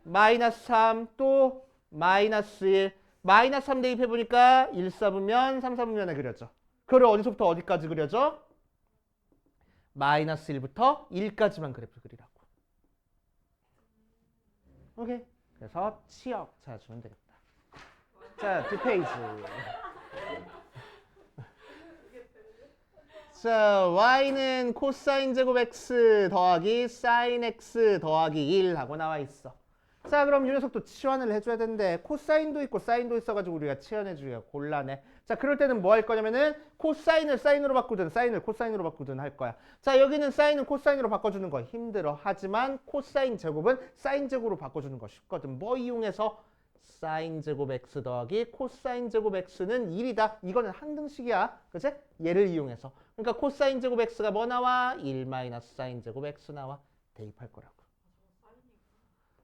마이너스 3, 또 마이너스 1. 마이너스 3 대입해보니까 1, 4분면, 3, 4분면에 그려져. 그걸 어디서부터 어디까지 그려져? 마이너스 1부터 1까지만 그래프 그리라고. 오케이. 그래서 치역 찾아주면 되겠다. 자, 뒷페이지. 자, y는 코사인 제곱 x 더하기 사인 x 더하기 1 하고 나와 있어. 자, 그럼 이 녀석도 치환을 해줘야 되는데 코사인도 있고 사인도 있어가지고 우리가 치환해주기가 곤란해. 자, 그럴 때는 뭐 할 거냐면은 코사인을 사인으로 바꾸든 사인을 코사인으로 바꾸든 할 거야. 자, 여기는 사인은 코사인으로 바꿔주는 거 힘들어. 하지만 코사인 제곱은 사인 제곱으로 바꿔주는 거 쉽거든. 뭐 이용해서? 사인 제곱 x 더하기 코사인 제곱 x는 1이다. 이거는 항등식이야. 그치? 얘를 이용해서. 그러니까 코사인 제곱 x가 뭐 나와? 1 마이너스 사인 제곱 x 나와. 대입할 거라고.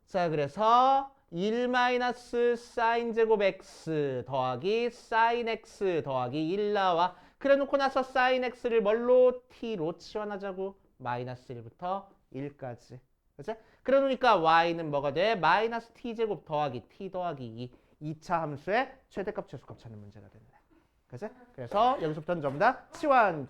자, 그래서 1 마이너스 사인 제곱 x 더하기 사인 x 더하기 1 나와. 그래 놓고 나서 사인 x를 뭘로? t로 치환하자고. 마이너스 1부터 1까지. 그치? 그래 놓으니까 y는 뭐가 돼? 마이너스 t 제곱 더하기 t 더하기 2. 2차 함수의 최대값 최소값 찾는 문제가 됐네. 그치? 그래서 여기서부터는 전부 다 치환.